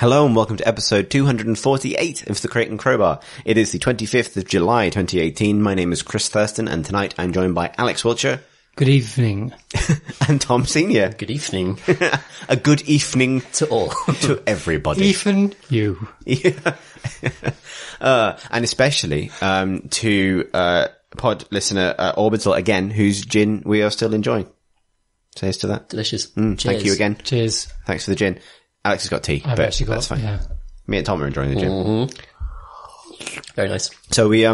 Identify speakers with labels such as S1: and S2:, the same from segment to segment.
S1: Hello and welcome to episode 248 of The Crate and Crowbar. It is the 25th of July 2018. My name is Chris Thurston and tonight I'm joined by Alex Wiltshire.
S2: Good evening.
S1: And Tom Senior.
S3: Good evening.
S1: A good evening
S3: to all.
S1: To everybody.
S2: Even you.
S1: Yeah. And especially to pod listener Orbital again, whose gin we are still enjoying. Say yes to that.
S3: Delicious.
S1: Thank you again.
S2: Cheers.
S1: Thanks for the gin. Alex has got tea,
S2: I've
S1: but
S2: actually got,
S1: that's fine.
S2: Yeah.
S1: Me and Tom are enjoying the gin.
S3: Mm-hmm. Very nice.
S1: So we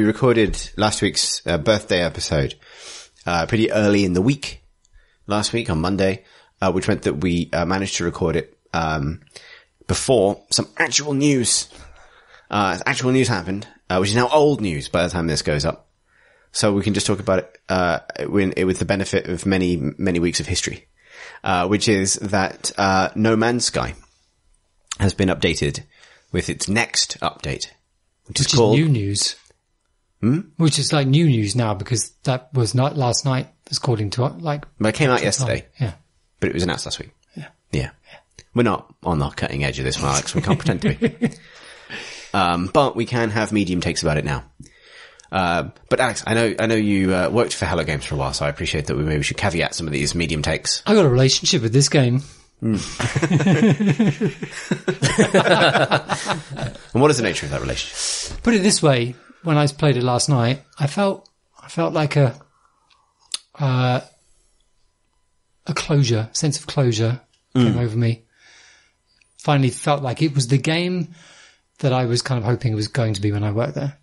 S1: recorded last week's birthday episode pretty early in the week, last week on Monday, which meant that we managed to record it before some actual news. Actual news happened, which is now old news by the time this goes up. So we can just talk about it with the benefit of many, many weeks of history. Which is that No Man's Sky has been updated with its next update, which is called
S2: new news. Which is like new news now because that was not last night, according to
S1: But it came out yesterday.
S2: Yeah.
S1: But it was announced last week.
S2: Yeah.
S1: We're not on the cutting edge of this one, Alex. We can't pretend to be. But we can have medium takes about it now. But Alex, I know you worked for Hello Games for a while, so I appreciate that we should caveat some of these medium takes.
S2: I got a relationship with this game.
S1: And what is the nature of that relationship?
S2: Put it this way, when I played it last night, I felt like a sense of closure came over me. Finally felt like it was the game that I was kind of hoping it was going to be when I worked there.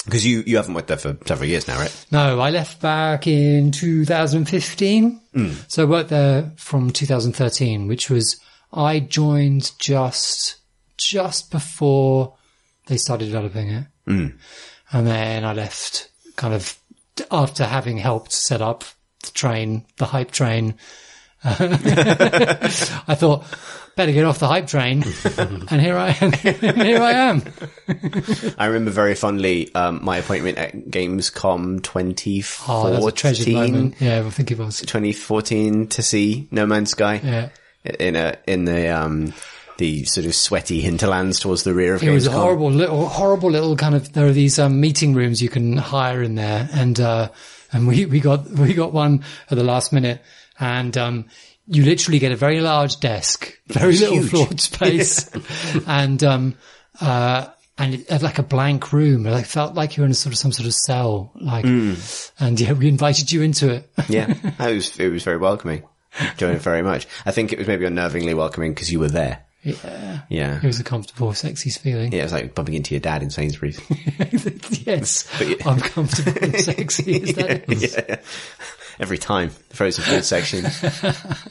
S1: Because you haven't worked there for several years now, right?
S2: No, I left back in 2015. So I worked there from 2013, which was, I joined just before they started developing it. And then I left kind of after having helped set up the hype train. I thought, better get off the hype train. And here I am.
S1: I remember very fondly my appointment at Gamescom 2014.
S2: Oh, that was a treasured moment. Yeah, I think it was
S1: 2014 to see No Man's Sky.
S2: Yeah.
S1: In the sort of sweaty hinterlands towards the rear of Gamescom.
S2: It was a horrible little kind of, there are these meeting rooms you can hire in there, and we got one at the last minute, and you literally get a very large desk, very little floor space, and like a blank room. It felt like you were in some sort of cell, and yeah, we invited you into it.
S1: Yeah, it was very welcoming. Enjoyed it very much. I think it was maybe unnervingly welcoming because you were there. Yeah.
S2: It was a comfortable, sexy feeling.
S1: Yeah, it was like bumping into your dad in Sainsbury's.
S2: Yes, I'm comfortable and sexy. Is that it?
S1: Yeah. Every time, the frozen food section.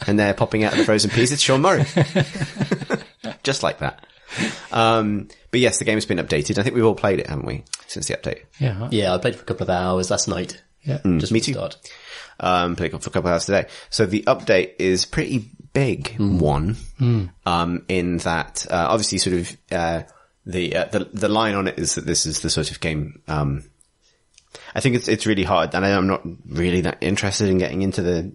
S1: And they're popping out of the frozen peas. It's Sean Murray. Just like that. But yes, the game's been updated. I think we've all played it, haven't we, since the update?
S2: Yeah.
S3: Yeah, I played for a couple of hours last night.
S2: Yeah.
S3: Just
S1: me too.
S3: Start.
S1: Played for a couple of hours today. So the update is pretty big one, in that, obviously sort of, the line on it is that this is the sort of game, I think it's really hard, and I'm not really that interested in getting into the,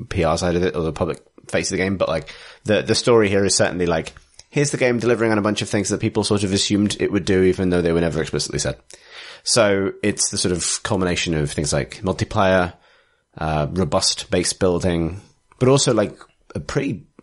S1: PR side of it or the public face of the game, but like the story here is certainly like, here's the game delivering on a bunch of things that people sort of assumed it would do, even though they were never explicitly said. So it's the sort of culmination of things like multiplayer, robust base building, but also like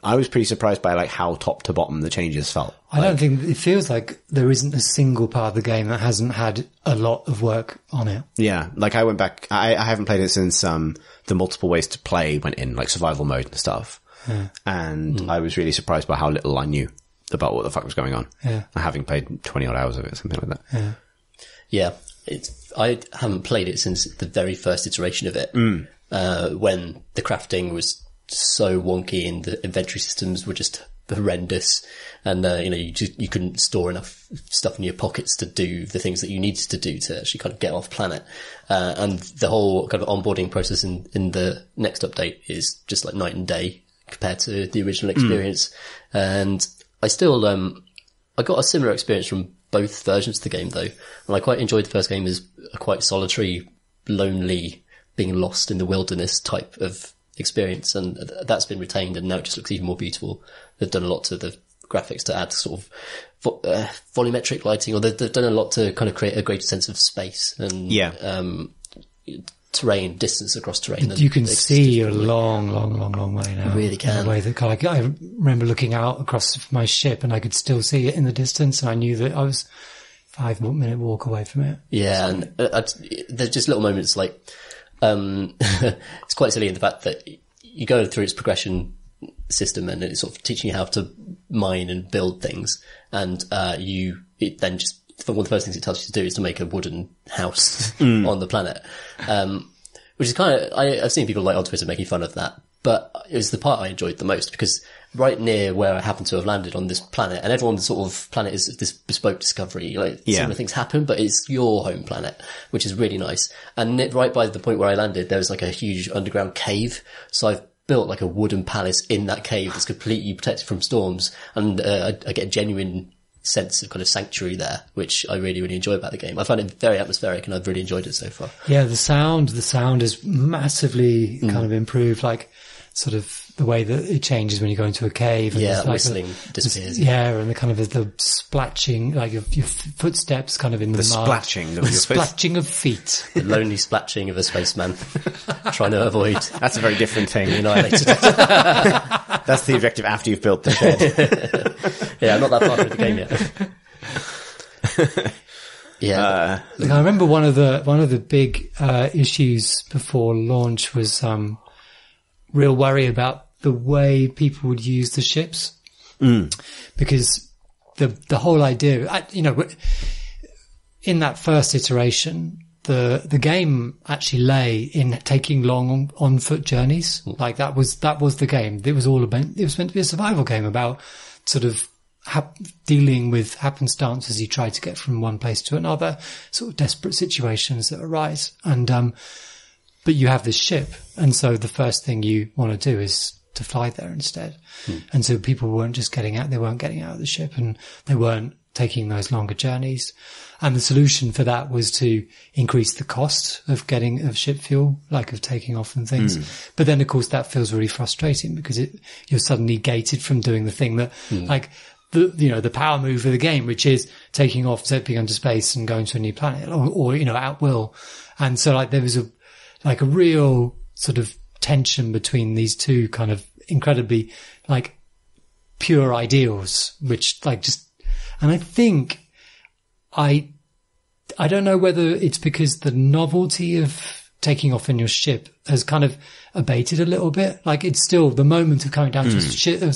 S1: I was pretty surprised by like how top to bottom the changes felt.
S2: I don't think it feels like there isn't a single part of the game that hasn't had a lot of work on it.
S1: Yeah. Like I went back, I haven't played it since, the multiple ways to play went in, like survival mode and stuff. Yeah. And I was really surprised by how little I knew about what the fuck was going on.
S2: Yeah.
S1: Having played 20 odd hours of it, something like that.
S3: Yeah. I haven't played it since the very first iteration of it. When the crafting was so wonky and the inventory systems were just horrendous, and you couldn't store enough stuff in your pockets to do the things that you needed to do to actually kind of get off planet. And the whole kind of onboarding process in the next update is just like night and day compared to the original experience. And I still I got a similar experience from both versions of the game though, and I quite enjoyed the first game as a quite solitary, lonely, being lost in the wilderness type of experience, and that's been retained, and now it just looks even more beautiful. They've done a lot to the graphics to add sort of volumetric lighting, or they've done a lot to kind of create a greater sense of space and terrain, distance across terrain.
S2: You can see a long way now.
S3: You really can.
S2: In a way that I remember looking out across my ship and I could still see it in the distance, and I knew that I was 5-minute walk away from it.
S3: Yeah, and there's just little moments like, it's quite silly in the fact that you go through its progression system and it's sort of teaching you how to mine and build things, and it then just, one of the first things it tells you to do is to make a wooden house on the planet, which is kind of, I've seen people like on Twitter making fun of that, but it was the part I enjoyed the most, because right near where I happen to have landed on this planet, and everyone's sort of planet is this bespoke discovery, like similar things happen, but it's your home planet, which is really nice. And right by the point where I landed, there was like a huge underground cave, so I've built like a wooden palace in that cave that's completely protected from storms, and I get a genuine sense of kind of sanctuary there, which I really, really enjoy about the game. I find it very atmospheric, and I've really enjoyed it so far.
S2: Yeah, the sound is massively kind of improved, like sort of the way that it changes when you go into a cave. And
S3: that whistling disappears.
S2: And the kind of the splatching, like your footsteps kind of in the mud.
S1: Splatching of
S2: the splatching of feet.
S3: The lonely splatching of a spaceman trying to avoid.
S1: That's a very different thing.
S3: Annihilated.
S1: That's the objective after you've built the shed.
S3: Yeah, I'm not that far through the game yet.
S2: I remember one of the big issues before launch was real worry about the way people would use the ships, because the whole idea, in that first iteration, the game actually lay in taking long on foot journeys. Like that was the game. It was meant to be a survival game about sort of dealing with happenstance as you try to get from one place to another, sort of desperate situations that arise. And, but you have this ship. And so the first thing you want to do is to fly there instead. And so people weren't just getting out of the ship, and they weren't taking those longer journeys. And the solution for that was to increase the cost of ship fuel, like of taking off and things. But then of course that feels really frustrating, because you're suddenly gated from doing the thing that, like, the power move of the game, which is taking off, zipping into space and going to a new planet, or at will. And so like there was a real sort of tension between these two kind of incredibly like pure ideals, which like just, and I think I don't know whether it's because the novelty of taking off in your ship has kind of abated a little bit. Like it's still the moment of coming down to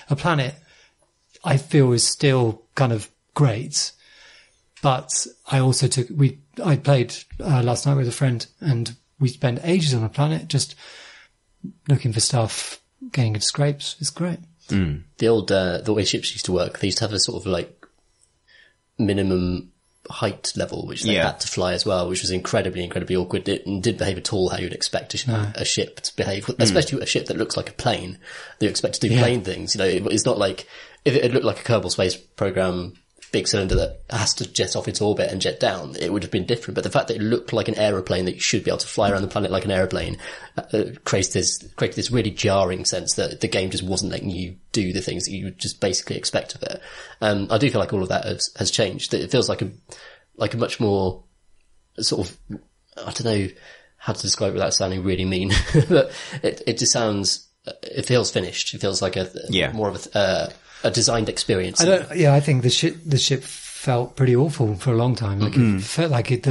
S2: a planet, I feel is still kind of great. But I also I played last night with a friend, and we spent ages on a planet just looking for stuff, getting into scrapes. It's great.
S3: The old, the way ships used to work, they used to have a sort of like minimum height level, which they had to fly as well, which was incredibly, incredibly awkward. It didn't behave at all how you'd expect a ship to behave, especially a ship that looks like a plane, that you expect to do plane things. It's not like, if it looked like a Kerbal Space Program big cylinder that has to jet off its orbit and jet down, it would have been different. But the fact that it looked like an aeroplane that you should be able to fly around the planet like an aeroplane created this really jarring sense that the game just wasn't letting you do the things that you would just basically expect of it. I do feel like all of that has changed. It feels like a much more sort of, I don't know how to describe it without sounding really mean, but it just sounds, it feels finished. It feels like more of a designed experience.
S2: I think the ship felt pretty awful for a long time. Like it felt like it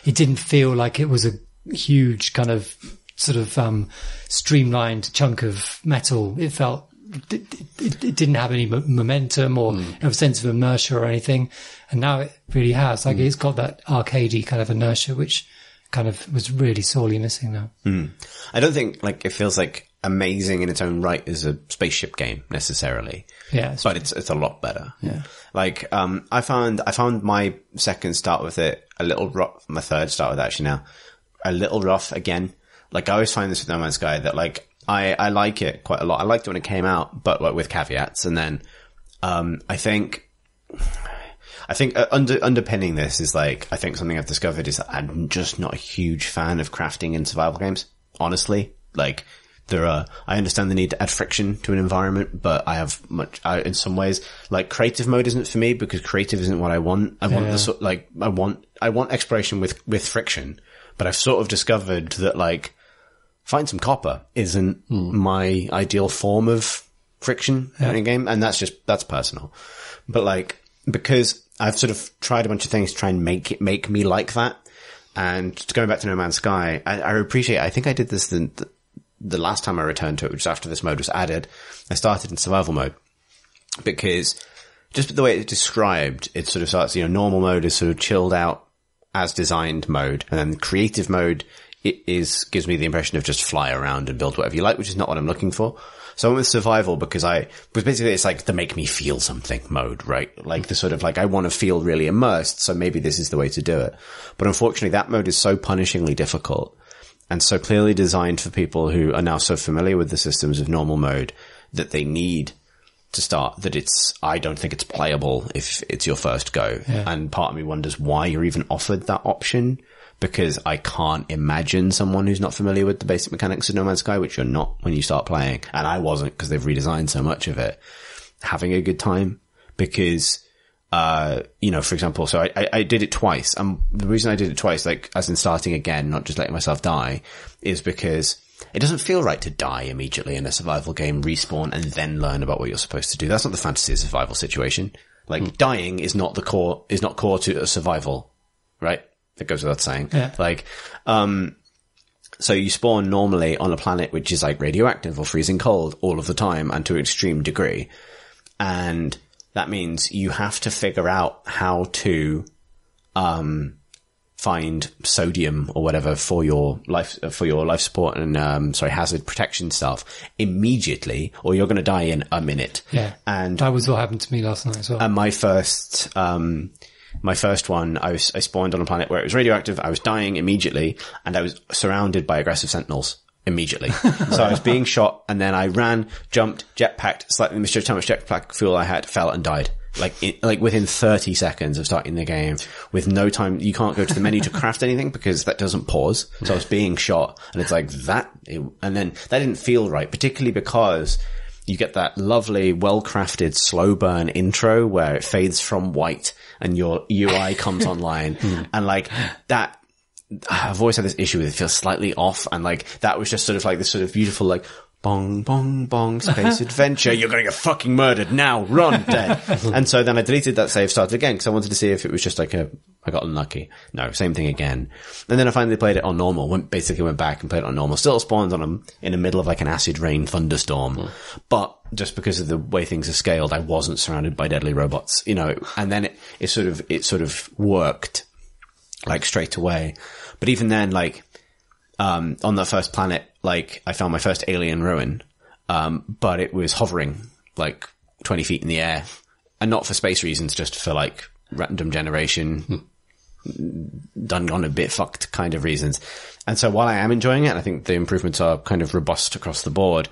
S2: didn't feel like it was a huge kind of sort of streamlined chunk of metal. It felt it didn't have any momentum or a sense of inertia or anything. And now it really has. Like it's got that arcadey kind of inertia, which kind of was really sorely missing now.
S1: I don't think like it feels like amazing in its own right as a spaceship game necessarily.
S2: Yeah.
S1: But it's a lot better.
S2: Yeah.
S1: Like, I found my second start with it a little rough, my third start with it actually now, a little rough again. Like I always find this with No Man's Sky that like, I like it quite a lot. I liked it when it came out, but like with caveats. And then, I think underpinning this is like, I think something I've discovered is that I'm just not a huge fan of crafting in survival games. Honestly, like I understand the need to add friction to an environment, but in some ways, like creative mode isn't for me because creative isn't what I want. I want I want exploration with friction, but I've sort of discovered that like find some copper isn't my ideal form of friction in a game. And that's personal. But like, because I've sort of tried a bunch of things to try and make me like that. And going back to No Man's Sky, I appreciate, I think I did this the last time I returned to it, which was after this mode was added. I started in survival mode because just the way it's described, it sort of starts, normal mode is sort of chilled out as designed mode. And then creative mode, gives me the impression of just fly around and build whatever you like, which is not what I'm looking for. So I went with survival because basically it's like the make me feel something mode, right? Like the sort of like, I want to feel really immersed. So maybe this is the way to do it. But unfortunately that mode is so punishingly difficult and so clearly designed for people who are now so familiar with the systems of normal mode that they need to start that I don't think it's playable if it's your first go. Yeah. And part of me wonders why you're even offered that option. Because I can't imagine someone who's not familiar with the basic mechanics of No Man's Sky, which you're not when you start playing. And I wasn't because they've redesigned so much of it. Having a good time because, for example, so I did it twice. The reason I did it twice, like as in starting again, not just letting myself die, is because it doesn't feel right to die immediately in a survival game, respawn, and then learn about what you're supposed to do. That's not the fantasy of survival situation. Like dying is not core to a survival, right? That goes without saying. Yeah. Like, so you spawn normally on a planet which is like radioactive or freezing cold all of the time and to an extreme degree. And that means you have to figure out how to, find sodium or whatever for your life support and, hazard protection stuff immediately or you're going to die in a minute. Yeah. And
S2: that was what happened to me last night as well.
S1: And my first one, I spawned on a planet where it was radioactive. I was dying immediately and I was surrounded by aggressive sentinels immediately. So I was being shot and then I ran, jumped, jetpacked, slightly misjudged how much jetpack fuel I had, fell and died. Like within 30 seconds of starting the game with no time. You can't go to the menu to craft anything because that doesn't pause. So I was being shot and it's like and then that didn't feel right, particularly because you get that lovely, well-crafted slow burn intro where it fades from white and your UI comes online and like that. I've always had this issue with it. It feels slightly off and like that was just sort of like this sort of beautiful like bong, bong, bong, space adventure. You're going to get fucking murdered now. Run, dead. And so then I deleted that save, started again because I wanted to see if it was just like I got unlucky. No, same thing again. And then I finally played it on normal. Went back and played it on normal. Still spawned on in the middle of like an acid rain thunderstorm. But just because of the way things are scaled, I wasn't surrounded by deadly robots, and then it sort of worked like straight away. But even then, like, on that first planet, like, I found my first alien ruin, but it was hovering, like, 20 feet in the air. And not for space reasons, just for, like, random generation, done on a bit fucked kind of reasons. And so while I am enjoying it, and I think the improvements are kind of robust across the board,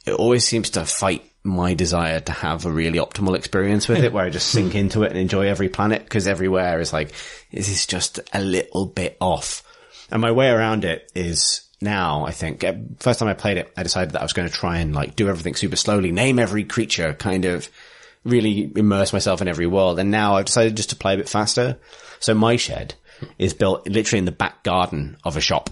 S1: it always seems to fight my desire to have a really optimal experience with it, where I just sink into it and enjoy every planet, because everywhere is like, this is just a little bit off. And my way around it is now, I think, first time I played it, I decided that I was going to try and like do everything super slowly, name every creature, kind of really immerse myself in every world. And now I've decided just to play a bit faster. So my shed is built literally in the back garden of a shop.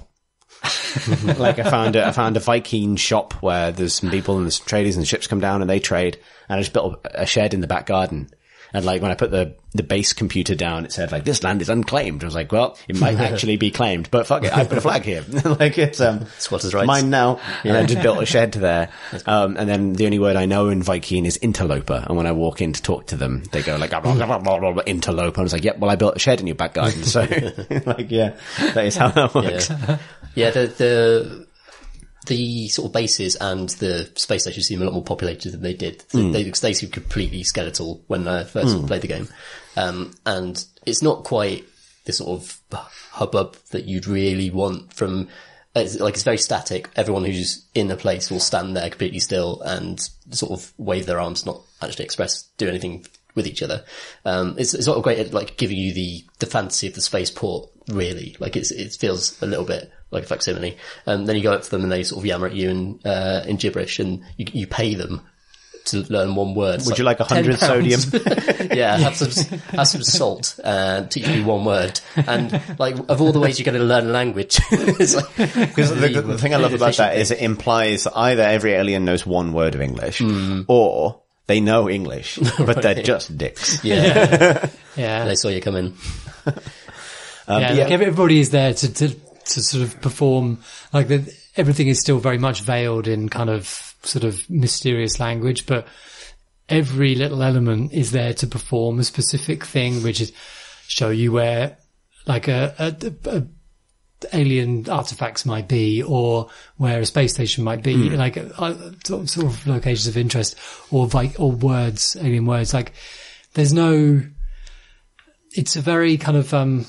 S1: Like I found a Viking shop where there's some people and there's traders and ships come down and they trade. And I just built a shed in the back garden. And like when I put the base computer down, it said like, this land is unclaimed. I was like, well, it might actually be claimed, but fuck it. I put a flag here. Like it's,
S3: squatters' rights.
S1: Mine now. Yeah. And I just built a shed there. And then the only word I know in Viking is interloper. And when I walk in to talk to them, they go like, interloper. And I was like, yep, well, I built a shed in your back garden. So like, yeah, that is how that works.
S3: Yeah, the sort of bases and the space stations seem a lot more populated than they did. They seem completely skeletal when I first played the game. And it's not quite the sort of hubbub that you'd really want from, it's very static. Everyone who's in a place will stand there completely still and sort of wave their arms, not actually do anything with each other. It's sort of great at like giving you the fantasy of the spaceport, really. Like it feels a little bit like a facsimile. Then you go up to them and they sort of yammer at you in gibberish, and you pay them to learn one word.
S1: Would you like 100 sodium?
S3: Yeah, have some salt and teach me one word. And like, of all the ways you're going to learn a language, it's like,
S1: because the thing I love about that is it implies that either every alien knows one word of English, or they know English, but they're just dicks.
S3: Yeah.
S2: Yeah.
S3: They saw you come in.
S2: Like everybody is there to sort of perform, like everything is still very much veiled in kind of sort of mysterious language, but every little element is there to perform a specific thing, which is show you where like a alien artifacts might be, or where a space station might be, like sort of locations of interest, or words, alien words. Like there's no, it's a very kind of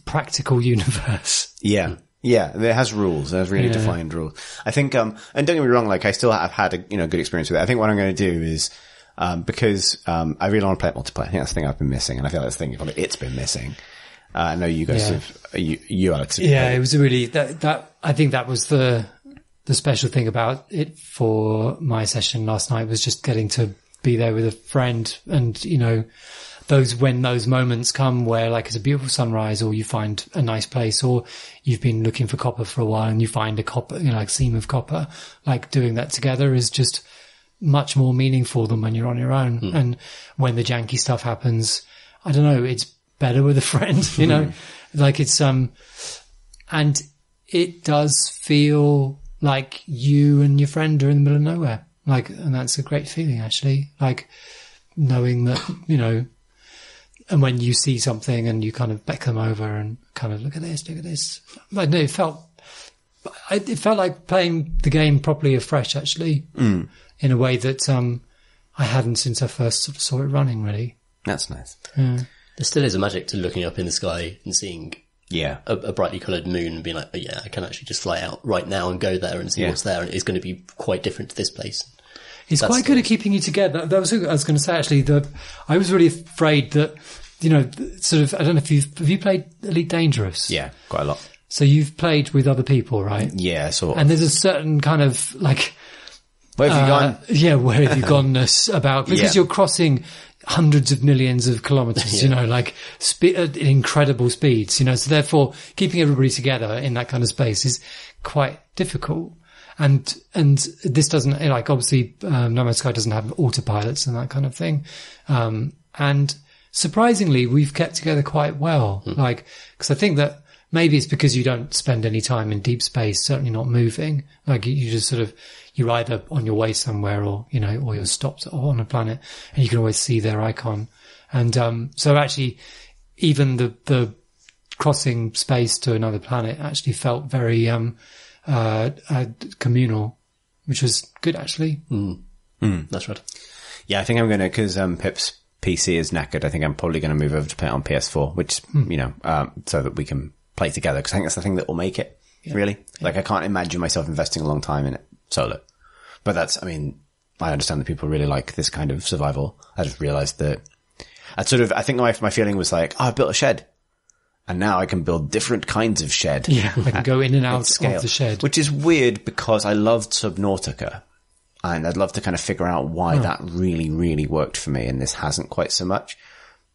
S2: practical universe.
S1: Yeah. Yeah, it has rules. It has really defined rules. I think, and don't get me wrong, like I still have had a, good experience with it. I think what I'm going to do is, because, I really want to play it multiplayer. I think that's the thing I've been missing, and I feel like that's the thing it's been missing. I know you guys you Alex.
S2: Yeah, it was really, that, I think that was the special thing about it for my session last night, was just getting to be there with a friend, and, when those moments come where like it's a beautiful sunrise, or you find a nice place, or you've been looking for copper for a while and you find a copper, like seam of copper, like doing that together is just much more meaningful than when you're on your own. And when the janky stuff happens, I don't know, it's better with a friend, like it's, and it does feel like you and your friend are in the middle of nowhere. Like, and that's a great feeling actually, like knowing that, and when you see something and you kind of beck them over and kind of look at this. Like, no, it felt like playing the game properly afresh, actually, in a way that I hadn't since I first sort of saw it running, really.
S1: That's nice.
S2: Yeah.
S3: There still is a magic to looking up in the sky and seeing a brightly coloured moon and being like, oh yeah, I can actually just fly out right now and go there and see what's there, and it's going to be quite different to this place.
S2: It's quite good at keeping you together. That was what I was going to say, actually. I was really afraid that, sort of, I don't know if have you played Elite Dangerous?
S1: Yeah, quite a lot.
S2: So you've played with other people, right?
S1: Yeah, sort of.
S2: And there's a certain kind of like,
S1: where have you gone?
S2: Yeah, where have you gone-ness about, because you're crossing hundreds of millions of kilometers, like at incredible speeds, so therefore keeping everybody together in that kind of space is quite difficult. And this doesn't, like, obviously, No Man's Sky doesn't have autopilots and that kind of thing. And surprisingly, we've kept together quite well. Like, cause I think that maybe it's because you don't spend any time in deep space, certainly not moving. Like, you just sort of, you're either on your way somewhere or, or you're stopped on a planet and you can always see their icon. And, so actually, even the crossing space to another planet actually felt very, communal, which was good actually.
S3: That's right.
S1: Yeah, I think I'm gonna, cause, Pip's PC is knackered. I think I'm probably gonna move over to play it on PS4, which, so that we can play together. Cause I think that's the thing that will make it, really. Yeah. Like, I can't imagine myself investing a long time in it solo. But I understand that people really like this kind of survival. I just realized that I think my feeling was like, I built a shed. And now I can build different kinds of shed.
S2: Yeah, I can go in and out of the shed.
S1: Which is weird because I loved Subnautica. And I'd love to kind of figure out why that really, really worked for me. And this hasn't quite so much.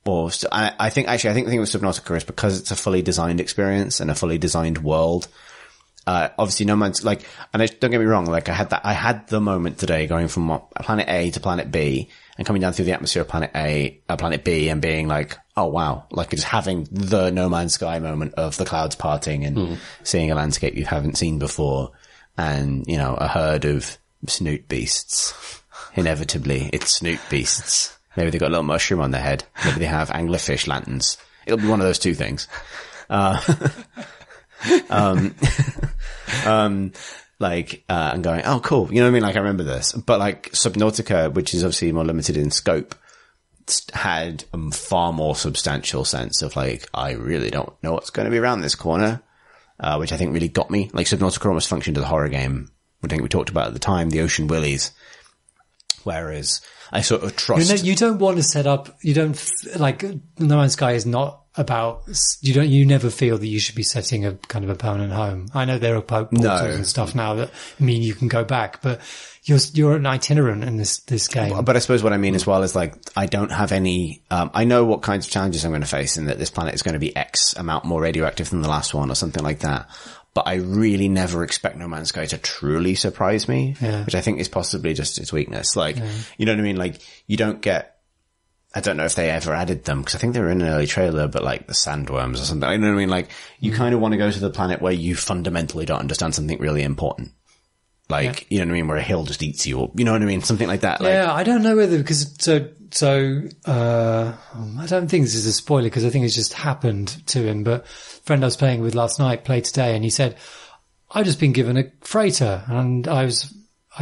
S1: Or I think the thing with Subnautica is because it's a fully designed experience and a fully designed world. Obviously No Man's like, and don't get me wrong, like I had the moment today going from planet A to planet B and coming down through the atmosphere of planet B and being like, oh wow, like just having the No Man's Sky moment of the clouds parting and seeing a landscape you haven't seen before, and a herd of snoot beasts. Inevitably, it's snoot beasts. Maybe they've got a little mushroom on their head. Maybe they have anglerfish lanterns. It'll be one of those two things. And going, oh cool, you know what I mean? Like I remember this, but like Subnautica, which is obviously more limited in scope, had a far more substantial sense of like, I really don't know what's going to be around this corner, which I think really got me. Like Subnautica almost functioned as a horror game. I think we talked about at the time, the Ocean Willies, whereas I sort of trust.
S2: You don't want to set up. You don't like No Man's Sky is not about. You never feel that you should be setting a kind of a permanent home. I know there are portals and stuff now that mean you can go back, but you're an itinerant in this game.
S1: But I suppose what I mean as well is like I don't have any. I know what kinds of challenges I'm going to face, and that this planet is going to be X amount more radioactive than the last one, or something like that. But I really never expect No Man's Sky to truly surprise me, which I think is possibly just its weakness. Like, you know what I mean? Like, you don't get, I don't know if they ever added them, because I think they were in an early trailer, but like the sandworms or something. You know what I mean? Like, you kind of want to go to the planet where you fundamentally don't understand something really important. Like, you know what I mean? Where a hill just eats you, or, you know what I mean? Something like that.
S2: Yeah, I don't know whether, because, I don't think this is a spoiler because I think it's just happened to him, but a friend I was playing with last night played today and he said, I've just been given a freighter, and I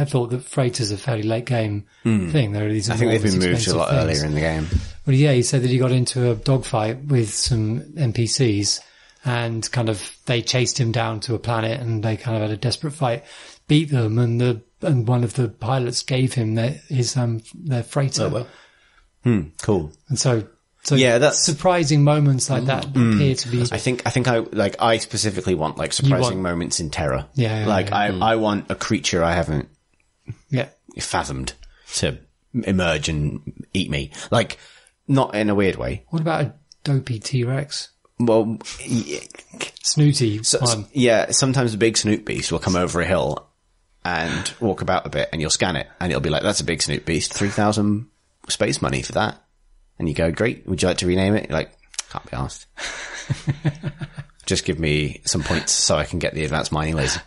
S2: thought that freighters are a fairly late game thing. There are these,
S1: I think they've been moved a lot earlier in the game.
S2: Well, yeah, he said that he got into a dogfight with some NPCs and kind of, they chased him down to a planet and they kind of had a desperate fight, beat them, and one of the pilots gave him their freighter.
S3: Oh, well.
S1: Cool.
S2: And so
S1: yeah, that's
S2: surprising moments like that appear to be.
S1: I think I specifically want like surprising moments in Terra.
S2: Yeah.
S1: I want a creature I haven't fathomed to emerge and eat me. Like, not in a weird way.
S2: What about a dopey T-Rex?
S1: Well,
S2: Snooty one.
S1: Yeah, sometimes a big snoot beast will come over a hill and walk about a bit, and you'll scan it, and it'll be like, that's a big snoot beast, 3,000 space money for that. And you go, great, would you like to rename it? You're like, can't be asked. Just give me some points so I can get the advanced mining laser.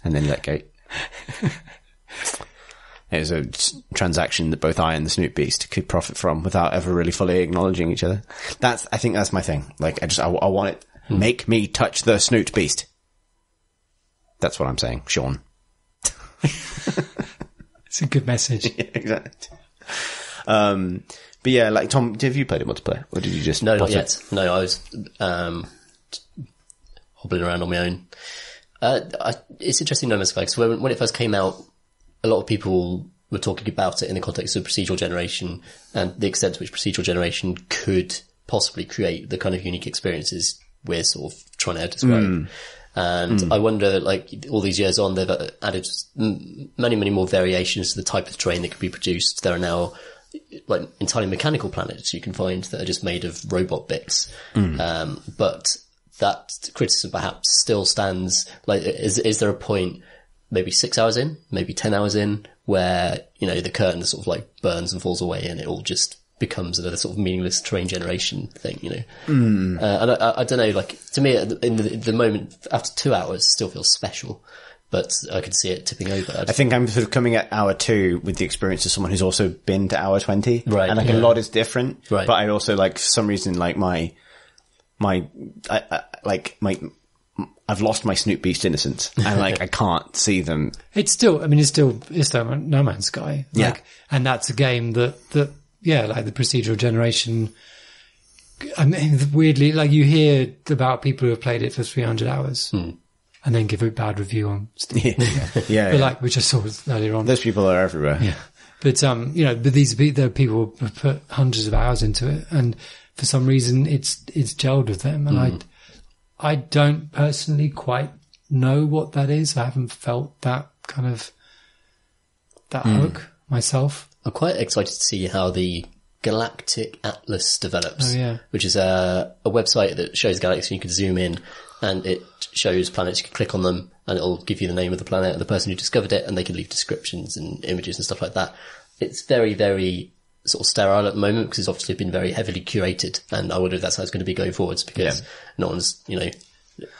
S1: And then let go. It was a transaction that both I and the snoot beast could profit from without ever really fully acknowledging each other. I think that's my thing. Like, I want it, make me touch the snoot beast. That's what I'm saying, Sean.
S2: It's a good message.
S1: Yeah, exactly. But yeah, like, Tom, have you played it multiplayer, or did you just?
S3: No, not yet. No, I was hobbling around on my own. It's interesting, No Man's Sky, because when it first came out, a lot of people were talking about it in the context of procedural generation and the extent to which procedural generation could possibly create the kind of unique experiences we're sort of trying to describe. And I wonder, like, all these years on, they've added many, many more variations to the type of terrain that could be produced. There are now, like, entirely mechanical planets you can find that are just made of robot bits. But that criticism perhaps still stands. Like, is there a point, maybe 6 hours in, maybe 10 hours in, where, you know, the curtain sort of like burns and falls away and it all just becomes another sort of meaningless terrain generation thing, you know? And I don't know, like, to me, in the moment, after 2 hours, still feels special, but I could see it tipping over. I think
S1: I'm sort of coming at hour 2 with the experience of someone who's also been to hour 20.
S3: Right.
S1: And like a lot is different.
S3: Right.
S1: But I also, like, for some reason, like I've lost my Snoot Beast innocence, and like I can't see them.
S2: It's still No Man's Sky. Like, and that's a game that like the procedural generation. I mean, weirdly, like you hear about people who have played it for 300 hours and then give a bad review on Steam.
S1: Yeah.
S2: But like, which I saw earlier on.
S1: Those people are everywhere.
S2: Yeah. But, you know, but there are people who have put hundreds of hours into it, and for some reason it's gelled with them. And I don't personally quite know what that is. I haven't felt that kind of, that hook myself.
S3: I'm quite excited to see how the Galactic Atlas develops, which is a website that shows galaxies. You can zoom in and it shows planets. You can click on them and it'll give you the name of the planet and the person who discovered it, and they can leave descriptions and images and stuff like that. It's very, very sort of sterile at the moment because it's obviously been very heavily curated, and I wonder if that's how it's going to be going forwards, because no one's, you know,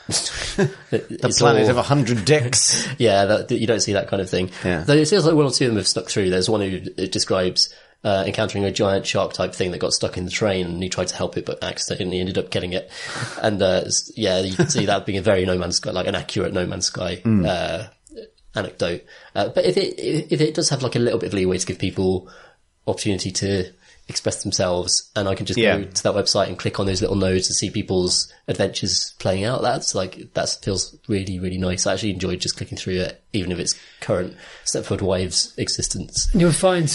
S1: the planet of 100 dicks.
S3: Yeah, you don't see that kind of thing.
S1: Yeah.
S3: Though it feels like one or two of them have stuck through. There's one who describes encountering a giant shark type thing that got stuck in the train, and he tried to help it but accidentally ended up getting it. And you can see that being a very No Man's Sky, like an accurate No Man's Sky anecdote. But if it does have like a little bit of leeway to give people opportunity to express themselves, and I can just go to that website and click on those little nodes and see people's adventures playing out. That feels really, really nice. I actually enjoyed just clicking through it, even if it's current Stepford Wives existence.
S2: You'll find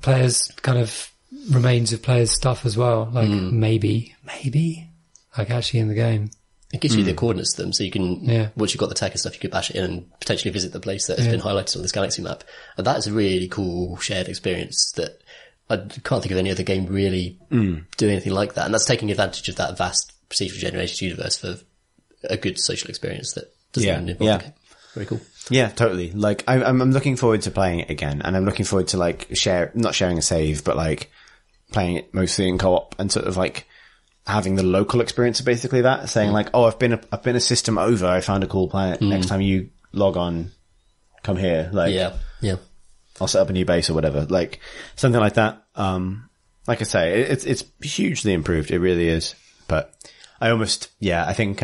S2: players kind of remains of players stuff as well. Like maybe, like actually in the game.
S3: It gives you the coordinates to them, so you can, once you've got the tech and stuff, you could bash it in and potentially visit the place that has been highlighted on this galaxy map. And that is a really cool shared experience that I can't think of any other game really doing anything like that. And that's taking advantage of that vast procedural generation universe for a good social experience that doesn't even involve the game. Very cool.
S1: Yeah, totally. Like, I'm looking forward to playing it again, and I'm looking forward to like not sharing a save, but like playing it mostly in co-op and sort of like having the local experience of basically that, saying like, oh, I've been a system over, I found a cool planet. Next time you log on, come here. Like,
S3: yeah.
S1: I'll set up a new base or whatever. Like, something like that. Like I say, it's hugely improved. It really is. But I think,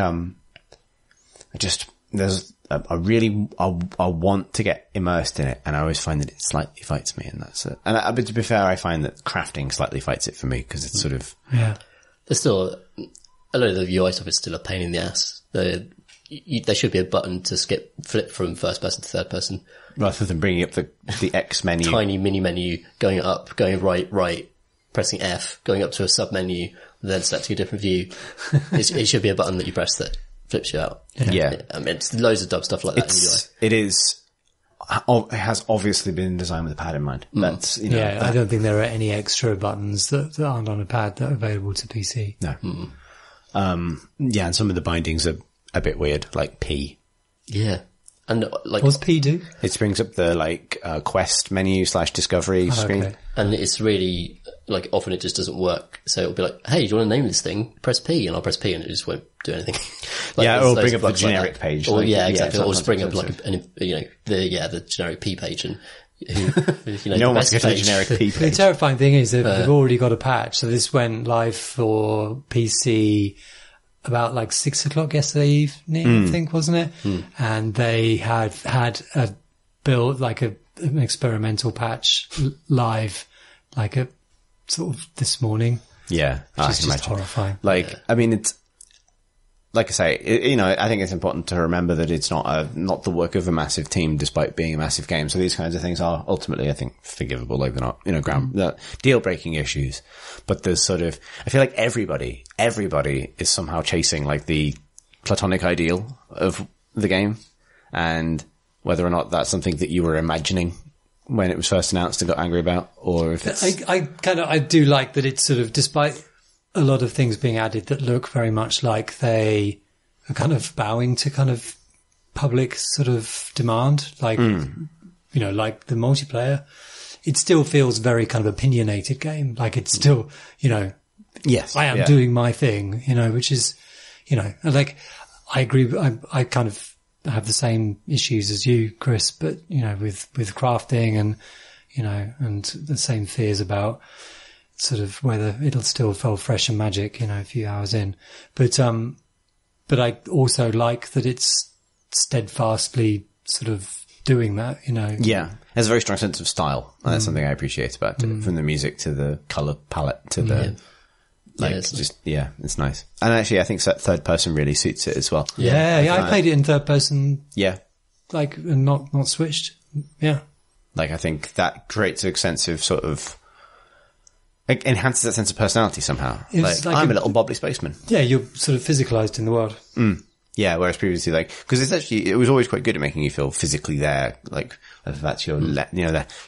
S1: there's I want to get immersed in it, and I always find that it slightly fights me, and that's it. And but to be fair, I find that crafting slightly fights it for me, because it's sort of...
S2: Yeah.
S3: There's still, a lot of the UI stuff is still a pain in the ass. There should be a button to flip from first person to third person.
S1: Rather than bringing up the X menu.
S3: Tiny mini menu, going up, going right, pressing F, going up to a sub menu, then selecting a different view. It should be a button that you press that flips you out.
S1: Yeah.
S3: I mean, it's loads of dumb stuff like that in the UI.
S1: It has obviously been designed with a pad in mind. That's,
S2: I don't think there are any extra buttons that aren't on a pad that are available to PC.
S1: No. And some of the bindings are a bit weird, like P.
S3: Yeah. And like,
S2: what's P do?
S1: It brings up the quest menu / discovery screen.
S2: Okay.
S3: And it's really, like, often it just doesn't work. So it'll be like, hey, do you want to name this thing? Press P, and I'll press P, and it just won't do anything.
S1: Or bring up the generic page.
S3: Or, exactly. Or just bring up the generic P page, and
S1: no one wants to get to the generic P page.
S2: The terrifying thing is that they've already got a patch. So this went live for PC about like 6:00 yesterday evening, I think, wasn't it? And they had a build, like an experimental patch live, like a sort of this morning.
S1: Yeah.
S2: Which is just horrifying.
S1: Like, I mean, it's, like I say, I think it's important to remember that it's not the work of a massive team, despite being a massive game. So these kinds of things are ultimately, I think, forgivable. Like, they're not, deal-breaking issues. But there's sort of, I feel like everybody is somehow chasing like the platonic ideal of the game. And whether or not that's something that you were imagining when it was first announced and got angry about, or if it's...
S2: I do like that it's sort of, despite a lot of things being added that look very much like they are kind of bowing to kind of public sort of demand, like, like the multiplayer, it still feels very kind of opinionated game. Like it's still,
S1: yes,
S2: I am doing my thing, which is, like I agree. I kind of have the same issues as you, Chris, but, with crafting and, and the same fears about sort of whether it'll still feel fresh and magic, a few hours in. But I also like that it's steadfastly sort of doing that,
S1: Yeah. It has a very strong sense of style. And that's something I appreciate about it. From the music to the colour palette to the, it's nice. And actually I think third person really suits it as well.
S2: I played it in third person.
S1: Yeah.
S2: Like, and not switched. Yeah.
S1: Like, I think that creates a sense of sort of, it enhances that sense of personality somehow. Like I'm a little bobbly spaceman.
S2: Yeah, you're sort of physicalized in the world.
S1: Yeah, whereas previously, because it was always quite good at making you feel physically there, like, whether that's your,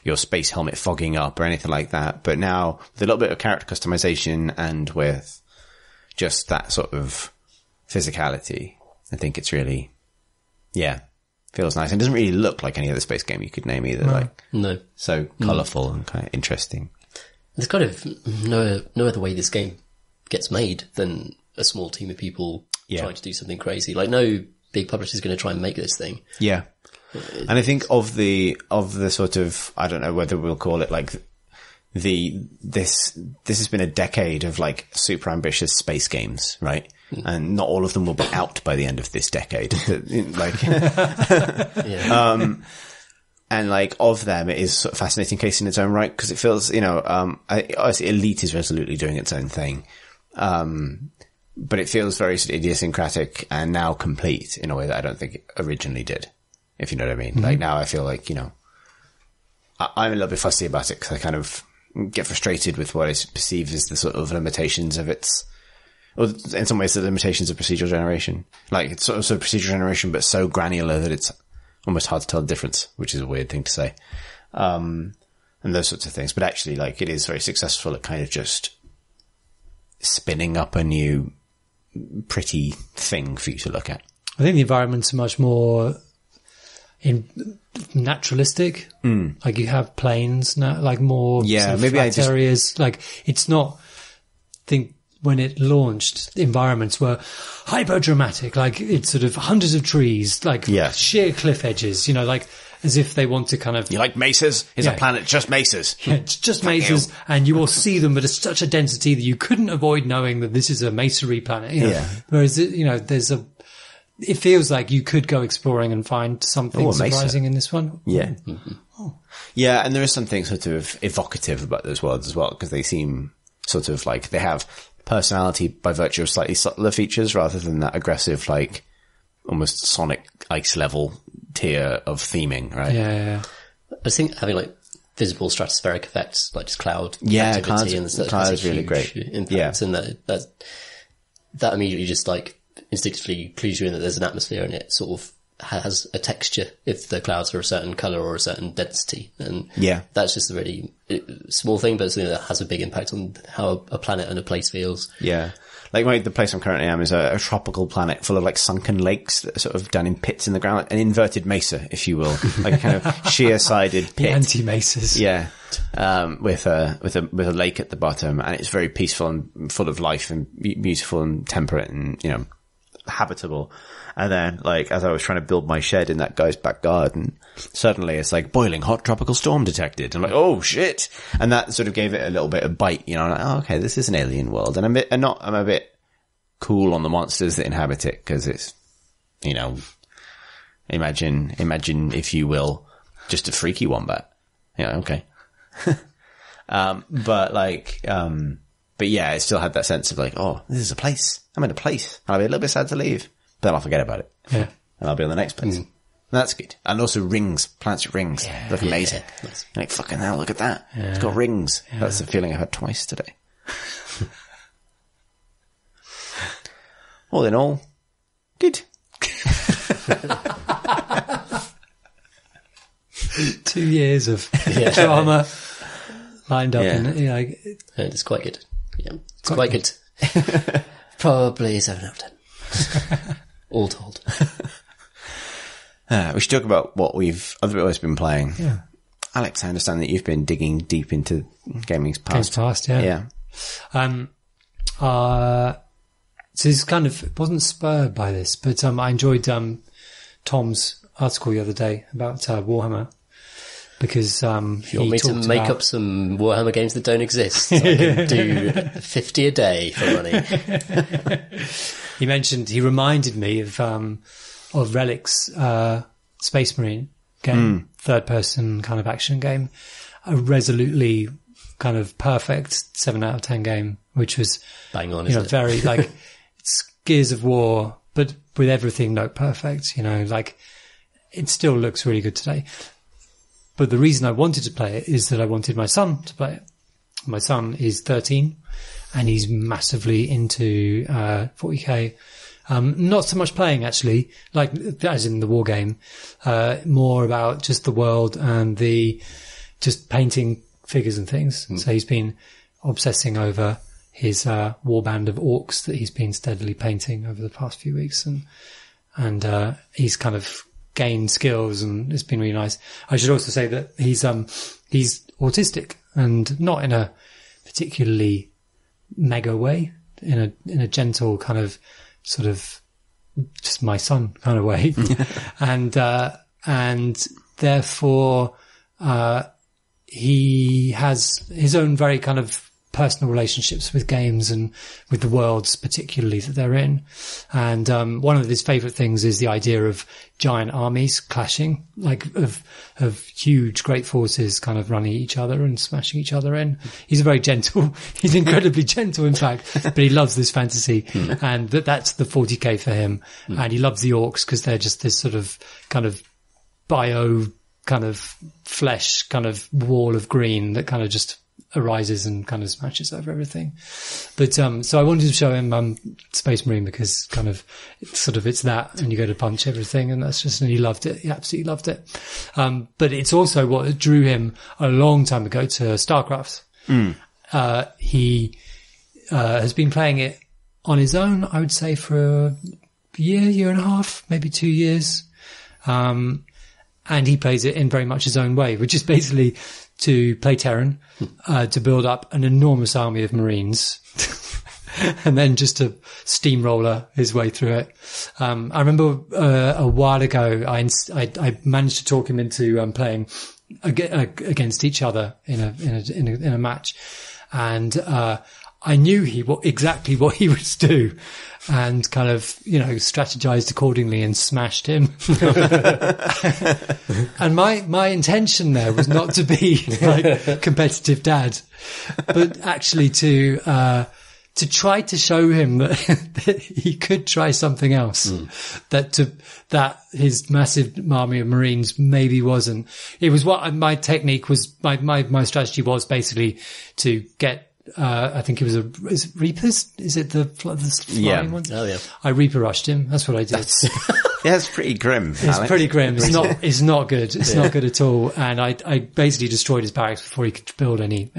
S1: your space helmet fogging up or anything like that. But now, with a little bit of character customization and with just that sort of physicality, I think it's really, feels nice. And it doesn't really look like any other space game you could name either.
S3: No.
S1: So colourful and kind of interesting.
S3: There's kind of no other way this game gets made than a small team of people trying to do something crazy. Like, no big publisher is going to try and make this thing.
S1: Yeah. And I think of the sort of, I don't know whether we'll call it like this has been a decade of like super ambitious space games, right? And not all of them will be out by the end of this decade. And like of them, it is sort of fascinating case in its own right, because it feels, obviously Elite is resolutely doing its own thing. But it feels very sort of idiosyncratic and now complete in a way that I don't think it originally did, if you know what I mean. Like now I feel like, I'm a little bit fussy about it because I kind of get frustrated with what is perceived as the sort of limitations of or in some ways the limitations of procedural generation. Like it's sort of procedural generation, but so granular that it's almost hard to tell the difference, which is a weird thing to say. And those sorts of things. But actually, like, it is very successful at kind of just spinning up a new pretty thing for you to look at.
S2: I think the environments are much more naturalistic. Like you have plains now, like more sort of flat areas. Like it's not, I think when it launched, the environments were hyper dramatic. Like it's sort of hundreds of trees, like sheer cliff edges, like as if they want to kind of...
S1: You like mesas? Is a planet just mesas?
S2: Yeah, it's just mesas, and you will see them at such a density that you couldn't avoid knowing that this is a masonry planet. Whereas, it feels like you could go exploring and find something surprising in this one.
S1: Yeah. Yeah, and there is something sort of evocative about those worlds as well, because they seem sort of like they have personality by virtue of slightly subtler features rather than that aggressive, like, almost Sonic Ice level tier of theming, right?
S2: Yeah.
S3: I think having like visible stratospheric effects, like just cloud activity, and
S1: cloud is really great.
S3: Impact, and that immediately just like instinctively clues you in that there's an atmosphere, and it sort of has a texture if the clouds are a certain color or a certain density. And that's just a really small thing, but it's something that has a big impact on how a planet and a place feels.
S1: Yeah. Like the place I'm currently am is a tropical planet full of like sunken lakes that are sort of down in pits in the ground, an inverted mesa, if you will, like a kind of sheer-sided pit.
S2: The anti-mesas.
S1: Yeah. With a lake at the bottom, and it's very peaceful and full of life and beautiful and temperate and, habitable. And then, like, as I was trying to build my shed in that guy's back garden, suddenly it's like boiling hot tropical storm detected. I'm like, oh shit. And that sort of gave it a little bit of bite, I'm like, oh, okay, this is an alien world. And I'm a bit cool on the monsters that inhabit it, because it's, imagine, if you will, just a freaky wombat. Okay. But yeah, it still had that sense of like, oh, this is a place. I'm in a place. I'll be a little bit sad to leave, but then I'll forget about it.
S2: Yeah.
S1: And I'll be on the next place. That's good. And also rings, planets with rings. Look amazing.
S3: Yeah. Nice.
S1: You're like, fucking hell, look at that. Yeah. It's got rings. Yeah. That's the feeling I've had twice today. All in all, good.
S2: 2 years of drama lined up, and
S3: it's quite good. Yeah, it's quite good. Probably 7 out of 10. All told.
S1: We should talk about what we've otherwise been playing.
S2: Yeah,
S1: Alex, I understand that you've been digging deep into gaming's past.
S2: Yeah. So this kind of, it wasn't spurred by this, but I enjoyed Tom's article the other day about Warhammer, because
S3: if you want me to make up some Warhammer games that don't exist, I can do 50 a day for money.
S2: He reminded me of Relic's Space Marine game, third person kind of action game, a resolutely kind of perfect 7 out of 10 game, which was
S3: bang on, isn't it?
S2: Very like it's Gears of War, but with everything perfect, like it still looks really good today. But the reason I wanted to play it is that I wanted my son to play it. My son is 13 and he's massively into 40k. Not so much playing, actually, like as in the war game, more about just the world and just painting figures and things. So he's been obsessing over his warband of orcs that he's been steadily painting over the past few weeks, and he's kind of gained skills, and it's been really nice. I should also say that he's autistic, and not in a particularly mega way, in a gentle kind of sort of just my son kind of way. and therefore he has his own very kind of personal relationships with games and with the worlds particularly that they're in. And one of his favourite things is the idea of giant armies clashing, like of huge great forces kind of running each other and smashing each other in. He's he's incredibly gentle in fact, but he loves this fantasy and that's the 40k for him. And he loves the orcs because they're just this sort of kind of bio kind of flesh kind of wall of green that kind of just arises and kind of smashes over everything. But so I wanted to show him Space Marine because kind of it's that, and you go to punch everything, and that's just, and he loved it. He absolutely loved it. But it's also what drew him a long time ago to StarCraft. He has been playing it on his own, I would say, for a year and a half, maybe 2 years. And he plays it in very much his own way, which is basically to play Terran, to build up an enormous army of Marines, and then just to steamroller his way through it. I remember a while ago, I managed to talk him into playing against each other in a match, and I knew exactly what he would do, and kind of, strategized accordingly and smashed him. And my intention there was not to be like competitive dad, but actually to try to show him that he could try something else, that his massive army of Marines maybe wasn't. It was what my technique was. My strategy was basically to get. I think it was is it Reapers? Is it the flying ones?
S3: Oh yeah.
S2: I Reaper rushed him. That's what I did.
S1: It's pretty grim.
S2: It's pretty grim. It's not good. It's not good at all. And I basically destroyed his barracks before he could build any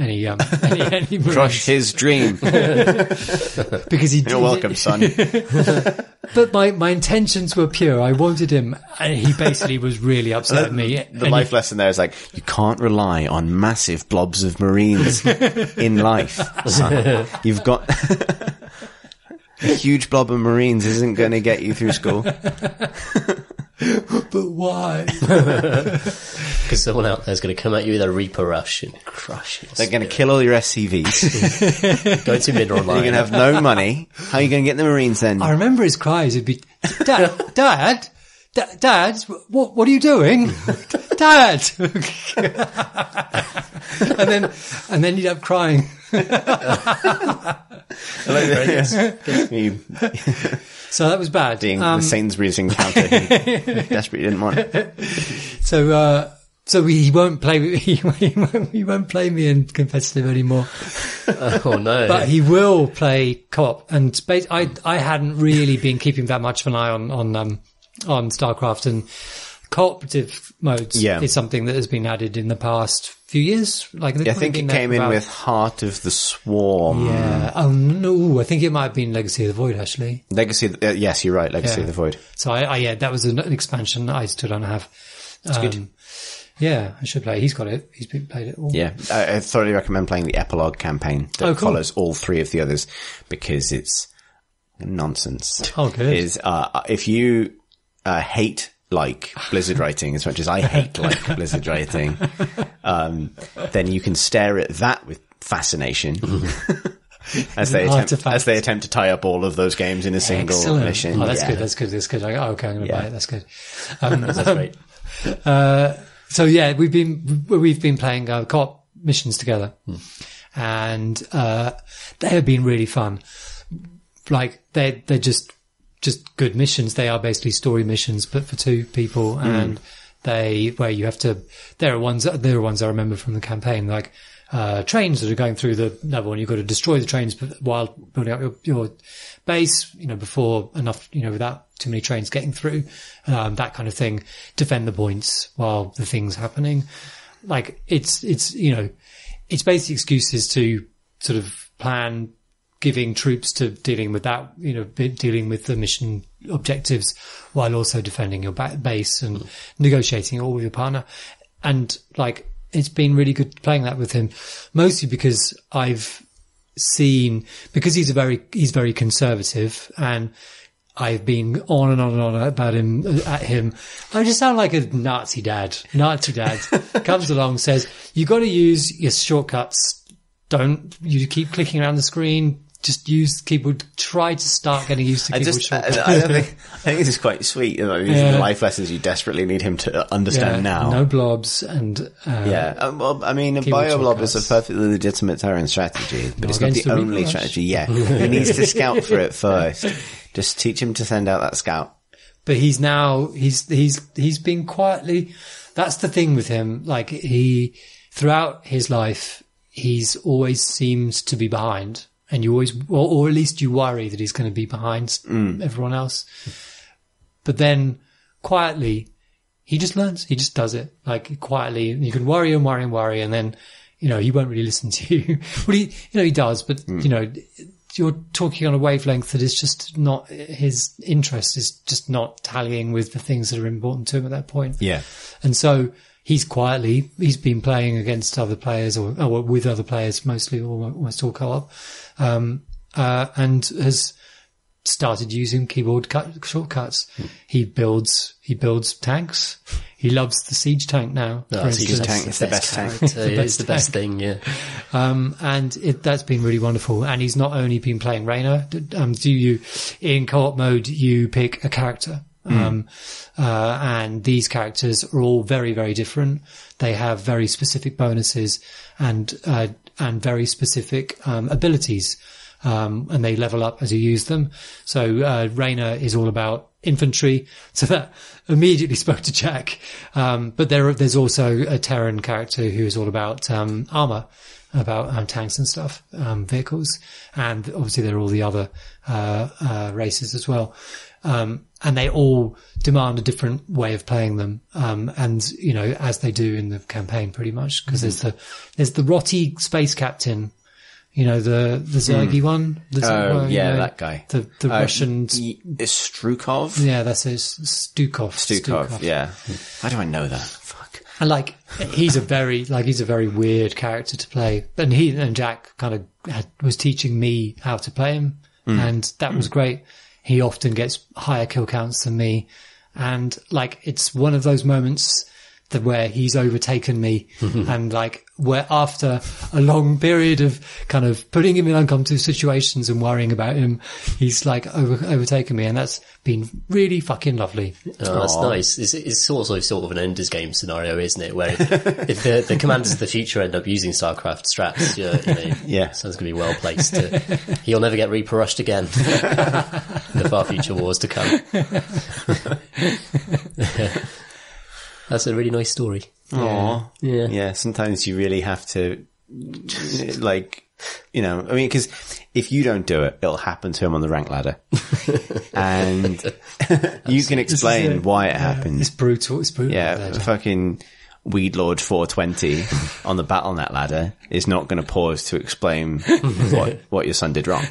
S1: Crush his dream.
S2: Because
S1: You're welcome, son.
S2: But my intentions were pure. I wanted him, and he basically was really upset at me.
S1: The life lesson there is like, you can't rely on massive blobs of Marines in life, son. You've got a huge blob of Marines isn't going to get you through school.
S2: But why?
S3: Because someone out there's going to come at you with a Reaper rush and crush it.
S1: They're going to kill all your SCVs.
S3: Go to mid-online.
S1: You're going to have no money. How are you going to get the Marines then?
S2: I remember his cries. It'd be, Dad, what are you doing? Dad! and then you'd have crying. So that was bad.
S1: Being the Sainsbury's encounter he desperately didn't want.
S2: So he won't play. He won't play me in competitive anymore.
S3: Oh no!
S2: But he will play co-op and space. I hadn't really been keeping that much of an eye on StarCraft, and cooperative modes is something that has been added in the past few years. I
S1: think it came in with Heart of the Swarm.
S2: Yeah. Oh no, I think it might have been Legacy of the Void actually.
S1: Yes, you're right. Legacy of the Void.
S2: So that was an expansion that I still don't have.
S3: That's good.
S2: Yeah, I should play. He's got it. He's played it all.
S1: Yeah, I thoroughly recommend playing the epilogue campaign that follows all three of the others because it's nonsense.
S2: Oh, good.
S1: If you hate like Blizzard writing as much as I hate like Blizzard writing, then you can stare at that with fascination. As they attempt to tie up all of those games in a single mission.
S2: Oh, that's good. That's good. That's good. Okay, I'm going to buy it. That's good.
S3: That's great.
S2: So yeah, we've been playing co-op missions together, and they have been really fun. Like they're just good missions. They are basically story missions, but for two people, and where you have to. There are ones I remember from the campaign, like trains that are going through the level, and you've got to destroy the trains while building up your base. Before enough, without too many trains getting through, that kind of thing. Defend the points while the thing's happening. Like it's basic excuses to sort of plan giving troops to dealing with that, dealing with the mission objectives while also defending your base and negotiating it all with your partner. And like, it's been really good playing that with him, mostly because I've seen, because he's very conservative, and I've been on and on and on about him, at him. I just sound like a Nazi dad. Nazi dad comes along, says, you got to use your shortcuts, don't you keep clicking around the screen. Just use keyboard. Try to start getting used to keyboard shortcuts.
S1: I think this is quite sweet. These are the life lessons you desperately need him to understand now.
S2: No blobs and
S1: well, I mean, a bio-blob is a perfectly legitimate Terran strategy, but it's not the only strategy. Yeah, he needs to scout for it first. Just teach him to send out that scout.
S2: But he's been quietly. That's the thing with him. Like throughout his life, he's always seems to be behind. And you always, or at least you worry that he's going to be behind everyone else. But then quietly, he just learns. He just does it. Like quietly, you can worry and worry and worry, and then, he won't really listen to you. Well, he does, but you're talking on a wavelength that is just not, his interest is just not tallying with the things that are important to him at that point.
S1: Yeah.
S2: And so he's been playing against other players or with other players, mostly almost all co-op. And has started using keyboard shortcuts. He builds tanks. He loves the siege tank now.
S1: The siege tank is the best tank.
S3: It's the best thing, yeah.
S2: And that's been really wonderful. And he's not only been playing Reyna. In co-op mode, you pick a character. And these characters are all very, very different. They have very specific bonuses and very specific abilities, and they level up as you use them. So Reyna is all about infantry, so that immediately spoke to Jack. But there's also a Terran character who is all about armor, about tanks and stuff, vehicles, and obviously there are all the other races as well. And they all demand a different way of playing them. And, as they do in the campaign pretty much, because there's the Rotty space captain, the Zergy one.
S1: That guy.
S2: The Russian.
S1: Is Strukov?
S2: Yeah, that's it. Stukov.
S1: Yeah. How do I know that? Fuck.
S2: And he's a very weird character to play. And Jack kind of was teaching me how to play him. And that was great. He often gets higher kill counts than me. And it's one of those moments where he's overtaken me and where after a long period of kind of putting him in uncomfortable situations and worrying about him, he's overtaken me. And that's been really fucking lovely.
S3: Oh, that's nice. It's also sort of an Ender's Game scenario, isn't it? Where if the commanders of the future end up using StarCraft strats, someone's going to be well placed. He'll never get Reaper rushed again. The far future wars to come. That's a really nice story.
S1: Aww. Yeah. Yeah, sometimes you really have to, because if you don't do it, it'll happen to him on the rank ladder. And you can explain why it happens.
S2: It's brutal.
S1: Yeah, fucking Weedlord 420 on the BattleNet ladder is not going to pause to explain what your son did wrong.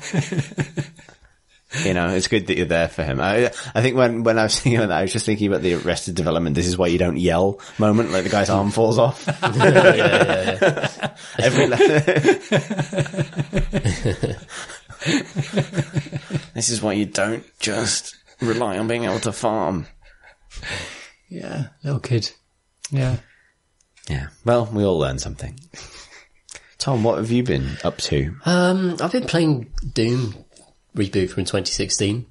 S1: It's good that you're there for him. I think when I was thinking about that, I was just thinking about the Arrested Development, this is why you don't yell moment, like the guy's arm falls off.
S3: Yeah.
S1: This is why you don't just rely on being able to farm.
S2: Yeah, little kid. Yeah.
S1: Yeah. Well, we all learn something. Tom, what have you been up to?
S3: I've been playing Doom Reboot from 2016.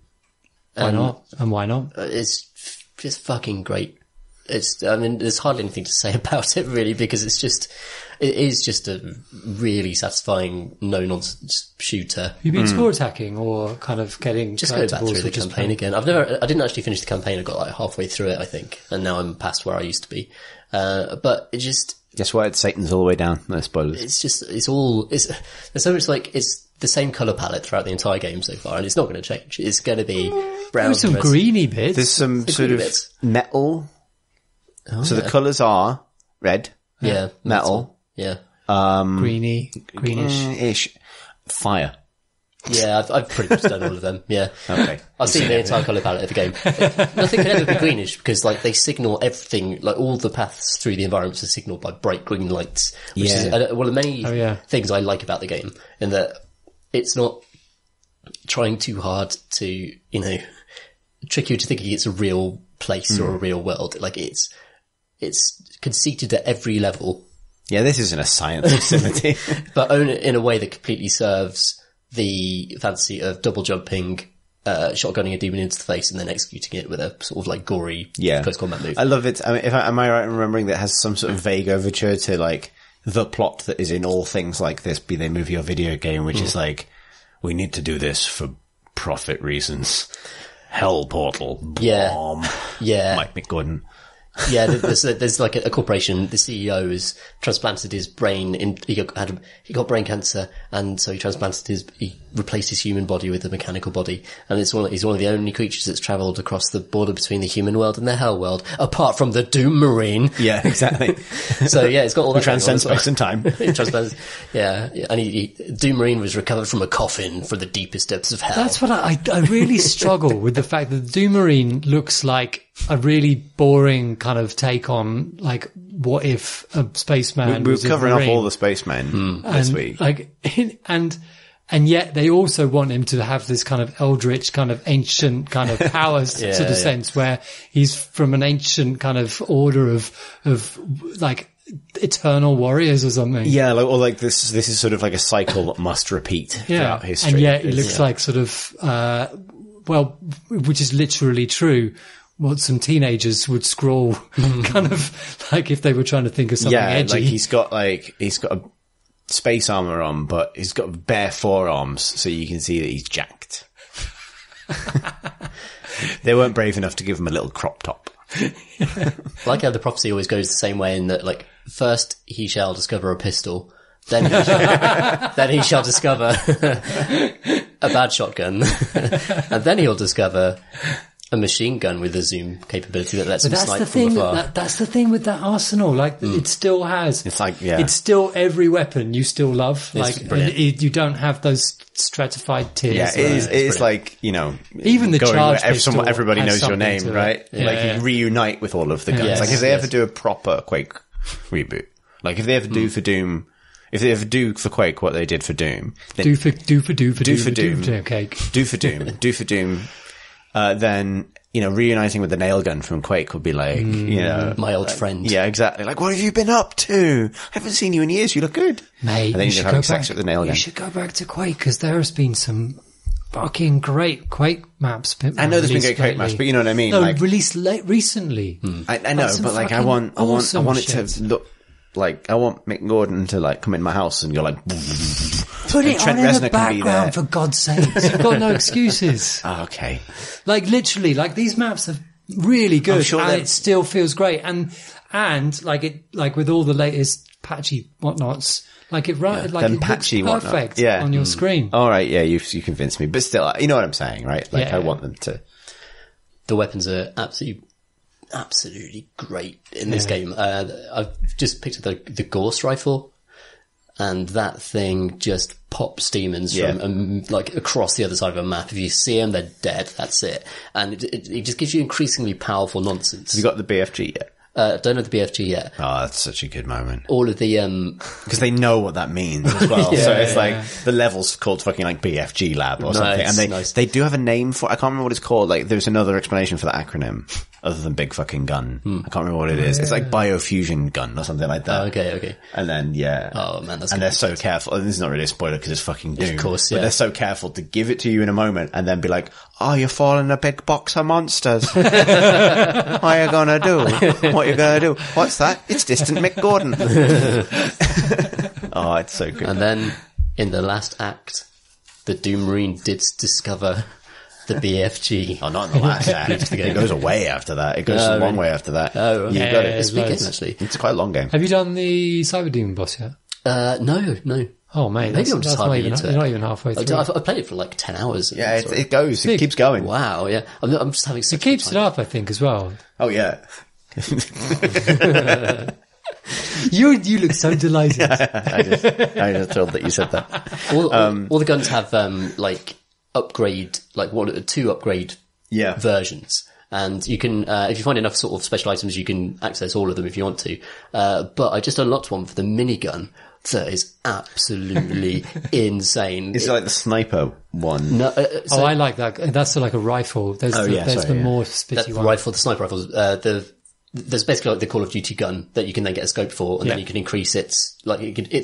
S2: Why not? And why not?
S3: It's just fucking great. There's hardly anything to say about it really, because it is just a really satisfying no-nonsense shooter.
S2: You've been score attacking or kind of getting
S3: just go back through the campaign again. I didn't actually finish the campaign. I got halfway through it, I think, and now I'm past where I used to be. But it just,
S1: guess what? Satan's all the way down. No spoilers.
S3: There's so much it's the same colour palette throughout the entire game so far, and it's not going to change. It's going to be brown.
S2: There's some greeny bits.
S1: There's some sort of metal. Oh, so the colours are red.
S3: Yeah.
S1: Metal.
S3: Yeah.
S2: Greenish.
S1: Ish. Fire.
S3: Yeah, I've pretty much done all of them. Yeah.
S1: Okay.
S3: I've seen the entire colour palette of the game. Nothing can ever be greenish because they signal everything, all the paths through the environments are signaled by bright green lights, which is one of the many things I like about the game, in that it's not trying too hard to, trick you to thinking it's a real place or a real world. It's conceited at every level
S1: Yeah, this isn't a science facility.
S3: but own it in a way that completely serves the fantasy of double jumping, shotgunning a demon into the face and then executing it with a sort of like gory close combat move.
S1: I love it. I mean, am I right in remembering that it has some sort of vague overture to like the plot that is in all things like this, be they movie or video game, which is like, we need to do this for profit reasons. Hell portal. Bomb.
S3: Yeah.
S1: Mike McGordon.
S3: Yeah, there's like a corporation. The CEO has transplanted his brain in. He got brain cancer, and so he replaced his human body with a mechanical body. And he's one of the only creatures that's travelled across the border between the human world and the hell world, apart from the Doom Marine.
S1: Yeah, exactly.
S3: So yeah, it's got all that.
S1: Transcends space and time.
S3: Yeah, and Doom Marine was recovered from a coffin from the deepest depths of hell.
S2: That's what I really struggle with, the fact that the Doom Marine looks like a really boring kind of take on, like, what if a spaceman
S1: We're
S2: was
S1: covering
S2: a
S1: off
S2: Marine?
S1: all the spacemen this week.
S2: Like, and yet they also want him to have this kind of eldritch, kind of ancient kind of powers sort of sense, where he's from an ancient kind of order of like eternal warriors or something.
S1: Yeah, like this is sort of like a cycle that must repeat throughout history.
S2: And yet it looks like sort of, which is literally true, what some teenagers would scrawl kind of like if they were trying to think of something edgy.
S1: Like he's got a space armor on, but he's got bare forearms, so you can see that he's jacked. They weren't brave enough to give him a little crop top.
S3: I like how the prophecy always goes the same way, in that, like, first he shall discover a pistol, then he shall discover a bad shotgun, and then he'll discover a machine gun with a zoom capability that lets him snipe from afar.
S2: That's the thing with that arsenal. Like, it still has.
S1: It's like,
S2: it's still every weapon you still love.
S3: It's
S2: like,
S3: brilliant.
S2: you don't have those stratified tiers.
S1: Yeah, it is like, you know,
S2: even the
S1: going
S2: charge
S1: where
S2: pistol
S1: everybody
S2: has
S1: knows your
S2: something
S1: name,
S2: to it.
S1: right?
S2: Yeah.
S1: Like you reunite with all of the guns.
S3: Yes,
S1: like if they ever
S3: yes.
S1: do a proper Quake reboot, like if they ever do for Doom, if they ever do for Quake what they did for Doom, then
S2: Do for Doom. Cake.
S1: do for Doom, then, you know, reuniting with the nail gun from Quake would be like, you know,
S3: My old friend.
S1: yeah, exactly. Like, what have you been up to? I haven't seen you in years. You look good.
S2: Mate,
S1: And then
S2: you
S1: you're
S2: should
S1: having
S2: go
S1: sex
S2: back.
S1: with the nail gun.
S2: You should go back to Quake, because there has been some fucking great Quake maps.
S1: I know there's been great Quake maps, but you know what I mean?
S2: No,
S1: like,
S2: released recently.
S1: I know,
S2: some
S1: but like, I
S2: fucking
S1: want
S2: awesome
S1: it
S2: shit.
S1: to look like, I want Mick Gordon to like come in my house and go like,
S2: Put it
S1: Trent
S2: on in
S1: Reznor
S2: the
S1: can be there.
S2: background, for God's sake. You've got no excuses.
S1: oh, okay.
S2: Like, literally, like, these maps are really good,
S1: I'm sure
S2: and
S1: they're-
S2: it still feels great. And like with all the latest patchy whatnots, like it
S1: Then
S2: looks
S1: patchy whatnot.
S2: perfect
S1: Yeah.
S2: on your screen.
S1: All right. Yeah. You convinced me, but still, you know what I'm saying, right? Like,
S2: Yeah.
S1: I want them to.
S3: The weapons are absolutely great in this game. I've just picked up the Gauss rifle, and that thing just pops demons from like across the other side of a map. If you see them, they're dead. That's it. And it just gives you increasingly powerful nonsense.
S1: Have you got the BFG yet?
S3: Don't know the BFG yet.
S1: Oh, that's such a good moment.
S3: All of the
S1: Because they know what that means as well.
S3: Yeah,
S1: so it's like the level's called fucking like BFG Lab or something. And they do have a name for I can't remember what it's called. Like there's another explanation for that acronym other than big fucking gun. I can't remember what it is. It's like biofusion gun or something like that.
S3: okay.
S1: And then,
S3: Oh man, that's
S1: and
S3: good.
S1: they're so careful. And this is not really a spoiler because it's fucking Doom.
S3: Of course,
S1: But
S3: yeah.
S1: they're so careful to give it to you in a moment and then be like, oh, you're falling a big box of monsters. What are you gonna do? What are you gonna do? What's that? It's Distant Mick Gordon. Oh, it's so good.
S3: And then in the last act, the Doom Marine did discover the BFG.
S1: Oh, not in the last act. It goes away after that. It goes a long way after that.
S3: Oh,
S1: You've
S3: yeah.
S1: got it.
S3: It's a big game,
S2: loads.
S3: actually.
S1: It's quite a long game.
S2: Have you done the Cyber Demon boss yet?
S3: No.
S2: Oh, mate,
S3: Maybe I'm
S2: that's
S3: just
S2: not
S3: hardly
S2: even,
S3: into
S2: you're
S3: it.
S2: not even halfway through.
S3: I played it for like 10 hours.
S1: Yeah, it goes. It keeps going.
S3: Wow, yeah. I'm just having
S2: It
S3: such
S2: keeps
S3: a
S2: it
S3: good time.
S2: up, I think, as well.
S1: Oh, yeah.
S2: You look so delighted.
S1: I just thrilled that you said that.
S3: All the guns have like upgrade, like two upgrade
S1: Yeah.
S3: versions. And you can, if you find enough sort of special items, you can access all of them if you want to. But I just unlocked one for the minigun that is absolutely insane.
S1: It's like the sniper one.
S3: No, so
S2: I like that. That's like a rifle. There's
S1: Oh,
S2: the,
S1: yeah,
S2: there's
S1: sorry,
S2: the
S1: yeah.
S2: more
S3: that
S2: spitty one.
S3: rifle, the sniper rifles, the there's basically like the Call of Duty gun that you can then get a scope for, and then you can increase it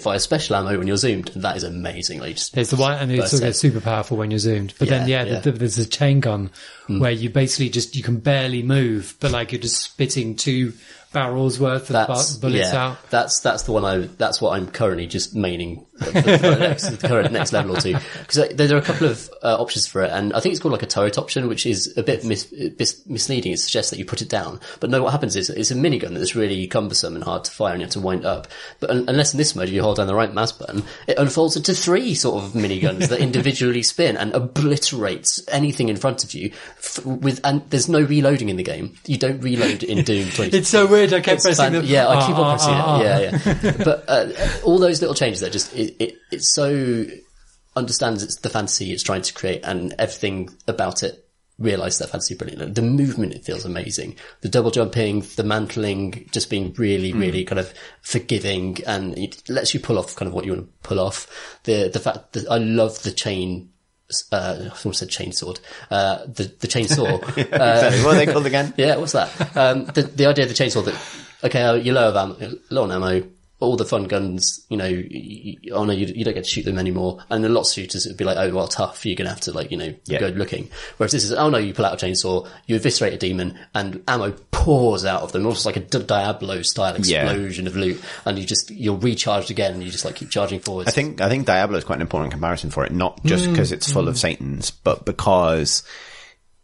S3: fires special ammo when you're zoomed, and that is amazing. Like,
S2: there's the one, and it also gets super powerful when you're zoomed. But then, there's a chain gun where you basically you can barely move, but like you're just spitting 2 barrels worth of bullets out.
S3: That's the one that's what I'm currently just maining for the current next level or two. Because there are a couple of options for it, and I think it's called like a turret option, which is a bit misleading. It suggests that you put it down, but no, what happens is it's a minigun that's really cumbersome and hard to fire, and you have to wind up. But unless in this mode you hold down the right mouse button, it unfolds into 3 sort of miniguns that individually spin and obliterates anything in front of you. And there's no reloading in the game. You don't reload in Doom 2016.
S2: It's so weird. I kept pressing them.
S3: Yeah, I keep on pressing it. Yeah. But all those little changes that just it so understands it's the fantasy it's trying to create, and everything about it realises that fantasy brilliantly. The movement, it feels amazing. The double jumping, the mantling, just being really, really kind of forgiving, and it lets you pull off kind of what you want to pull off. The fact that I love the chain. I almost said chainsword. The chainsaw.
S1: Exactly. What are they called again?
S3: Yeah, what's that? The idea of the chainsaw that, okay, you're low on ammo, all the fun guns, you don't get to shoot them anymore. And in lots of shooters, it'd be like, oh, well, tough, you're gonna have to go looking. Whereas this is, oh no, you pull out a chainsaw, you eviscerate a demon, and ammo pours out of them, almost like a Diablo style explosion of loot. And you're recharged again, and you just keep charging forwards.
S1: I think Diablo is quite an important comparison for it, not just because it's full of Satans, but because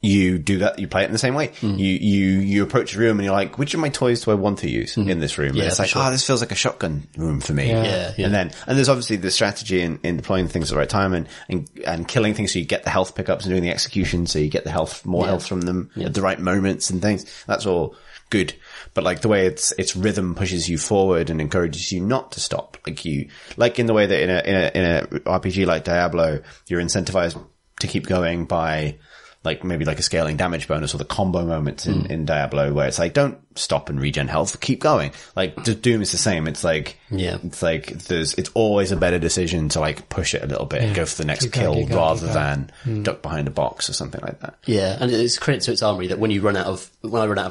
S1: you do that, you play it in the same way. You approach a room and you're like, which of my toys do I want to use in this room? And it's like, this feels like a shotgun room for me. And there's obviously the strategy in deploying things at the right time and killing things so you get the health pickups and doing the execution so you get the more health from them at the right moments and things. That's all good. But the way its rhythm pushes you forward and encourages you not to stop. Like in the way that in a RPG like Diablo, you're incentivized to keep going by maybe a scaling damage bonus, or the combo moments in Diablo where it's don't stop and regen health, keep going. Doom is the same. It's it's always a better decision to push it a little bit and go for the next kill rather than duck behind a box or something like that.
S3: Yeah. And it's a credit to its armory that when I run out of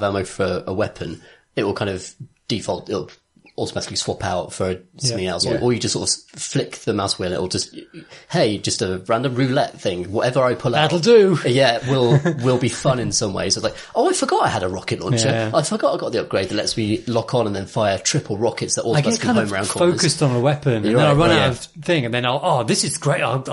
S3: ammo for a weapon, it will kind of default, it'll automatically swap out for something else, or you just sort of flick the mouse wheel, it'll just a random roulette thing, whatever I pull out.
S2: That'll do.
S3: Yeah, will be fun in some ways. It's I forgot I had a rocket launcher. Yeah. I forgot I got the upgrade that lets me lock on and then fire triple rockets that automatically home around corners.
S2: Focused on a weapon, and then I run out of thing, and then this is great, I'll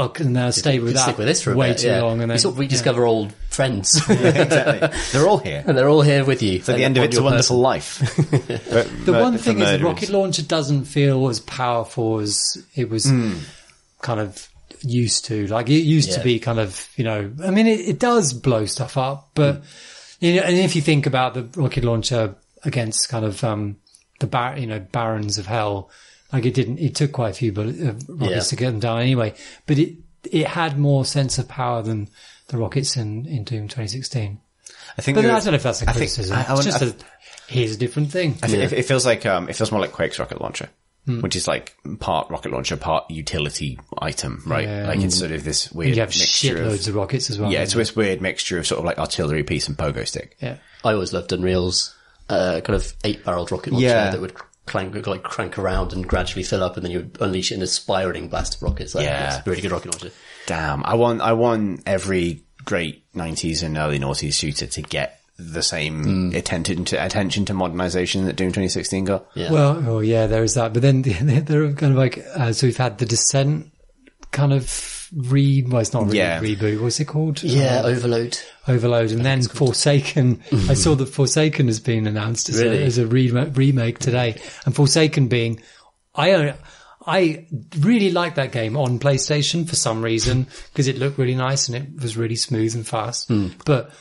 S2: stay with that.
S3: Stick with this for
S2: way too long, and then
S3: you sort of rediscover old friends.
S1: Exactly. They're all here.
S3: And they're all here with you.
S1: At the end of It's a Wonderful Life.
S2: The one thing is, the rocket launcher doesn't feel as powerful as it was kind of used to. It used to be kind of, it does blow stuff up, but, and if you think about the rocket launcher against kind of, Barons of Hell, it took quite a few rockets to get them down anyway, but it had more sense of power than the rockets in Doom 2016
S1: I think,
S2: but I don't know if that's a criticism. Here's a different thing.
S1: I think it feels more like Quake's rocket launcher, which is part rocket launcher, part utility item, right?
S2: Yeah.
S1: It's sort of this weird
S2: you have
S1: mixture
S2: shitloads of rockets as well.
S1: Yeah, it's this weird mixture of sort of artillery piece and pogo stick.
S2: Yeah.
S3: I always loved Unreal's, kind of 8-barreled rocket launcher that would crank around and gradually fill up, and then you would unleash it in a spiraling blast of rockets. It's a really good rocket launcher.
S1: Damn. I want every great 90s and early noughties shooter to get the same attention to modernization that Doom 2016 got.
S3: Yeah.
S2: Well, there is that. But then they're kind of so we've had the Descent kind of it's not really reboot. What's it called?
S3: Yeah, Overload.
S2: And then Forsaken. I saw that Forsaken has been announced as a remake today. And Forsaken being, I really liked that game on PlayStation for some reason, because it looked really nice and it was really smooth and fast. But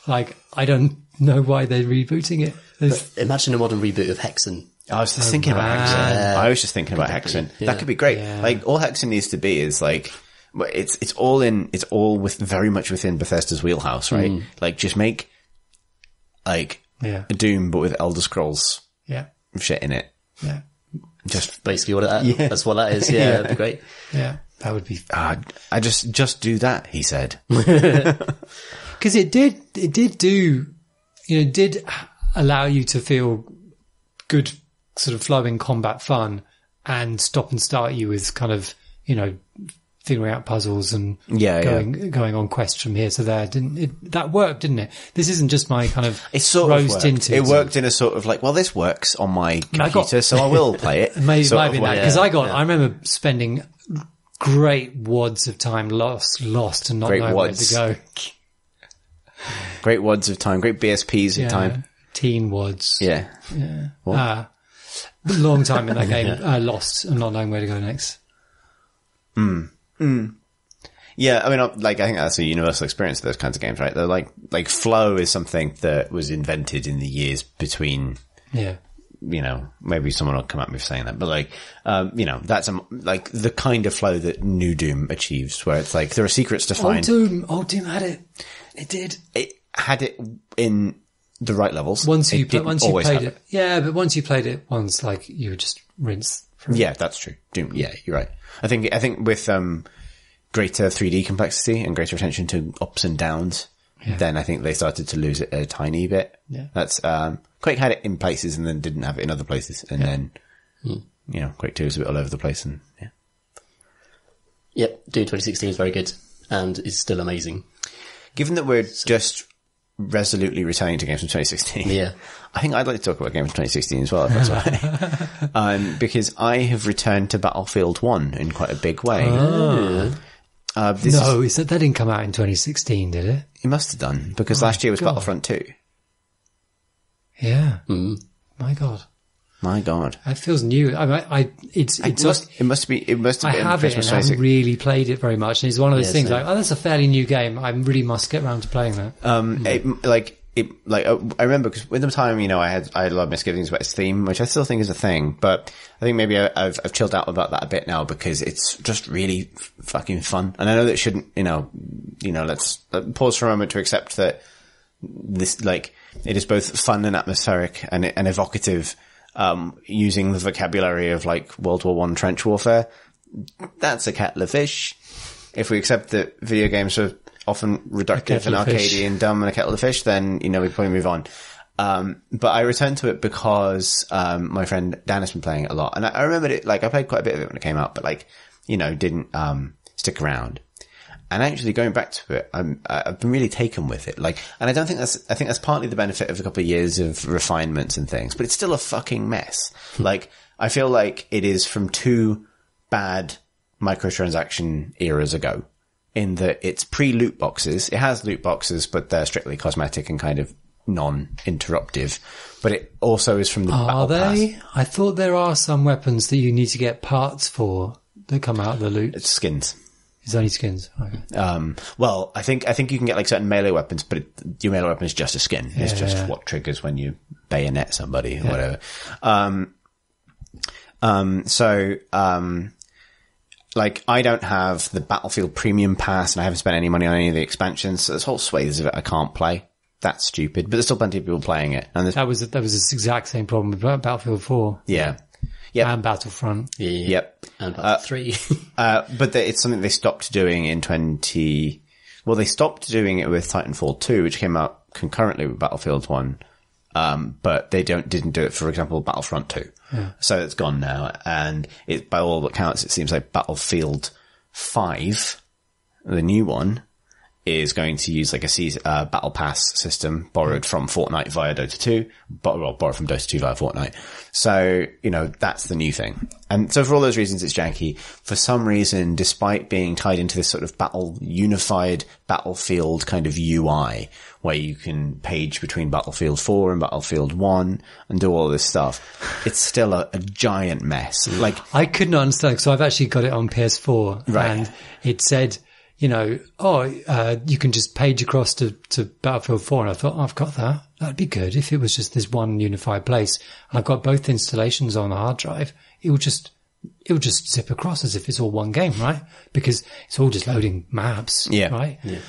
S2: I don't know why they're rebooting it.
S3: Imagine a modern reboot of Hexen.
S1: I was just thinking about Hexen. I was just thinking about Hexen. Yeah. That could be great. Yeah. All Hexen needs to be is it's all very much within Bethesda's wheelhouse, right? Just make a Doom but with Elder Scrolls shit in it.
S2: Yeah.
S3: Just basically that's what that is. Yeah, that'd be great.
S2: Yeah. That would be
S1: I just do that, he said.
S2: Because it did do, did allow you to feel good sort of flowing combat fun and stop and start you with kind of, figuring out puzzles and going on quests from here to there. That worked, didn't it? This isn't just my kind of rose tinted.
S1: It worked in a sort of like, well, this works on my computer, so I will play it.
S2: Maybe that, because I remember spending great wads of time lost and not knowing where to go.
S1: Great wads of time, great BSPs of time.
S2: Teen wads.
S1: Yeah.
S2: Long time in that game, lost and not knowing where to go next.
S1: Yeah, I mean, I think that's a universal experience of those kinds of games, right? They're like flow is something that was invented in the years between, maybe someone will come at me for saying that, but that's like the kind of flow that New Doom achieves, where it's like there are secrets to find.
S2: Old Doom had it. It did.
S1: It had it in the right levels.
S2: Once you played it. Yeah, but once you played it once, like you would just rinse through.
S1: Yeah, that's true. Doom. Yeah, you're right. I think with greater 3D complexity and greater attention to ups and downs, then I think they started to lose it a tiny bit.
S2: Yeah.
S1: That's Quake had it in places and then didn't have it in other places, and then Quake 2 was a bit all over the place, and
S3: Yep, Doom 2016 is very good and is still amazing.
S1: Given that we're just resolutely returning to games from 2016, I think I'd like to talk about games from 2016 as well, if that's all right. Because I have returned to Battlefield 1 in quite a big way.
S2: That didn't come out in 2016, did it?
S1: It must have done, because last year was Battlefront 2.
S2: Yeah. My God.
S1: It
S2: feels new. It
S1: must be.
S2: I have it and I haven't really played it very much. And it's one of those things that's a fairly new game. I really must get around to playing that.
S1: I remember because with the time, I had a lot of misgivings about its theme, which I still think is a thing, but I think maybe I've chilled out about that a bit now because it's just really fucking fun. And I know that it shouldn't, let's pause for a moment to accept that this, it is both fun and atmospheric and evocative. Using the vocabulary of World War I trench warfare, that's a kettle of fish. If we accept that video games are often reductive and arcadey and dumb and a kettle of fish, then, we probably move on. But I returned to it because, my friend Dan has been playing it a lot. And I remembered it, I played quite a bit of it when it came out, but didn't, stick around. And actually going back to it, I've been really taken with it. And I think that's partly the benefit of a couple of years of refinements and things, but it's still a fucking mess. I feel like it is from two bad microtransaction eras ago in that it's pre-loot boxes. It has loot boxes, but they're strictly cosmetic and kind of non-interruptive. But it also is from the battle pass.
S2: I thought there are some weapons that you need to get parts for that come out of the loot.
S1: It's skins.
S2: It's only skins. Okay.
S1: Well, I think you can get certain melee weapons, but your melee weapon is just a skin. It's just what triggers when you bayonet somebody or whatever. I don't have the Battlefield Premium Pass and I haven't spent any money on any of the expansions. So there's whole swathes of it I can't play. That's stupid, but there's still plenty of people playing it. And
S2: that was the exact same problem with Battlefield 4.
S1: Yeah. Yep.
S2: And Battlefront.
S3: Yeah.
S1: Yep.
S3: And Battlefront 3.
S1: But it's something they stopped doing in they stopped doing it with Titanfall 2, which came out concurrently with Battlefield 1. But they didn't do it, for example, Battlefront 2. Yeah. So it's gone now. And by all accounts, it seems like Battlefield 5, the new one, is going to use a battle pass system borrowed from Fortnite via Dota 2, borrowed from Dota 2 via Fortnite. So, that's the new thing. And so for all those reasons, it's janky. For some reason, despite being tied into this sort of unified Battlefield kind of UI, where you can page between Battlefield 4 and Battlefield 1 and do all this stuff, it's still a giant mess.
S2: I couldn't understand, so I've actually got it on PS4,
S1: right.
S2: And it said, you can just page across to Battlefield 4. And I thought, I've got that. That'd be good if it was just this one unified place. And I've got both installations on the hard drive. It would just zip across as if it's all one game, right? Because it's all just loading maps, right? Yeah.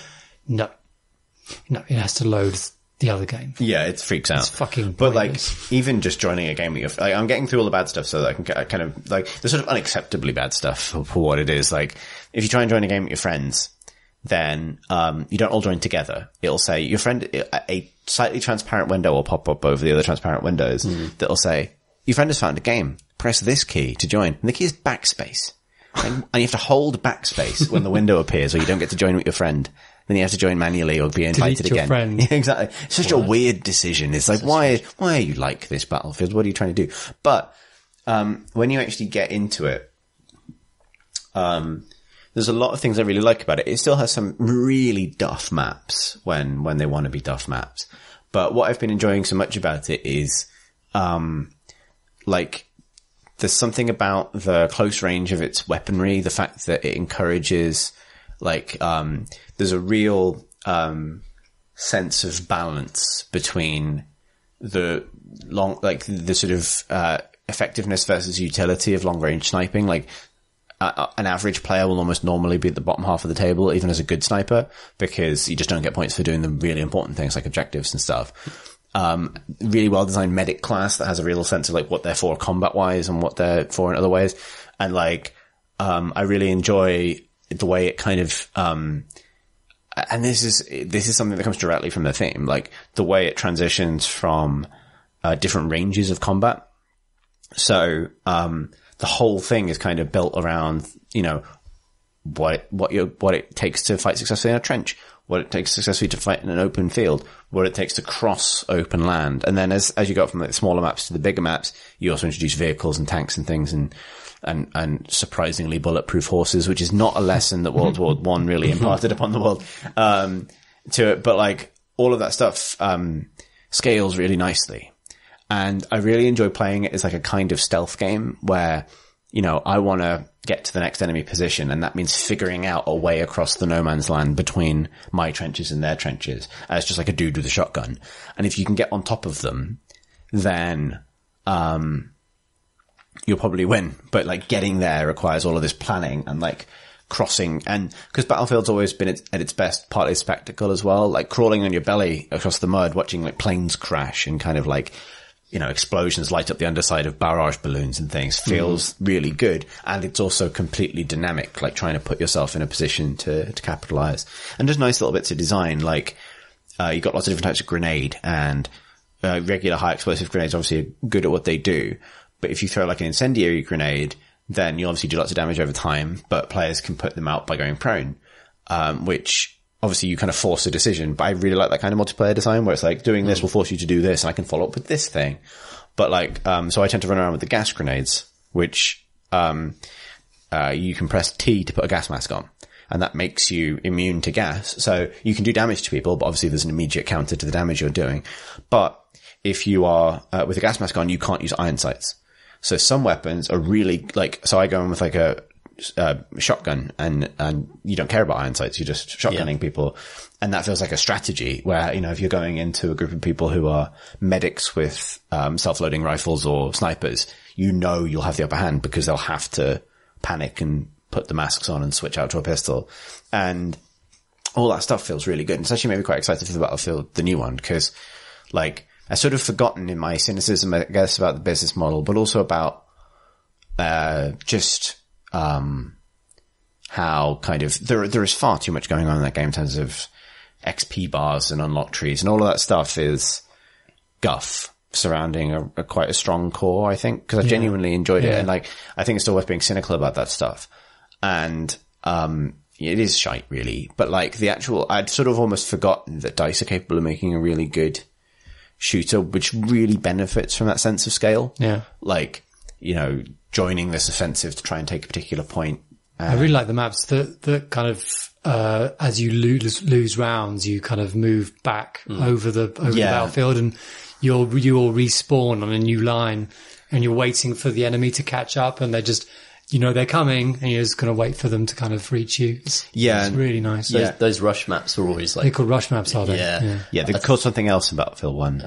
S2: No, it has to load the other game.
S1: Yeah, it freaks out.
S2: It's fucking
S1: pointless. But even just joining a game with I'm getting through all the bad stuff so that I can kind of the sort of unacceptably bad stuff for what it is. If you try and join a game with your friends, then you don't all join together. It'll say your friend, a slightly transparent window will pop up over the other transparent windows that'll say, your friend has found a game. Press this key to join. And the key is backspace. And you have to hold backspace when the window appears, or you don't get to join with your friend. Then you have to join manually or be invited
S2: Delete your
S1: again.
S2: friend.
S1: Yeah, exactly. It's such a weird decision. It's like, why are you like this, Battlefield? What are you trying to do? But when you actually get into it, there's a lot of things I really like about it. It still has some really duff maps when they want to be duff maps. But what I've been enjoying so much about it is, like, there's something about the close range of its weaponry, the fact that it encourages, like, there's a real, sense of balance between the the sort of, effectiveness versus utility of long range sniping. Like, an average player will almost normally be at the bottom half of the table, even as a good sniper, because you just don't get points for doing the really important things like objectives and stuff. Really well designed medic class that has a real sense of like what they're for combat wise and what they're for in other ways. And like, I really enjoy the way it kind of, and this is something that comes directly from the theme, like the way it transitions from, different ranges of combat. So, the whole thing is kind of built around, you know, what it takes to fight successfully in a trench, what it takes successfully to fight in an open field, what it takes to cross open land. And then as you go from the smaller maps to the bigger maps, you also introduce vehicles and tanks and things and surprisingly bulletproof horses, which is not a lesson that World War I really imparted upon the world, to it. But like all of that stuff, scales really nicely. And I really enjoy playing it as like a kind of stealth game where, you know, I want to get to the next enemy position, and that means figuring out a way across the no man's land between my trenches and their trenches as just like a dude with a shotgun. And if you can get on top of them, then, you'll probably win. But like getting there requires all of this planning and like crossing. And because Battlefield's always been at its best, partly spectacle as well, like crawling on your belly across the mud, watching like planes crash and kind of like, you know, explosions light up the underside of barrage balloons and things feels really good. And it's also completely dynamic, like trying to put yourself in a position to capitalize. And just nice little bits of design, like, you've got lots of different types of grenade, and, regular high explosive grenades obviously are good at what they do. But if you throw like an incendiary grenade, then you obviously do lots of damage over time, but players can put them out by going prone, which obviously you kind of force a decision. But I really like that kind of multiplayer design where it's like doing this will force you to do this, and I can follow up with this thing. But like, so I tend to run around with the gas grenades, which, you can press T to put a gas mask on, and that makes you immune to gas. So you can do damage to people, but obviously there's an immediate counter to the damage you're doing. But if you are, with a gas mask on, you can't use iron sights. So some weapons are really like, so I go in with like a shotgun and you don't care about iron sights. You're just shotgunning people. And that feels like a strategy where, you know, if you're going into a group of people who are medics with, self-loading rifles or snipers, you know, you'll have the upper hand because they'll have to panic and put the masks on and switch out to a pistol. And all that stuff feels really good. And it's actually made me quite excited for the Battlefield, the new one, because like, I sort of forgotten in my cynicism, I guess, about the business model, but also about, just, how kind of, there is far too much going on in that game in terms of XP bars and unlock trees, and all of that stuff is guff surrounding a quite a strong core, I think, because I genuinely enjoyed it. And like, I think it's still worth being cynical about that stuff. And, it is shite really, but like the actual, I'd sort of almost forgotten that DICE are capable of making a really good shooter, which really benefits from that sense of scale. Yeah. Like, you know, joining this offensive to try and take a particular point.
S2: I really like the maps that kind of, as you lose rounds, you kind of move back over the battlefield, and you all respawn on a new line, and you're waiting for the enemy to catch up, and they're just, you know, they're coming, and you're just going to wait for them to kind of reach you. It's really nice.
S3: Those rush maps are always like...
S2: They're called rush maps, are they?
S1: Yeah, they're called something else in Battlefield 1.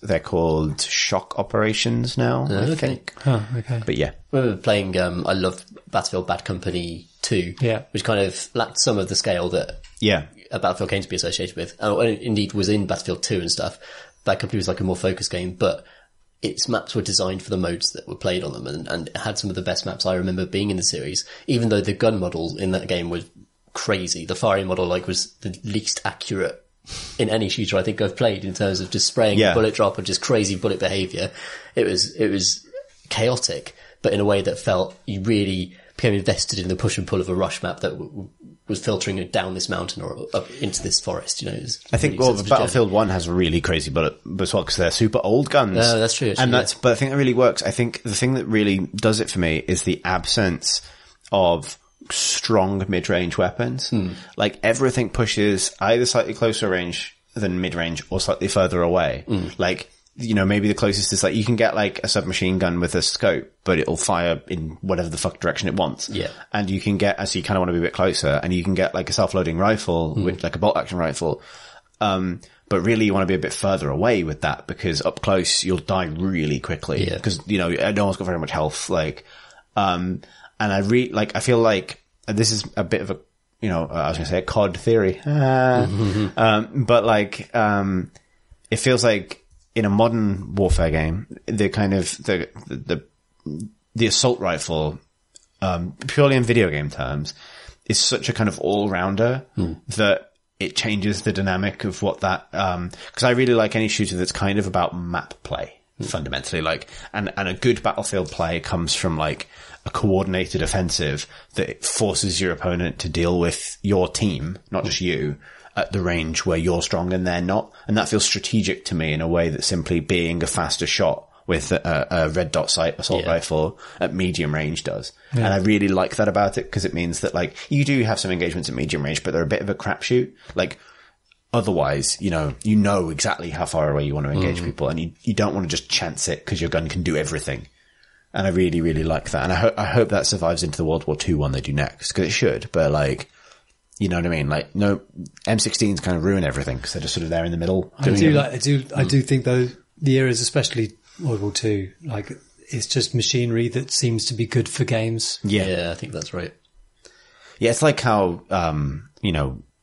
S1: They're called shock operations now, I think.
S2: Oh, okay.
S1: But yeah.
S3: I remember playing, I love Battlefield Bad Company 2, which kind of lacked some of the scale that a Battlefield came to be associated with. And indeed was in Battlefield 2 and stuff. Bad Company was like a more focused game, but its maps were designed for the modes that were played on them, and it had some of the best maps I remember being in the series, even though the gun models in that game were crazy. The firing model was the least accurate in any shooter I think I've played in terms of just spraying a bullet drop and just crazy bullet behavior. It was chaotic, but in a way that felt you really became invested in the push and pull of a rush map that was filtering it down this mountain or up into this forest.
S1: I think Battlefield 1 has a really crazy bullet as well because they're super old guns.
S3: That's true. Actually,
S1: but I think that really works. I think the thing that really does it for me is the absence of strong mid-range weapons. Everything pushes either slightly closer range than mid-range or slightly further away. Maybe the closest is you can get a submachine gun with a scope, but it'll fire in whatever the fuck direction it wants.
S3: Yeah.
S1: And you can get, so you kind of want to be a bit closer, and you can get a self-loading rifle, which a bolt action rifle. But really you want to be a bit further away with that because up close you'll die really quickly. Yeah. Because, no one's got very much health. And I feel like this is a bit of a, I was going to say a COD theory. But it feels like in a modern warfare game, the kind of, the assault rifle, purely in video game terms, is such a kind of all-rounder that it changes the dynamic of what that, cause I really like any shooter that's kind of about map play, fundamentally, and a good Battlefield play comes from a coordinated offensive that forces your opponent to deal with your team, not just you, at the range where you're strong and they're not. And that feels strategic to me in a way that simply being a faster shot with a red dot sight assault rifle at medium range does. Yeah. And I really like that about it because it means that you do have some engagements at medium range, but they're a bit of a crapshoot. Otherwise, you know exactly how far away you want to engage people and you don't want to just chance it because your gun can do everything. And I really, really like that. And I hope that survives into the World War II one they do next because it should, but you know what I mean? No, M16s kind of ruin everything because they're just sort of there in the middle.
S2: I do think though the eras, especially World War II, it's just machinery that seems to be good for games.
S3: Yeah, I think that's right.
S1: Yeah, it's like how,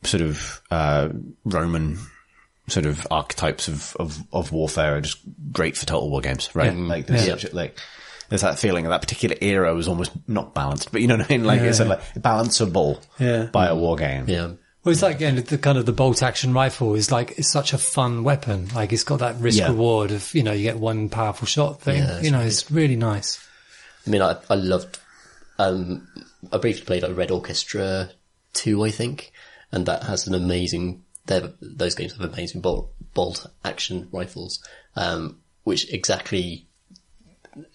S1: sort of, Roman sort of archetypes of warfare are just great for Total War games, right? There's that feeling of that particular era was almost not balanced, but you know what I mean? It's balanceable by a war game.
S2: Yeah. Well, it's the kind of the bolt action rifle is it's such a fun weapon. It's got that risk reward of, you get one powerful shot thing. It's really nice.
S3: I mean, I loved, I briefly played Red Orchestra 2, I think, and that has an amazing, those games have amazing bolt action rifles, which exactly,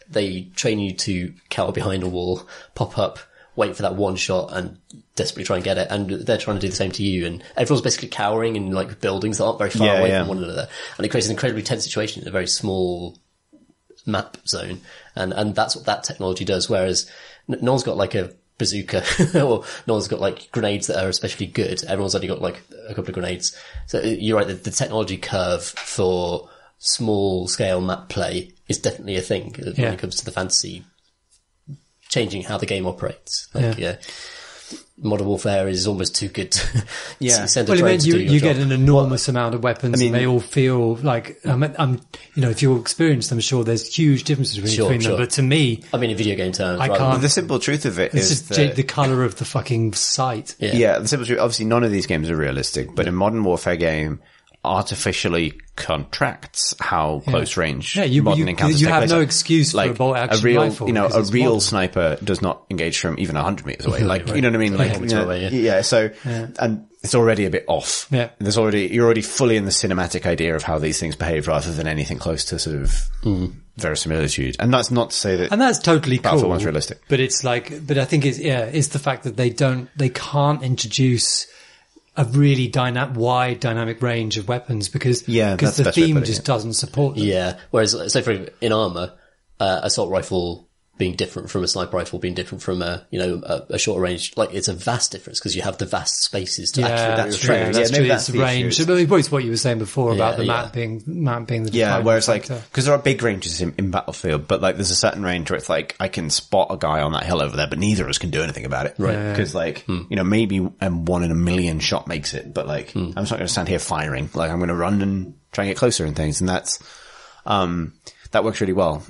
S3: they train you to cower behind a wall, pop up, wait for that one shot and desperately try and get it. And they're trying to do the same to you. And everyone's basically cowering in buildings that aren't very far away from one another. And it creates an incredibly tense situation in a very small map zone. And that's what that technology does. Whereas no one's got a bazooka or no one's got grenades that are especially good. Everyone's only got a couple of grenades. So you're right. The technology curve for small scale map play is definitely a thing when it comes to the fantasy, changing how the game operates. Modern Warfare is almost too good to send a drone to do your
S2: you
S3: job.
S2: get an enormous amount of weapons and they all feel if you experience them, sure, there's huge differences between them, but to me,
S3: I mean, in video game terms,
S2: I can't.
S1: The simple truth of it is
S2: just the colour of the fucking sight.
S1: Yeah, the simple truth, obviously none of these games are realistic, but a Modern Warfare game artificially contracts how close range modern encounters take place.
S2: You have no excuse for a bolt action rifle.
S1: A real sniper does not engage from even 100 meters away. You know what I mean? And it's already a bit off. Yeah. You're already fully in the cinematic idea of how these things behave rather than anything close to sort of verisimilitude. And that's not to say that.
S2: And that's totally cool.
S1: One's realistic.
S2: But it's but I think it's the fact that they can't introduce a really wide dynamic range of weapons because the theme just doesn't support them.
S3: Yeah. Whereas, in armor, assault rifle being different from a sniper rifle, being different from a shorter range, it's a vast difference because you have the vast spaces to actually.
S2: That's true. That's true. It's range. It's what you were saying before about the map being the
S1: whereas because there are big ranges in Battlefield, but there's a certain range where it's I can spot a guy on that hill over there, but neither of us can do anything about it, right? Because maybe 1 in a million shot makes it, but I'm just not going to stand here firing. I'm going to run and try and get closer and things, and that's that works really well.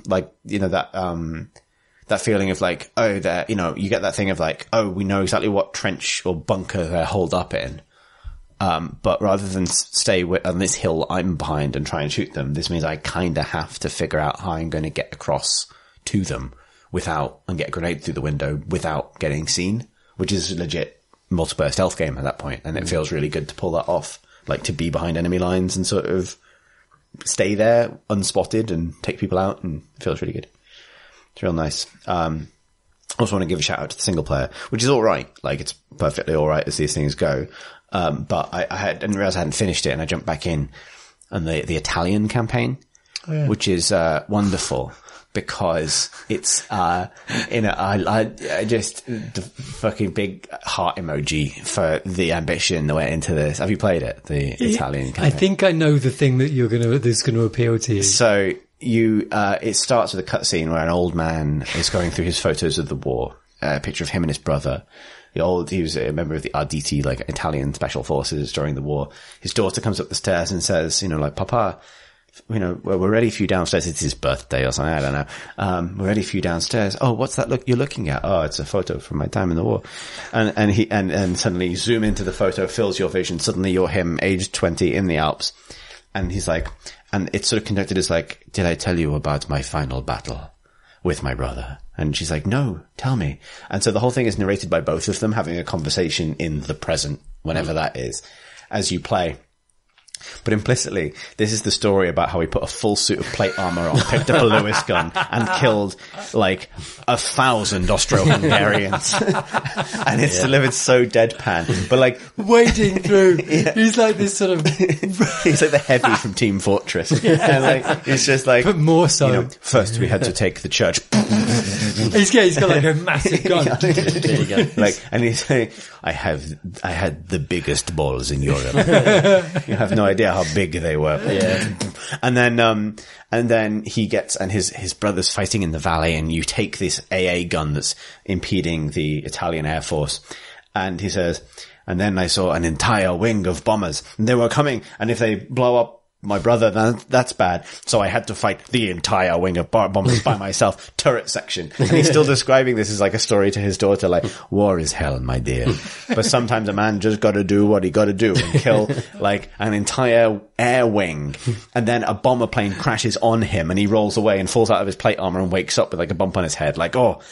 S1: that feeling of like, oh, they're, you know, you get that thing of like, oh, we know exactly what trench or bunker they're holed up in. But rather than stay on this hill I'm behind and try and shoot them, this means I kind of have to figure out how I'm going to get across to them and get a grenade through the window without getting seen, which is a legit multiplayer stealth game at that point. And it feels really good to pull that off, like to be behind enemy lines and sort of stay there unspotted and take people out, and it feels really good. It's real nice. I also want to give a shout out to the single player, which is all right. Like, it's perfectly all right as these things go. But I didn't realize I hadn't finished it, and I jumped back in on the Italian campaign, which is wonderful because it's I just the fucking big heart emoji for the ambition that went into this. Have you played it? The Italian campaign?
S2: I think I know the thing that that's going to appeal to you.
S1: So it starts with a cutscene where an old man is going through his photos of the war, a picture of him and his brother. He was a member of the Arditi, like Italian special forces during the war. His daughter comes up the stairs and says, you know, like, Papa, you know, we're ready for you downstairs. It's his birthday or something. I don't know. We're ready for you downstairs. Oh, what's that you're looking at? Oh, it's a photo from my time in the war. And suddenly you zoom into the photo, fills your vision. Suddenly you're him, aged 20 in the Alps. And he's like, and it's sort of conducted as like, did I tell you about my final battle with my brother? And she's like, no, tell me. And so the whole thing is narrated by both of them having a conversation in the present, whenever that is, as you play. But implicitly, this is the story about how he put a full suit of plate armor on, picked up a Lewis gun, and killed like 1,000 Austro-Hungarians. And it's delivered so deadpan, but like
S2: wading through. He's like this sort of.
S1: He's like the heavy from Team Fortress, and like it's just like,
S2: but more so.
S1: You know, first we had to take the church.
S2: He's got like a massive gun.
S3: There you go.
S1: Like, and he's saying, I had the biggest balls in Europe. You have no idea how big they were.
S3: Yeah.
S1: And then he gets, and his brother's fighting in the valley, and you take this AA gun that's impeding the Italian Air Force. And he says, and then I saw an entire wing of bombers, and they were coming, and if they blow up my brother, that's bad. So I had to fight the entire wing of bombers by myself, turret section. And he's still describing this as like a story to his daughter, like, war is hell, my dear. But sometimes a man just gotta do what he gotta do and kill like an entire air wing. And then a bomber plane crashes on him and he rolls away and falls out of his plate armor and wakes up with like a bump on his head. Like, oh,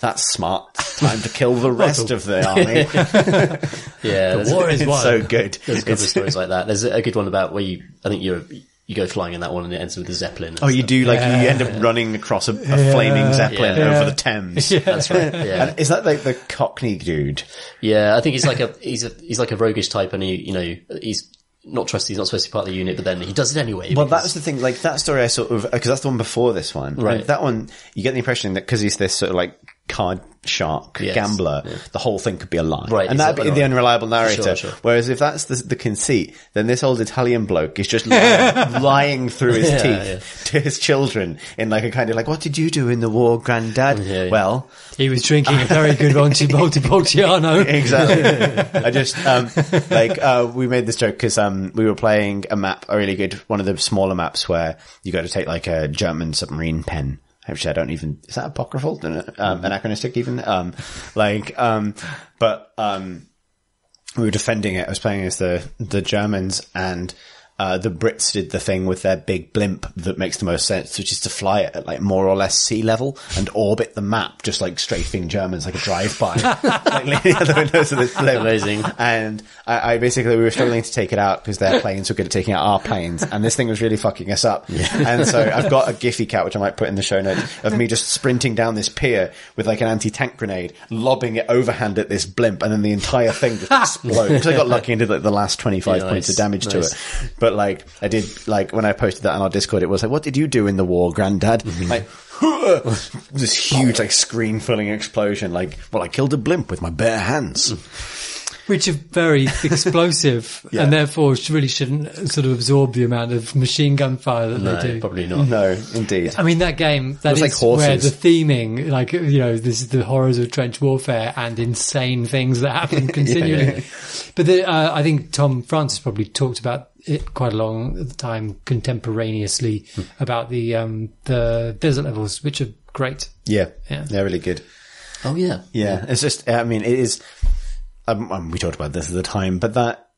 S1: that's smart. Time to kill the rest of the army.
S3: Yeah,
S1: the war is so good.
S3: There's a couple of stories like that. There's a good one about where you go flying in that one and it ends with a Zeppelin.
S1: Oh, you do, like, you end up running across a flaming Zeppelin over the Thames.
S3: Yeah. That's right. Yeah.
S1: And is that like the Cockney dude?
S3: Yeah, I think he's like a roguish type, and he's not trusted. He's not supposed to be part of the unit, but then he does it anyway.
S1: Well, that was the thing. Like, that story I sort of, because that's the one before this one.
S3: Right.
S1: And that one, you get the impression that because he's this sort of like card shark gambler, the whole thing could be a lie.
S3: Right.
S1: And that'd be the unreliable narrator.
S3: Sure.
S1: Whereas if that's the conceit, then this old Italian bloke is just lying through his teeth to his children in like a kind of like, what did you do in the war, granddad?
S3: Yeah.
S1: Well,
S2: he was drinking a very good Montepulciano.
S1: Exactly. I just, we made this joke because, we were playing a map, a really good, one of the smaller maps where you got to take like a German submarine pen. Actually, I don't even, is that apocryphal? Anachronistic even? We were defending it. I was playing as the Germans, and the Brits did the thing with their big blimp that makes the most sense, which is to fly it at like more or less sea level and orbit the map, just like strafing Germans like a drive-by, like leaning out the windows of this blimp.
S3: Amazing.
S1: And I basically, we were struggling to take it out because their planes were good at taking out our planes, and this thing was really fucking us up. Yeah. And so I've got a Giphy cat, which I might put in the show notes, of me just sprinting down this pier with like an anti-tank grenade, lobbing it overhand at this blimp, and then the entire thing just explodes. Because I got lucky and did like the last 25 points of damage to it. But like, I did, like, when I posted that on our Discord, it was like, what did you do in the war, granddad? Like, this huge, like, screen-filling explosion. Like, well, I killed a blimp with my bare hands.
S2: Which are very explosive, and therefore really shouldn't sort of absorb the amount of machine gun fire that they do.
S3: Probably not.
S1: No, indeed.
S2: I mean, that game, that is
S1: like
S2: where the theming, like, this is the horrors of trench warfare and insane things that happen continually. But I think Tom Francis probably talked about it quite a long time contemporaneously about the desert levels, which are great.
S1: Yeah.
S2: Yeah.
S1: They're really good.
S3: Oh yeah.
S1: Yeah. It's just, I mean, it is, we talked about this at the time, but that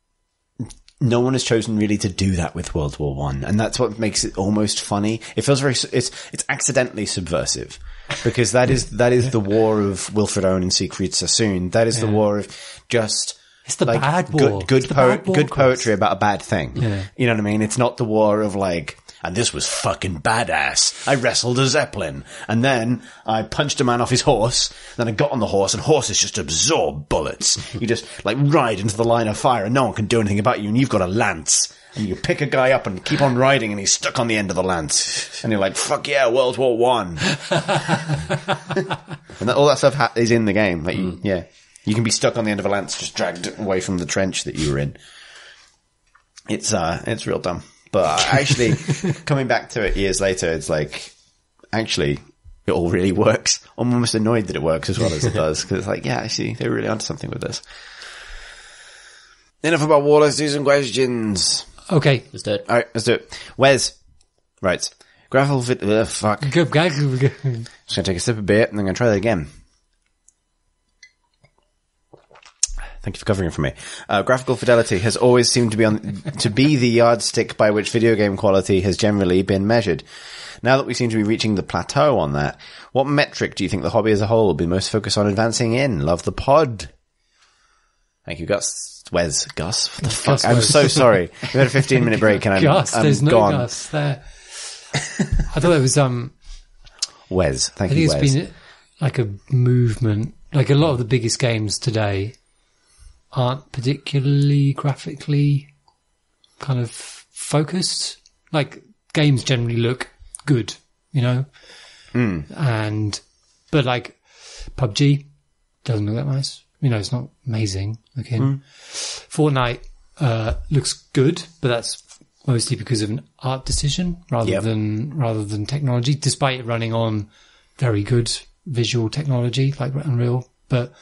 S1: no one has chosen really to do that with World War One, and that's what makes it almost funny. It feels it's accidentally subversive, because that is the war of Wilfred Owen and Siegfried Sassoon. That is the war of just,
S2: it's the bad war.
S1: Good poetry about a bad thing.
S2: Yeah.
S1: You know what I mean? It's not the war of like, and this was fucking badass. I wrestled a Zeppelin, and then I punched a man off his horse, then I got on the horse, and horses just absorb bullets. You just, like, ride into the line of fire, and no one can do anything about you, and you've got a lance. And you pick a guy up and keep on riding, and he's stuck on the end of the lance. And you're like, fuck yeah, World War One. And all that stuff is in the game. Like, you can be stuck on the end of a lance, just dragged away from the trench that you were in. It's real dumb. But actually, coming back to it years later, it's like, actually, it all really works. I'm almost annoyed that it works as well as it does. Because it's like, yeah, actually, they're really onto something with this. Enough about war, let's do some questions.
S2: Okay.
S3: Let's do it.
S1: Alright, let's do it. Wes. Right. Graphical fuck. I'm just going to take a sip of beer and I'm going to try that again. Thank you for covering it for me. Graphical fidelity has always seemed to be the yardstick by which video game quality has generally been measured. Now that we seem to be reaching the plateau on that, what metric do you think the hobby as a whole will be most focused on advancing in? Love the pod. Thank you, Gus. Wes. Gus? What the fuck?
S2: Gus
S1: I'm
S2: Wes.
S1: so sorry. We've had a 15-minute break and
S2: Gus, there's
S1: I'm
S2: no
S1: gone.
S2: Gus there. I thought it was,
S1: Wes. Thank
S2: I
S1: you,
S2: think
S1: Wes.
S2: it's been like a movement. Like a lot of the biggest games today aren't particularly graphically kind of focused. Like games generally look good, you know? But like PUBG doesn't look that nice. You know, it's not amazing looking. Fortnite, looks good, but that's mostly because of an art decision rather than technology, despite it running on very good visual technology like Unreal. But,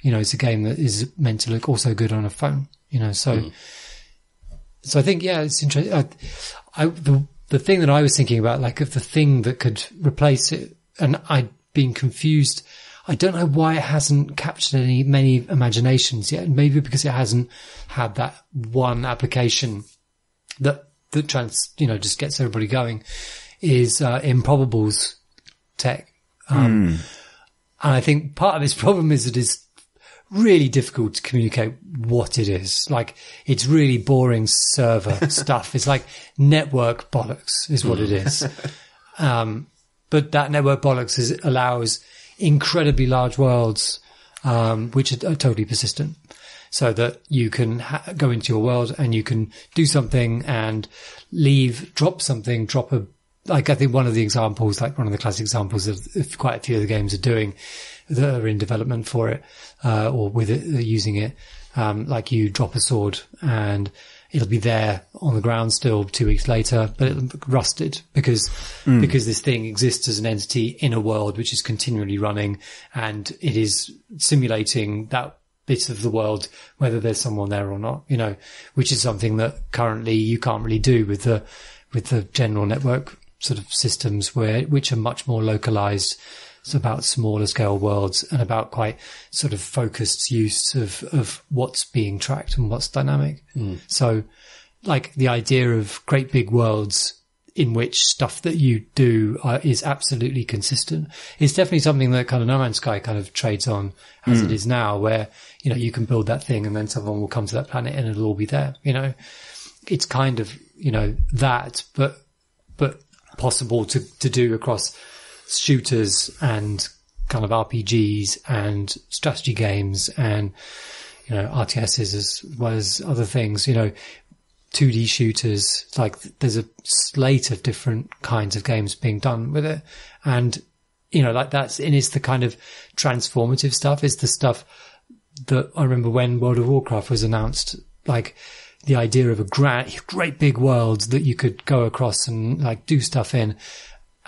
S2: you know, it's a game that is meant to look also good on a phone, you know, so I think, yeah, it's interesting. The thing that I was thinking about, like, of the thing that could replace it, and I'd been confused. I don't know why it hasn't captured many imaginations yet. Maybe because it hasn't had that one application that just gets everybody going, is Improbables tech. And I think part of its problem is it is really difficult to communicate what it is. Like, it's really boring server stuff. It's like network bollocks is what it is. But that network bollocks allows incredibly large worlds, which are totally persistent. So that you can go into your world and you can do something and leave, drop something, like I think one of the examples, like one of the classic examples of quite a few of the games are doing that are in development for it, or with it, using it, like you drop a sword and it'll be there on the ground still 2 weeks later, but it'll be rusted because this thing exists as an entity in a world which is continually running, and it is simulating that bit of the world, whether there's someone there or not, you know, which is something that currently you can't really do with the general network sort of systems which are much more localized. It's about smaller scale worlds and about quite sort of focused use of what's being tracked and what's dynamic. So like the idea of great big worlds in which stuff that you do is absolutely consistent. It's definitely something that kind of No Man's Sky kind of trades on as it is now, where, you know, you can build that thing and then someone will come to that planet and it'll all be there, you know. It's kind of, you know, that, but possible to do across shooters and kind of RPGs and strategy games and, you know, RTSs as well as other things, you know, 2D shooters. Like there's a slate of different kinds of games being done with it. And, you know, like it's the kind of transformative stuff. It's the stuff that I remember when World of Warcraft was announced, like the idea of a great big world that you could go across and like do stuff in.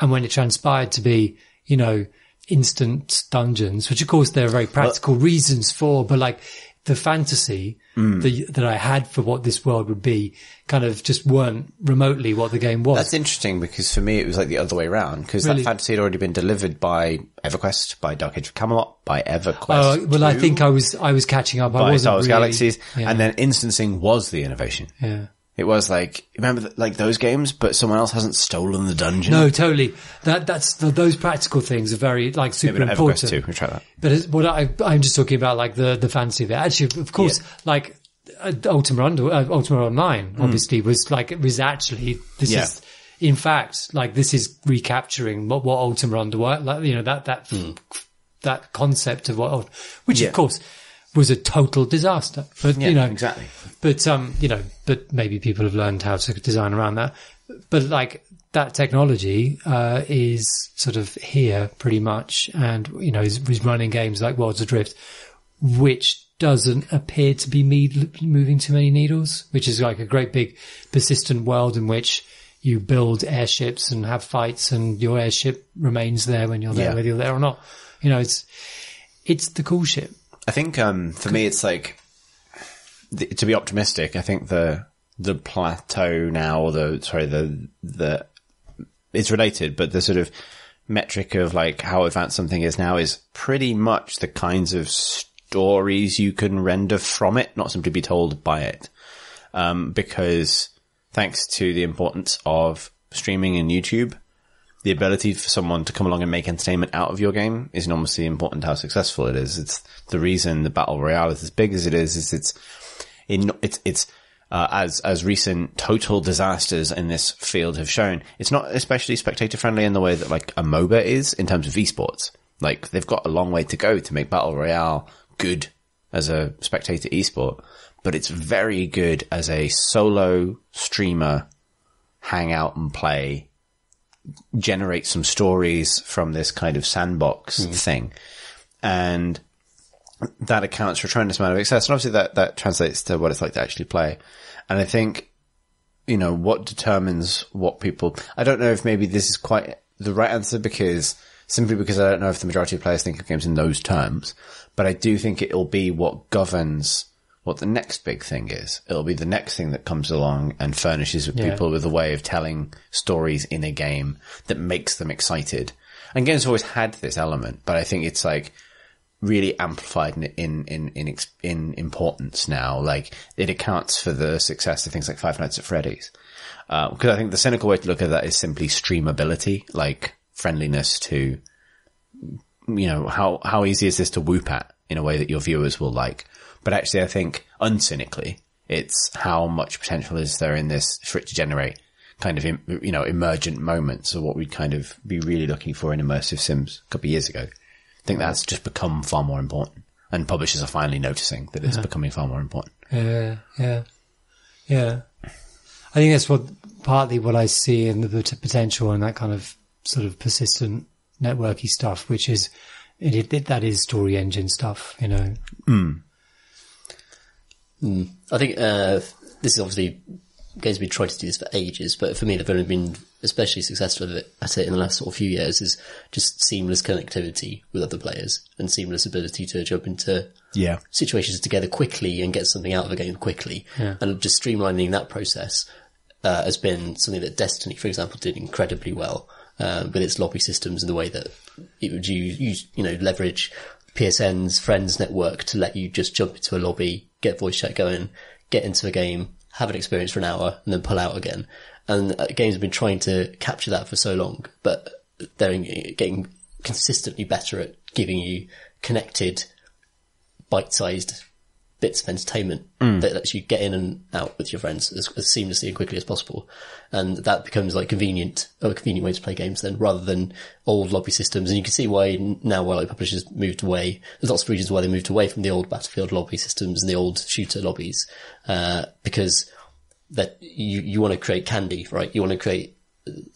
S2: And when it transpired to be, you know, instant dungeons, which of course there are very practical reasons for, but like the fantasy that I had for what this world would be kind of just weren't remotely what the game was.
S1: That's interesting, because for me it was like the other way around, because
S2: Really?
S1: that fantasy had already been delivered by EverQuest, by Dark Age of Camelot, by EverQuest.
S2: Well, I think I was catching up. I
S1: by
S2: wasn't
S1: Star Wars
S2: really,
S1: Galaxies,
S2: yeah.
S1: and then instancing was the innovation.
S2: Yeah.
S1: It was like, remember like those games, but someone else hasn't stolen the dungeon?
S2: No, totally. Those practical things are very like super
S1: but
S2: important.
S1: EverQuest too, we try that.
S2: But I'm just talking about like the fantasy of it. Actually, of course, like Ultima Online obviously was actually this is in fact like this is recapturing what Ultima Online, like, you know, that concept of which of course was a total disaster. But you know,
S1: exactly.
S2: But you know, but maybe people have learned how to design around that. But like that technology is sort of here pretty much, and you know, is running games like Worlds Adrift, which doesn't appear to be moving too many needles, which is like a great big persistent world in which you build airships and have fights, and your airship remains there when you're there, whether you're there or not. You know, it's the cool shit.
S1: I think for me it's like, to be optimistic, I think the plateau now, or the it's related, but the sort of metric of like how advanced something is now is pretty much the kinds of stories you can render from it, not simply be told by it. Because thanks to the importance of streaming and YouTube, the ability for someone to come along and make entertainment out of your game is enormously important to how successful it is. It's the reason the Battle Royale is as big as it is as recent total disasters in this field have shown, it's not especially spectator friendly in the way that like a MOBA is in terms of esports. Like they've got a long way to go to make Battle Royale good as a spectator esport, but it's very good as a solo streamer, hang out and play, generate some stories from this kind of sandbox thing. And that accounts for a tremendous amount of success. And obviously that translates to what it's like to actually play. And I think, you know, what determines what people, I don't know if maybe this is quite the right answer, simply because I don't know if the majority of players think of games in those terms, but I do think it'll be what governs what the next big thing is. It'll be the next thing that comes along and furnishes people with a way of telling stories in a game that makes them excited. And games have always had this element, but I think it's like really amplified in importance now. Like it accounts for the success of things like Five Nights at Freddy's. Because I think the cynical way to look at that is simply streamability, like friendliness to, you know, how easy is this to whoop at in a way that your viewers will like. But actually, I think uncynically, it's how much potential is there in this for it to generate kind of, you know, emergent moments of what we'd kind of be really looking for in immersive sims a couple of years ago. I think that's just become far more important, and publishers are finally noticing that it's becoming far more important.
S2: Yeah. I think that's partly what I see in the potential and that kind of sort of persistent networky stuff, which is that is story engine stuff, you know.
S3: I think this is obviously games have been trying to do this for ages, but for me they've only been especially successful at it in the last sort of few years, is just seamless connectivity with other players and seamless ability to jump into situations together quickly and get something out of a game quickly. And just streamlining that process has been something that Destiny, for example, did incredibly well with its lobby systems and the way that it would use leverage PSN's friends network to let you just jump into a lobby, get voice chat going, get into a game, have an experience for an hour, and then pull out again. And games have been trying to capture that for so long, but they're getting consistently better at giving you connected, bite-sized bits of entertainment that lets you get in and out with your friends as seamlessly and quickly as possible. And that becomes like a convenient way to play games then, rather than old lobby systems. And you can see why now, while like publishers moved away, there's lots of reasons why they moved away from the old Battlefield lobby systems and the old shooter lobbies, because that you want to create candy, right? You want to create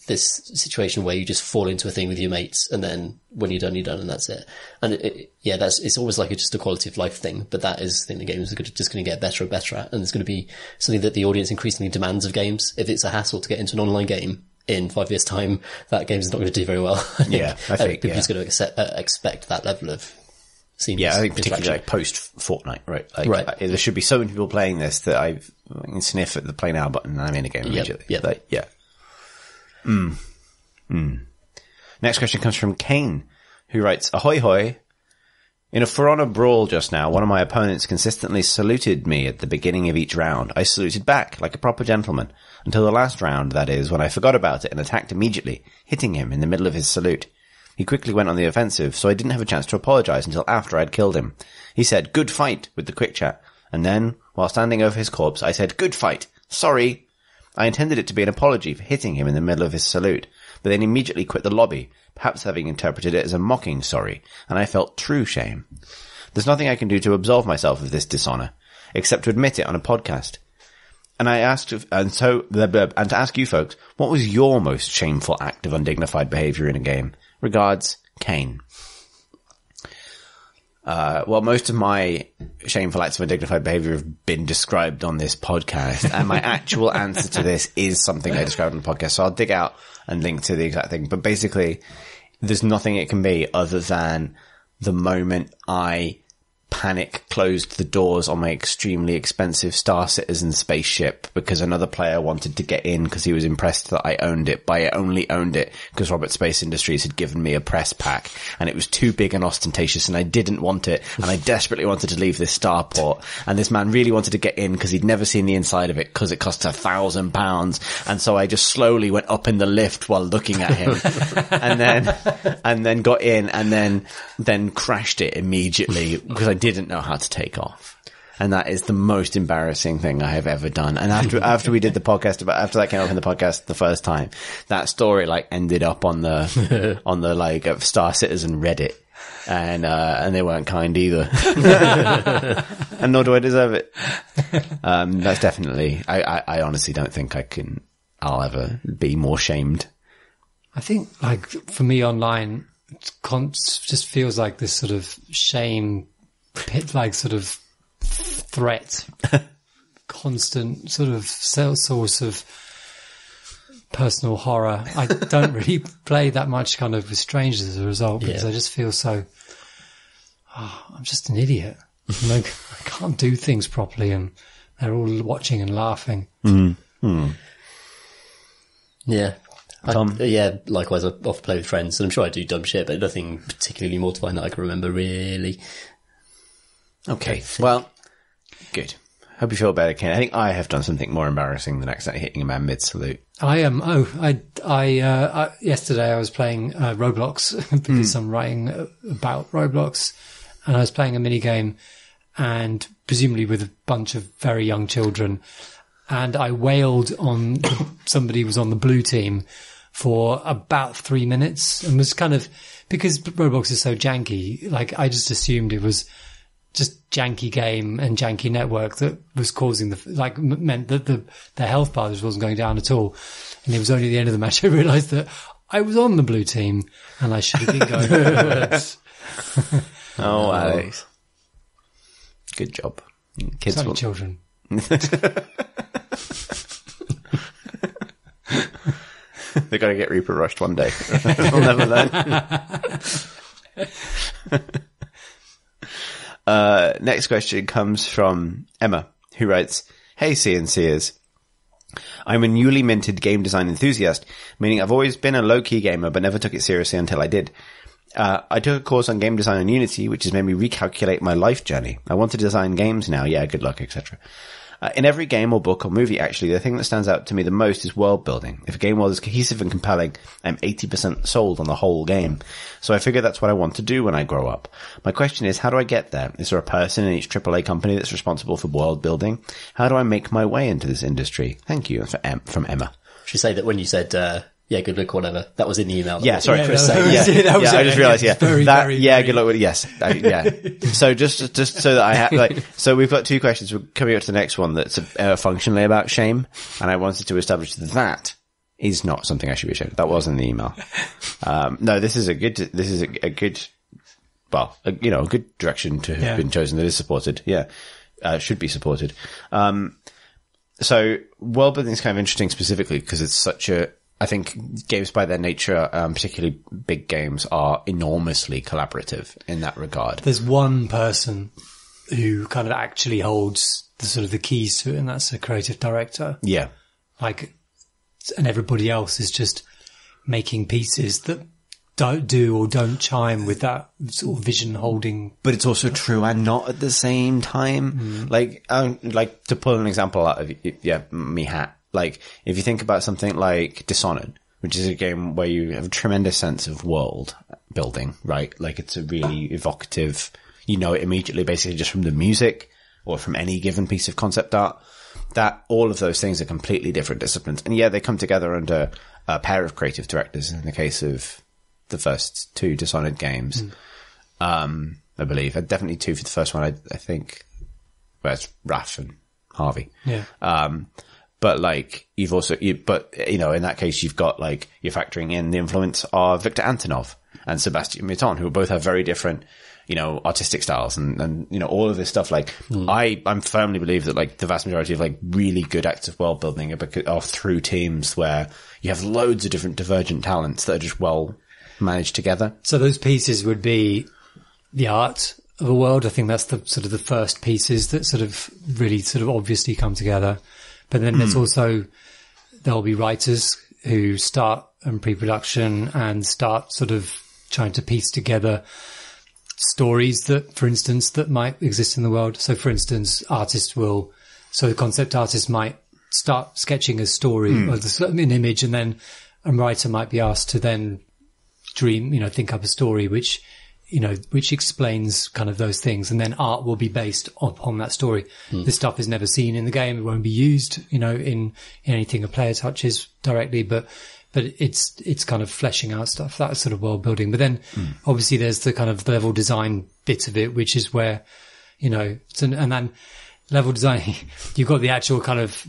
S3: this situation where you just fall into a thing with your mates, and then when you're done, and that's it. And it's almost like just a quality of life thing, but that is the thing that games are just going to get better and better at, and it's going to be something that the audience increasingly demands of games. If it's a hassle to get into an online game in 5 years' time, that game is not going to do very well. I think people are just going to expect that level of seamless.
S1: Yeah, I think particularly
S3: interaction.
S1: like post Fortnite, right? Like,
S3: Right.
S1: there should be so many people playing this that I can sniff at the play now button and I'm in a game immediately.
S3: Yep.
S1: Like, yeah. Next question comes from Kane, who writes, "Ahoy hoy. In a For Honor brawl just now, one of my opponents consistently saluted me at the beginning of each round. I saluted back, like a proper gentleman, until the last round, that is, when I forgot about it and attacked immediately, hitting him in the middle of his salute. He quickly went on the offensive, so I didn't have a chance to apologize until after I'd killed him. He said, 'Good fight,' with the quick chat, and then, while standing over his corpse, I said, 'Good fight. Sorry.' I intended it to be an apology for hitting him in the middle of his salute, but then immediately quit the lobby, perhaps having interpreted it as a mocking sorry, and I felt true shame. There's nothing I can do to absolve myself of this dishonor, except to admit it on a podcast. And to ask you folks, what was your most shameful act of undignified behavior in a game? Regards, Kane." Well, most of my shameful acts of undignified behavior have been described on this podcast, and my actual answer to this is something I described on the podcast, so I'll dig out and link to the exact thing. But basically, there's nothing it can be other than the moment I closed the doors on my extremely expensive Star Citizen spaceship because another player wanted to get in because he was impressed that I owned it, but I only owned it because Robert Space Industries had given me a press pack and it was too big and ostentatious and I didn't want it and I desperately wanted to leave this starport and this man really wanted to get in because he'd never seen the inside of it because it cost £1,000 and so I just slowly went up in the lift while looking at him and then got in and then crashed it immediately because I didn't know how to take off. And that is the most embarrassing thing I have ever done. And after we did the podcast after that came up in the podcast the first time, that story ended up on the Star Citizen Reddit. And they weren't kind either. And nor do I deserve it. That's definitely, I honestly don't think I'll ever be more shamed.
S2: I think for me online, it just feels like this sort of shame pit, sort of threat, constant sort of source of personal horror. I don't really play that much kind of with strangers as a result because I just feel so, I'm just an idiot. I can't do things properly and they're all watching and laughing.
S3: Yeah.
S1: Tom?
S3: Likewise, I often play with friends, and I'm sure I do dumb shit, but nothing particularly mortifying that I can remember, really.
S1: Okay, well, good. Hope you feel better, Ken. I think I have done something more embarrassing than accidentally hitting a man mid-salute.
S2: I am. Yesterday I was playing Roblox because I'm writing about Roblox, and I was playing a mini game, and presumably with a bunch of very young children, and I wailed on somebody who was on the blue team for about 3 minutes, and was kind of, because Roblox is so janky, I just assumed it was just janky game and janky network that was causing meant that the health bar just wasn't going down at all. And it was only at the end of the match I realised that I was on the blue team and I should have been going forwards.
S1: Oh, Alex. Good job. Kids
S2: Sorry, children.
S1: They're going to get Reaper rushed one day. They'll never learn. Next question comes from Emma, who writes, "Hey CNCers. I'm a newly minted game design enthusiast, meaning I've always been a low-key gamer but never took it seriously until I did. I took a course on game design on Unity, which has made me recalculate my life journey. I want to design games now, good luck, etc. In every game or book or movie, actually, the thing that stands out to me the most is world building. If a game world is cohesive and compelling, I'm 80% sold on the whole game. So I figure that's what I want to do when I grow up. My question is, how do I get there? Is there a person in each AAA company that's responsible for world building? How do I make my way into this industry? Thank you." From Emma.
S3: Should say that when you said, good luck, whatever, that was in the email.
S1: Sorry, Chris.
S2: I
S1: just realised,
S2: Very,
S1: good luck with it. Yes. So just so that I have, so we've got two questions. We're coming up to the next one that's functionally about shame. And I wanted to establish that is not something I should be ashamed of. That was in the email. No, this is a good direction to have been chosen that is supported. Should be supported. So world building is kind of interesting specifically because it's such a I think games by their nature, particularly big games, are enormously collaborative in that regard.
S2: There's one person who kind of actually holds the sort of the keys to it, and that's the creative director.
S1: Yeah.
S2: Like, and everybody else is just making pieces that don't chime with that sort of vision holding.
S1: But it's also true and not at the same time. Like to pull an example out of, me hat. Like, if you think about something like Dishonored, which is a game where you have a tremendous sense of world building, right? Like, it's a really evocative, you know it immediately basically just from the music or from any given piece of concept art, that all of those things are completely different disciplines. And yeah, they come together under a pair of creative directors in the case of the first two Dishonored games. I believe. Definitely two for the first one, I think. Well, it's Raph and Harvey.
S2: Yeah.
S1: But like, you've also, in that case, you've got like, you're factoring in the influence of Victor Antonov and Sebastian Mitton, who both have very different, artistic styles and all of this stuff. Like, I'm firmly believe that like the vast majority of like really good acts of world building are through teams where you have loads of different divergent talents that are just well managed together.
S2: So those pieces would be the art of a world. I think that's the sort of the first pieces that sort of really sort of obviously come together. But then there's also, there'll be writers who start in pre-production and start sort of trying to piece together stories that, for instance, that might exist in the world. So for instance, the concept artist might start sketching a story or an image, and then a writer might be asked to then think up a story which explains kind of those things, and then art will be based upon that story. This stuff is never seen in the game. It won't be used, in anything a player touches directly, but it's kind of fleshing out stuff. That's sort of world building. But then obviously there's the kind of level design bit of it, which is where, and then level design, you've got the actual kind of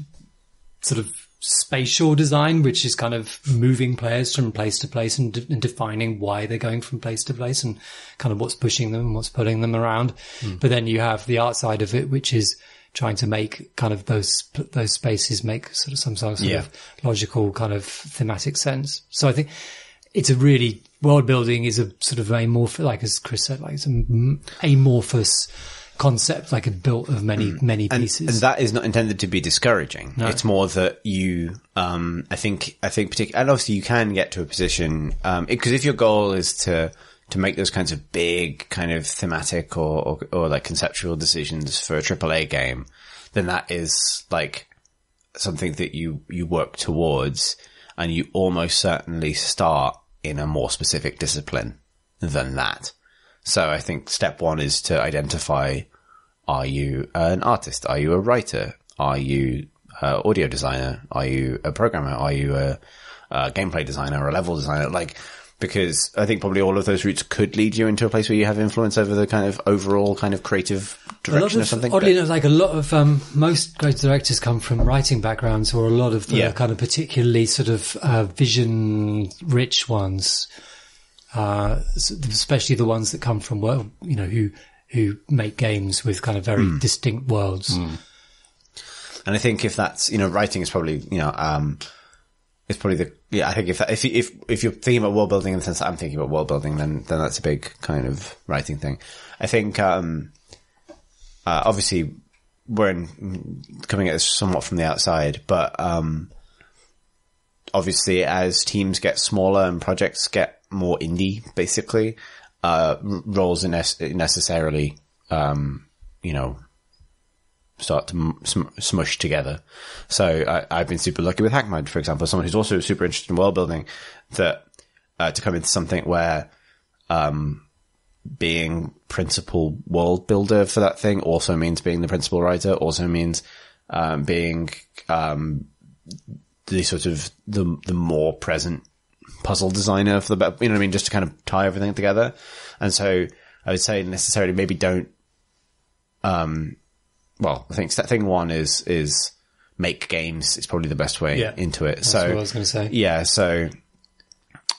S2: sort of spatial design, which is kind of moving players from place to place and defining why they're going from place to place and kind of what's pushing them and what's pulling them around. But then you have the art side of it, which is trying to make kind of those spaces make sort of some sort of logical kind of thematic sense. So I think it's a really, world building is a sort of amorphous, like as Chris said, like it's an amorphous concept, like a built of many pieces. And
S1: that is not intended to be discouraging. No. It's more that you, I think particularly, and obviously you can get to a position, because if your goal is to make those kinds of big kind of thematic or like conceptual decisions for a AAA game, then that is like something that you work towards, and you almost certainly start in a more specific discipline than that. So I think step one is to identify, are you an artist? Are you a writer? Are you an audio designer? Are you a programmer? Are you a gameplay designer or a level designer? Like, because I think probably all of those routes could lead you into a place where you have influence over the kind of overall kind of creative direction or something.
S2: Oddly enough, like a lot of, most creative directors come from writing backgrounds, or a lot of the kind of particularly sort of, vision rich ones. Especially the ones that come from, who make games with kind of very distinct worlds.
S1: And I think if that's, writing is probably, it's probably I think if you're thinking about world building in the sense that I'm thinking about world building, then that's a big kind of writing thing. I think, obviously we're coming at this somewhat from the outside, but, obviously as teams get smaller and projects get more indie, basically, roles necessarily, start to smush together. So I've been super lucky with Hackmud, for example, someone who's also super interested in world building, that, to come into something where, being principal world builder for that thing also means being the principal writer, also means, being, the sort of the more present puzzle designer for the, just to kind of tie everything together. And so I would say necessarily maybe don't, I think thing one is make games. It's probably the best way into it.
S2: That's what I was going to say.
S1: Yeah. So,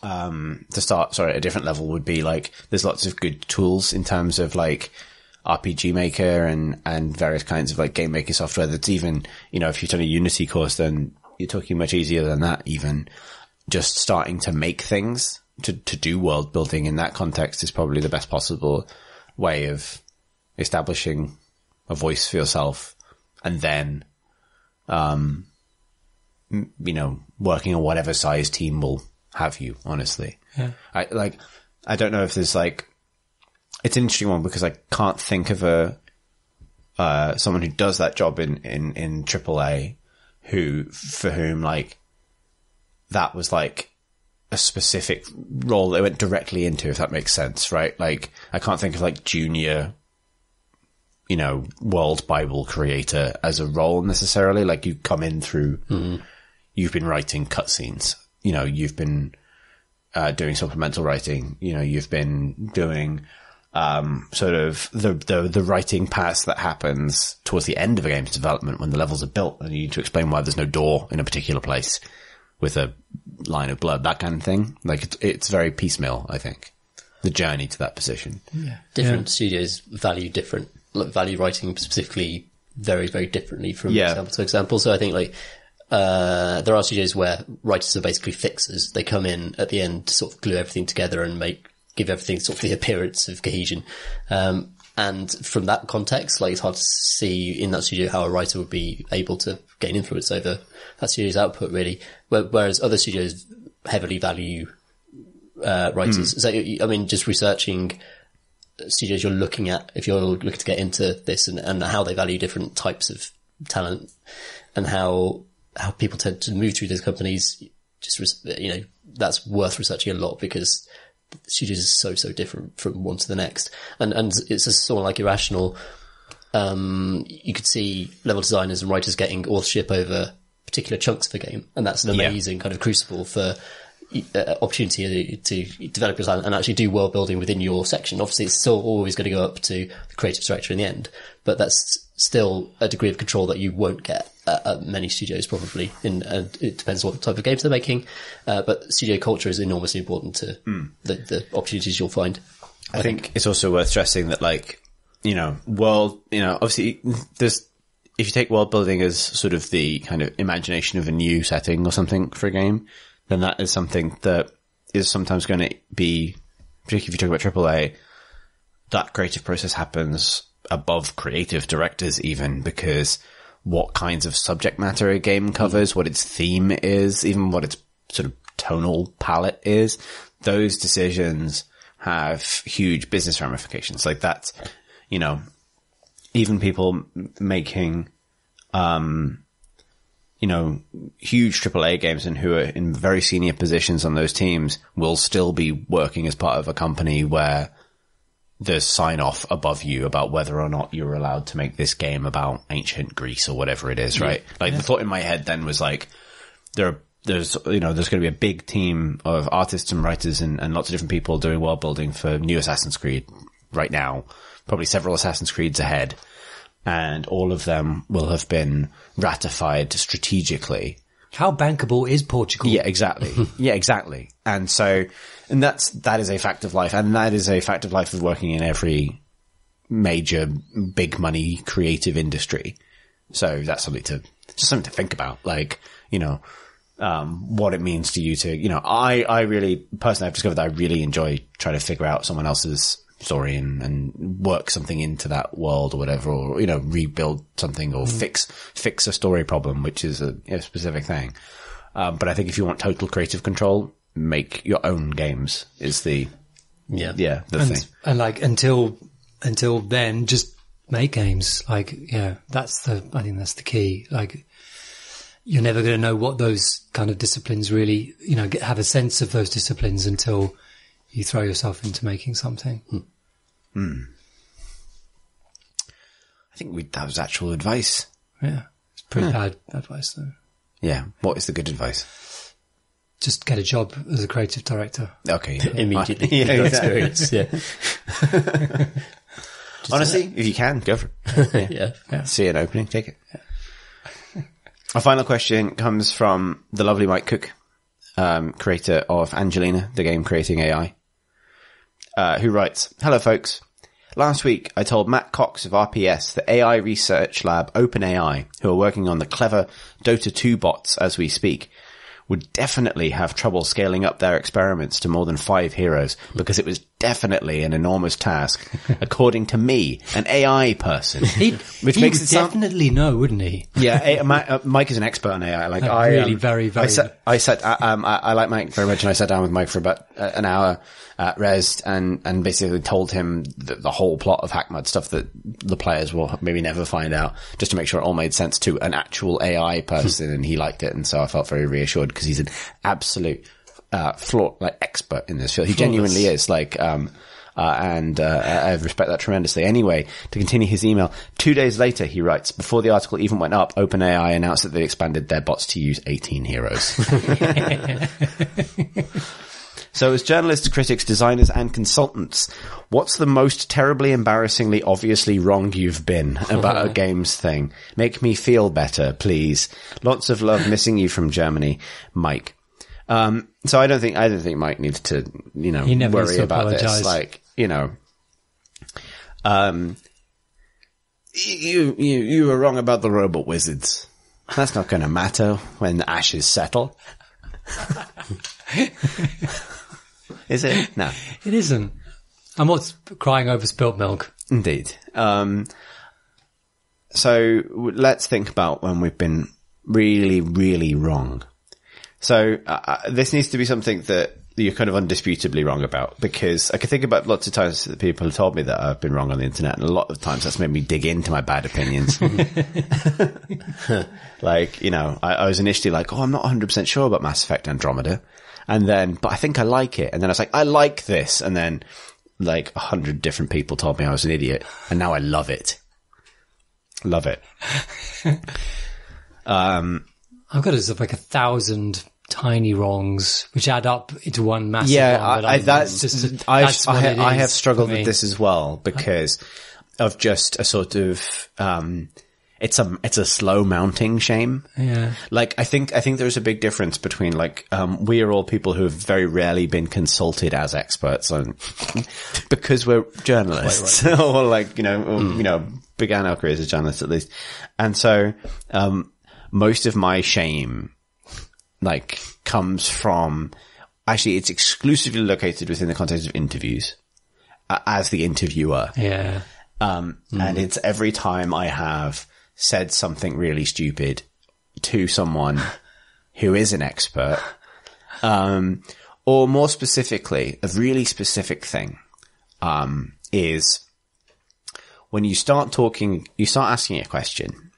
S1: to start, at a different level would be like, there's lots of good tools in terms of like RPG Maker and various kinds of like game maker software that's even, if you've done a Unity course, then you're talking much easier than that even. just starting to make things, to do world building in that context is probably the best possible way of establishing a voice for yourself, and then, working on whatever size team will have you, honestly.
S2: Yeah.
S1: I don't know if there's it's an interesting one because I can't think of someone who does that job in AAA for whom that was a specific role they went directly into, if that makes sense, right? I can't think of junior, world Bible creator as a role necessarily. You come in through, you've been writing cutscenes, you've been doing supplemental writing, you've been doing sort of the writing pass that happens towards the end of a game's development when the levels are built and you need to explain why there's no door in a particular place with a line of blood, that kind of thing. It's very piecemeal, I think, the journey to that position.
S2: Yeah.
S3: Different studios value writing specifically very, very differently from example to example. So I think there are studios where writers are basically fixers. They come in at the end to sort of glue everything together and give everything sort of the appearance of cohesion. And from that context, it's hard to see in that studio how a writer would be able to gain influence over that studio's output, really. Whereas other studios heavily value writers. So, just researching studios you're looking at, if you're looking to get into this, and how they value different types of talent, and how people tend to move through those companies, that's worth researching a lot, because studios are so different from one to the next. And it's just sort of like Irrational. You could see level designers and writers getting authorship over particular chunks of a game. And that's an amazing kind of crucible for opportunity to develop your talent and actually do world building within your section. Obviously, it's still always going to go up to the creative director in the end, but that's still a degree of control that you won't get at many studios, probably. It depends what type of games they're making, but studio culture is enormously important to the opportunities you'll find.
S1: I think it's also worth stressing that, obviously, if you take world building as sort of the kind of imagination of a new setting or something for a game, then that is something that is sometimes going to be, particularly if you talk about AAA, that creative process happens above creative directors even, because what kinds of subject matter a game covers, what its theme is, even what its sort of tonal palette is, those decisions have huge business ramifications. That's, even people making, huge AAA games and who are in very senior positions on those teams will still be working as part of a company where there's sign off above you about whether or not you're allowed to make this game about ancient Greece or whatever it is, right? The thought in my head then was there's going to be a big team of artists and writers and lots of different people doing world building for new Assassin's Creed right now, probably several Assassin's Creeds ahead. And all of them will have been ratified strategically.
S2: How bankable is Portugal?
S1: Yeah, exactly. And that is a fact of life. And that is a fact of life of working in every major big money creative industry. So that's something to think about. What it means to you to, I really, personally, I've discovered that I really enjoy trying to figure out someone else's story and work something into that world or whatever, or, rebuild something or fix a story problem, which is a specific thing. But I think if you want total creative control, make your own games is the thing.
S2: And until then, just make games. I think that's the key. You're never going to know what those kind of disciplines really, have a sense of those disciplines until you throw yourself into making something.
S1: I think that was actual advice.
S2: Yeah. It's pretty bad advice though.
S1: Yeah. What is the good advice?
S2: Just get a job as a creative director.
S3: Okay. Immediately. Experience. Yeah.
S1: Honestly, if you can, go for it.
S3: Yeah.
S1: See an opening, take it. Yeah. Our final question comes from the lovely Mike Cook, creator of Angelina, the game creating AI, who writes, "Hello folks. Last week I told Matt Cox of RPS, the AI research lab OpenAI, who are working on the clever Dota 2 bots as we speak, would definitely have trouble scaling up their experiments to more than 5 heroes because it was definitely an enormous task, according to me, an AI person.
S2: He would definitely know, wouldn't he?
S1: Yeah, Mike is an expert on AI. Like
S2: really, very, very.
S1: I like Mike very much, and I sat down with Mike for about an hour at Res and basically told him the whole plot of HackMud, stuff that the players will maybe never find out, just to make sure it all made sense to an actual AI person, and he liked it, and so I felt very reassured because he's an absolute expert in this field. He genuinely is, and I respect that tremendously. Anyway, to continue his email, 2 days later, he writes, before the article even went up, OpenAI announced that they expanded their bots to use 18 heroes. So as journalists, critics, designers, and consultants, what's the most terribly, embarrassingly, obviously wrong you've been about a games thing? Make me feel better, please. Lots of love, missing you from Germany, Mike. So I don't think Mike needs to, worry about this. Like, you were wrong about the robot wizards. That's not going to matter when the ashes settle. Is it? No.
S2: It isn't. I'm not crying over spilt milk.
S1: Indeed. So let's think about when we've been really, really wrong. So this needs to be something that you're kind of undisputably wrong about, because I can think about lots of times that people have told me that I've been wrong on the internet, and a lot of times that's made me dig into my bad opinions. Like, I was initially like, I'm not 100% sure about Mass Effect Andromeda. And then, but I think I like it. And then I was like, I like this. And then like 100 different people told me I was an idiot. And now I love it. Love it.
S2: I've got like 1,000 tiny wrongs, which add up into one massive one.
S1: I have struggled with this as well because of just a sort of, it's a slow mounting shame.
S2: Yeah.
S1: Like, I think there's a big difference between like, we are all people who have very rarely been consulted as experts on, because we're journalists or like, began our careers as journalists at least. And so, most of my shame, like, comes from, actually, it's exclusively located within the context of interviews, as the interviewer.
S2: Yeah.
S1: And it's every time I have said something really stupid to someone who is an expert, or more specifically, a really specific thing, is when you start talking, you start asking a question,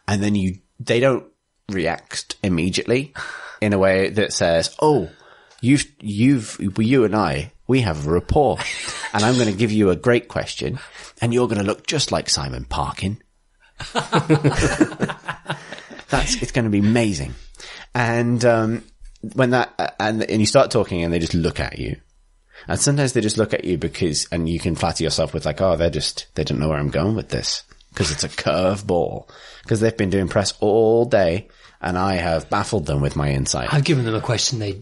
S1: and then they don't react immediately in a way that says, oh, you and I, we have a rapport, and I'm going to give you a great question, and you're going to look just like Simon Parkin. It's going to be amazing. And, when and you start talking and they just look at you, and sometimes they just look at you and you can flatter yourself with like, oh, they don't know where I'm going with this, because it's a curveball, because they've been doing press all day and I have baffled them with my insight.
S2: I've given them a question they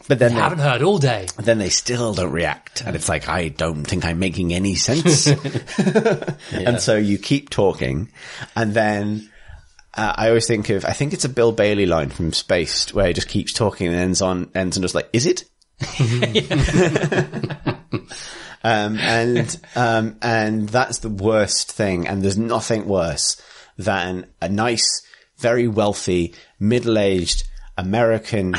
S2: haven't heard all day.
S1: But then they still don't react. And it's like, I don't think I'm making any sense. And so you keep talking. And then, I always think it's a Bill Bailey line from Spaced where he just keeps talking and ends on just like, is it? And that's the worst thing. And there's nothing worse than a nice, very wealthy, middle-aged American,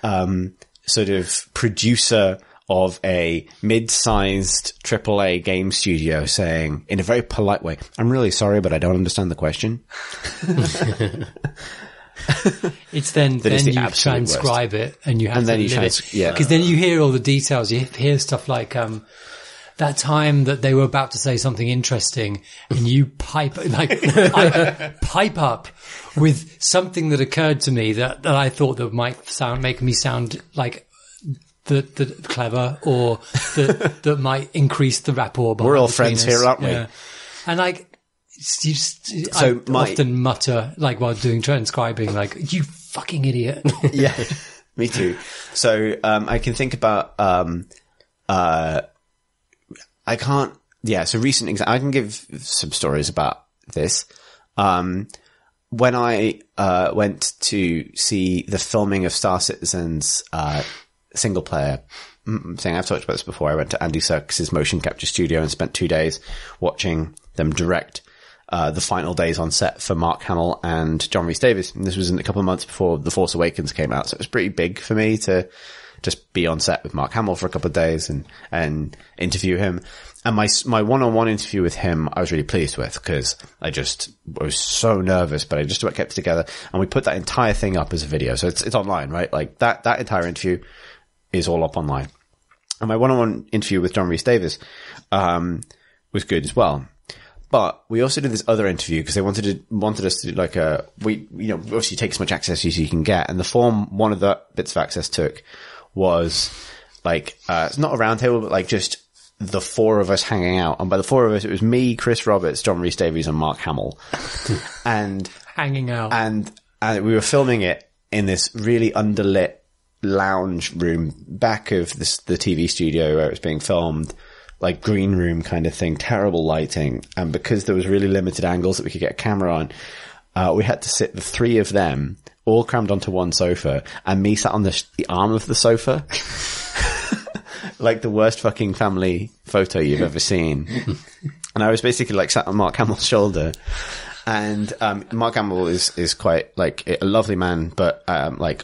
S1: sort of producer of a mid-sized AAA game studio saying, in a very polite way, I'm really sorry, but I don't understand the question.
S2: It's then you transcribe it and you have to live it.
S1: Yeah.
S2: Because then you hear all the details. You hear stuff like, that time that they were about to say something interesting and you pipe up with something that occurred to me that I thought that might make me sound like the clever, or that might increase the rapport.
S1: We're all friends here, aren't we? Yeah.
S2: And like, I often mutter, like while doing transcribing, like, you fucking idiot.
S1: Yeah, me too. So, I can think about, so recent example, I can give some stories about this. when I went to see the filming of Star Citizen's single player thing, I've talked about this before. I went to Andy Serkis's motion capture studio and spent 2 days watching them direct the final days on set for Mark Hamill and John Rhys Davies. And this was a couple of months before The Force Awakens came out, so it was pretty big for me to just be on set with Mark Hamill for a couple of days and interview him. And my one-on-one interview with him, I was really pleased with, because I was so nervous, but I just about kept it together. And we put that entire thing up as a video. So it's online, right? Like that entire interview is all up online. And my one-on-one interview with John Rhys Davies, was good as well. But we also did this other interview because they wanted us to do like obviously take as much access as you can get. And the form one of the bits of access took was like, it's not a round table, but like just the four of us hanging out. And by the four of us, it was me, Chris Roberts, John Rhys Davies, and Mark Hamill. And
S2: hanging out.
S1: And we were filming it in this really underlit lounge room back of the TV studio where it was being filmed, like green room kind of thing, terrible lighting. And because there was really limited angles that we could get a camera on, we had to sit the three of them all crammed onto one sofa, and me sat on the arm of the sofa. Like the worst fucking family photo you've ever seen. And I was basically like sat on Mark Hamill's shoulder. And Mark Hamill is quite like a lovely man, but would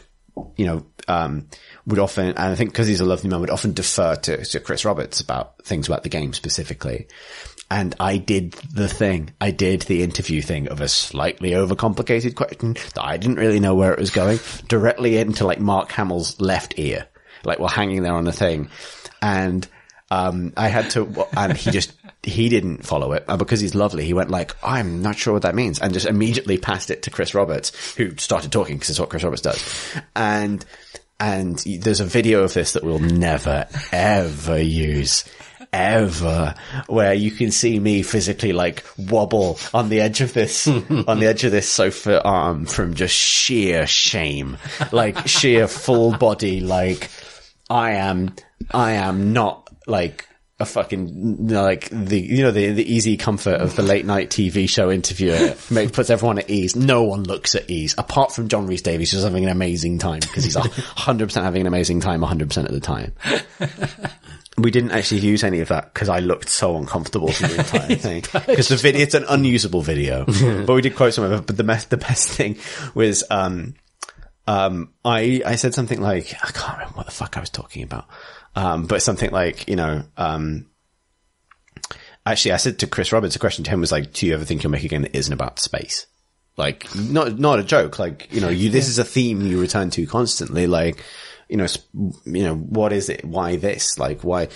S1: often, and I think because he's a lovely man, would often defer to Chris Roberts about things about the game specifically. And I did the interview thing of a slightly overcomplicated question that I didn't really know where it was going, directly into like Mark Hamill's left ear, like while hanging there on the thing. And I had to, and he didn't follow it, because he's lovely. He went like, I'm not sure what that means, and just immediately passed it to Chris Roberts, who started talking because it's what Chris Roberts does. And there's a video of this that we'll never ever use. Ever, where you can see me physically like wobble on the edge of this sofa arm from just sheer shame, like sheer full body, like I am not like a fucking, like the easy comfort of the late night TV show interviewer puts everyone at ease. No one looks at ease apart from John Rhys Davies, who's having an amazing time because he's 100% having an amazing time 100% of the time. We didn't actually use any of that because I looked so uncomfortable for the entire thing. Because it's an unusable video. But we did quote some of it. But the best thing was, I said something like, I can't remember what the fuck I was talking about. But something like, actually I said to Chris Roberts, a question to him was like, do you ever think you'll make a game that isn't about space? Like, not a joke. Like, this is a theme you return to constantly. Like, what is it? Why this? Like, why?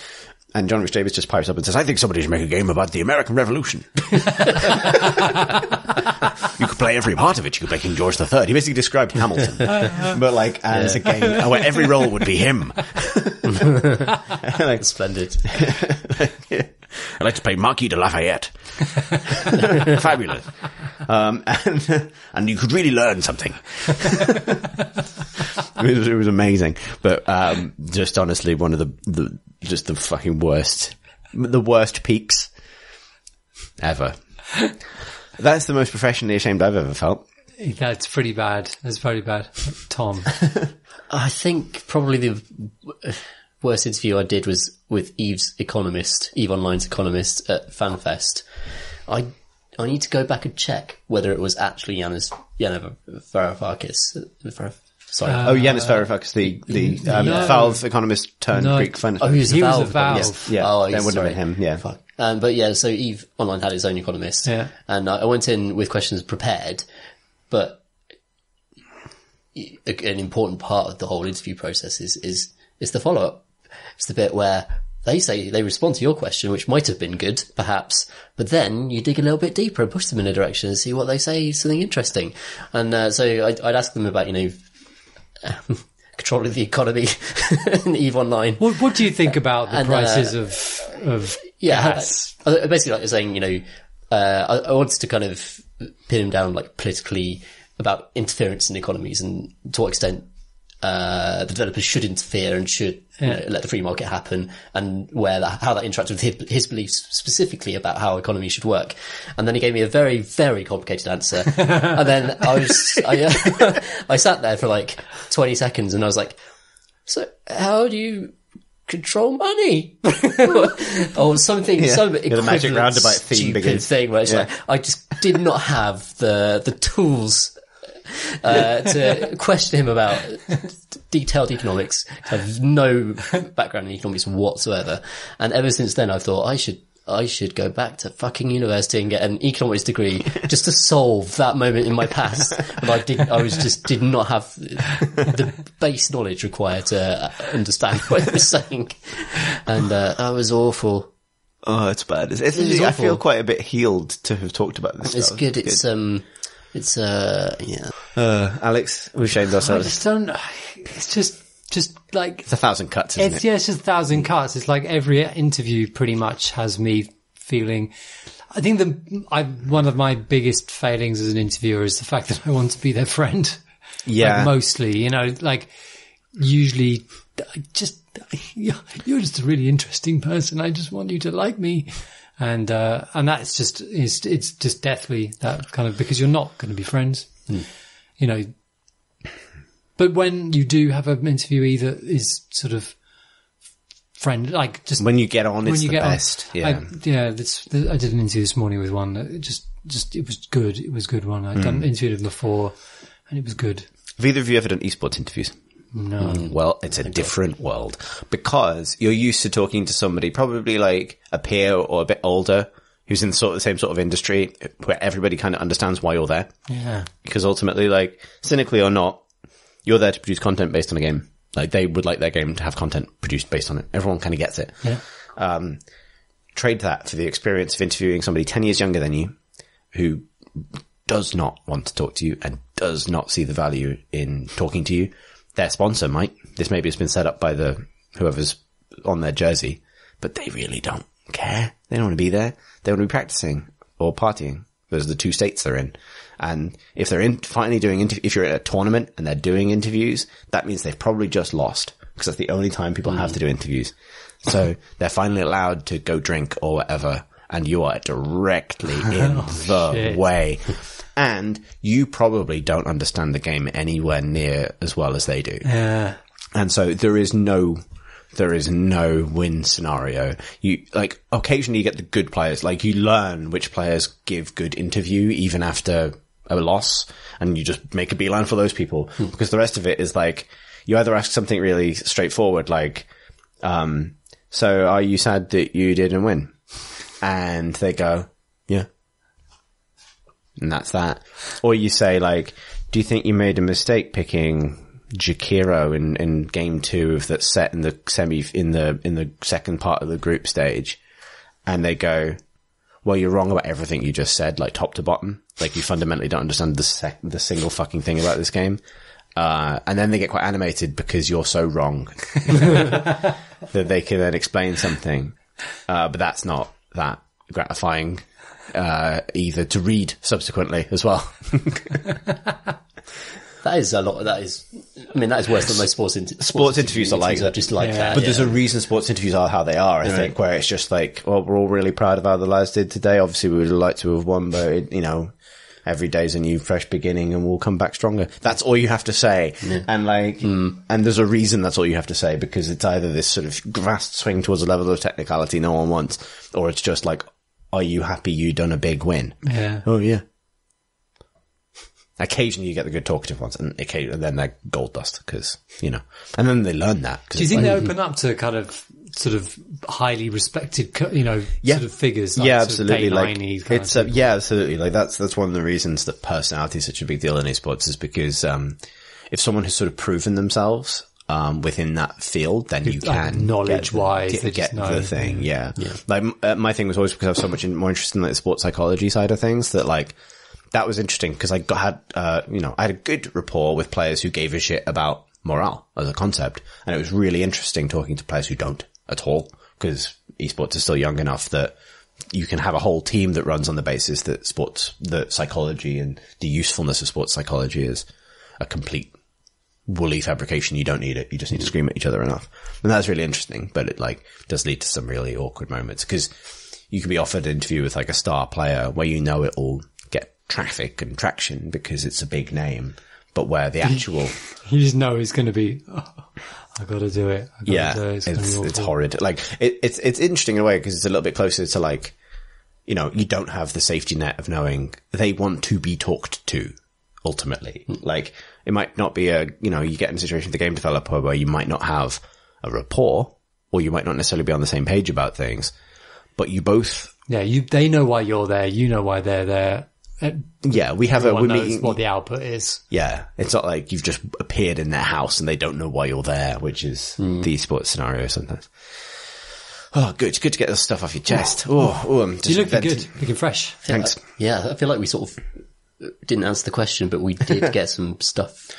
S1: And John Rhys Davies just pipes up and says, I think somebody should make a game about the American Revolution. You could play every part of it. You could play King George III. He basically described Hamilton, but like as a game where every role would be him.
S3: Like, splendid.
S1: I like to play Marquis de Lafayette. Fabulous. And you could really learn something. It was amazing. But, just honestly, one of the fucking worst peaks ever. That's the most professionally ashamed I've ever felt.
S2: That's pretty bad. That's very bad. Tom.
S3: I think probably the worst interview I did was with Eve Online's Economist at FanFest. I need to go back and check whether it was actually Yanis Varoufakis.
S1: Yanis Varoufakis, the Valve economist turned Greek fan.
S3: Oh, he was
S2: a Valve.
S3: Yes.
S1: Yeah,
S3: oh,
S1: that wouldn't have been him. Yeah.
S3: Fuck. But yeah, so Eve Online had its own economist.
S2: Yeah.
S3: And I went in with questions prepared, but an important part of the whole interview process is the follow-up. It's the bit where they respond to your question, which might have been good, perhaps, but then you dig a little bit deeper and push them in a direction and see what they say, something interesting. And so I'd ask them about, controlling the economy in Eve Online.
S2: What do you think about the prices of gas?
S3: Basically, like saying, I wanted to kind of pin him down, like politically, about interference in economies and to what extent the developers should interfere and should let the free market happen, and how that interacted with his beliefs specifically about how economy should work. And then he gave me a very, very complicated answer. And then I sat there for like 20 seconds and I was like, so how do you control money? Or something, some
S1: the magic roundabout theme
S3: stupid
S1: begins.
S3: thing where it's like, I just did not have the tools to question him about detailed economics. I have no background in economics whatsoever. And ever since then I thought I should go back to fucking university and get an economics degree just to solve that moment in my past. But I did not have the base knowledge required to understand what he was saying. And that was awful.
S1: Oh, it's bad. I feel quite a bit healed to have talked about this
S3: It's
S1: stuff.
S3: good. It's yeah.
S1: Alex, we've shamed
S2: I
S1: ourselves.
S2: just don't. It's just like
S1: It's 1,000 cuts, isn't it?
S2: it's just 1,000 cuts. It's like every interview pretty much has me feeling. I think one of my biggest failings as an interviewer is the fact that I want to be their friend.
S1: Yeah.
S2: Like mostly, like usually, you're just a really interesting person. I just want you to like me. And that's just, it's just deathly, that kind of, because you're not going to be friends, but when you do have an interviewee that is sort of friend, like just
S1: When you get on, it's
S2: when you
S1: the
S2: get
S1: best.
S2: on,
S1: Yeah.
S2: I did an interview this morning with one that it was good. It was a good one. I'd interviewed him before and it was good.
S1: Have either of you ever done esports interviews?
S2: No.
S1: Well, it's a different world because you're used to talking to somebody probably like a peer or a bit older who's in the same sort of industry where everybody kind of understands why you're there.
S2: Yeah.
S1: Because ultimately, like, cynically or not, you're there to produce content based on a game. Like, they would like their game to have content produced based on it. Everyone kind of gets it.
S2: Yeah.
S1: Trade that for the experience of interviewing somebody 10 years younger than you who does not want to talk to you and does not see the value in talking to you. Their sponsor might. This maybe has been set up by whoever's on their jersey, but they really don't care. They don't want to be there. They want to be practicing or partying. Those are the two states they're in. And if they're finally doing if you're at a tournament and they're doing interviews, that means they've probably just lost because that's the only time people have to do interviews. So they're finally allowed to go drink or whatever, and you are directly in the way. And you probably don't understand the game anywhere near as well as they do.
S2: Yeah.
S1: And so there is no win scenario. Occasionally you get the good players, like you learn which players give good interview even after a loss, and you just make a beeline for those people. Because the rest of it is like, you either ask something really straightforward, like, so are you sad that you didn't win? And they go, yeah. And that's that. Or you say, like, do you think you made a mistake picking Jakiro in game 2 of that set in the in the second part of the group stage? And they go, well, you're wrong about everything you just said, like top to bottom. Like, you fundamentally don't understand the single fucking thing about this game. And then they get quite animated because you're so wrong that they can then explain something. But that's not that gratifying, either to read subsequently as well.
S3: That is worse than most sports
S1: interviews are like that.
S3: Just like that.
S1: But there's a reason sports interviews are how they are, I think, where it's just like, well, we're all really proud of how the lads did today. Obviously, we would like to have won, but, every day's a new fresh beginning and we'll come back stronger. That's all you have to say. Yeah. And and there's a reason that's all you have to say, because it's either this sort of vast swing towards a level of technicality no one wants, or it's just like, are you happy you done a big win?
S2: Yeah.
S1: Oh, yeah. Occasionally you get the good talkative ones, and then they're gold dust, because, and then they learn that.
S2: Do you think they open up to kind of sort of highly respected, sort of figures? Like
S1: yeah,
S2: sort of
S1: absolutely. Absolutely. Like that's one of the reasons that personality is such a big deal in esports, is because, if someone has sort of proven themselves, within that field, then you can
S2: knowledge-wise
S1: get the thing. Yeah. Like, my thing was always, because I was so much more interested in like the sports psychology side of things, that like, that was interesting, because I had a good rapport with players who gave a shit about morale as a concept. And it was really interesting talking to players who don't at all, because esports is still young enough that you can have a whole team that runs on the basis that psychology and the usefulness of sports psychology is a complete woolly fabrication, you don't need it. You just need to scream at each other enough. And that's really interesting, but it like does lead to some really awkward moments because you can be offered an interview with like a star player where you know it will get traffic and traction because it's a big name, but where the actual...
S2: You just know it's going to be, I got to do it.
S1: It's horrid. Like it's interesting in a way because it's a little bit closer to like, you know, you don't have the safety net of knowing they want to be talked to ultimately. Like it might not be you get in a situation with the game developer where you might not have a rapport or you might not necessarily be on the same page about things, but you both...
S2: Yeah, they know why you're there. You know why they're there.
S1: Yeah, we're meeting
S2: what the output is.
S1: Yeah, it's not like you've just appeared in their house and they don't know why you're there, which is the esports scenario sometimes. Oh, good to get this stuff off your chest. I'm just
S2: you looking good, looking fresh.
S1: Thanks.
S3: I feel like we sort of didn't answer the question, but we did get some stuff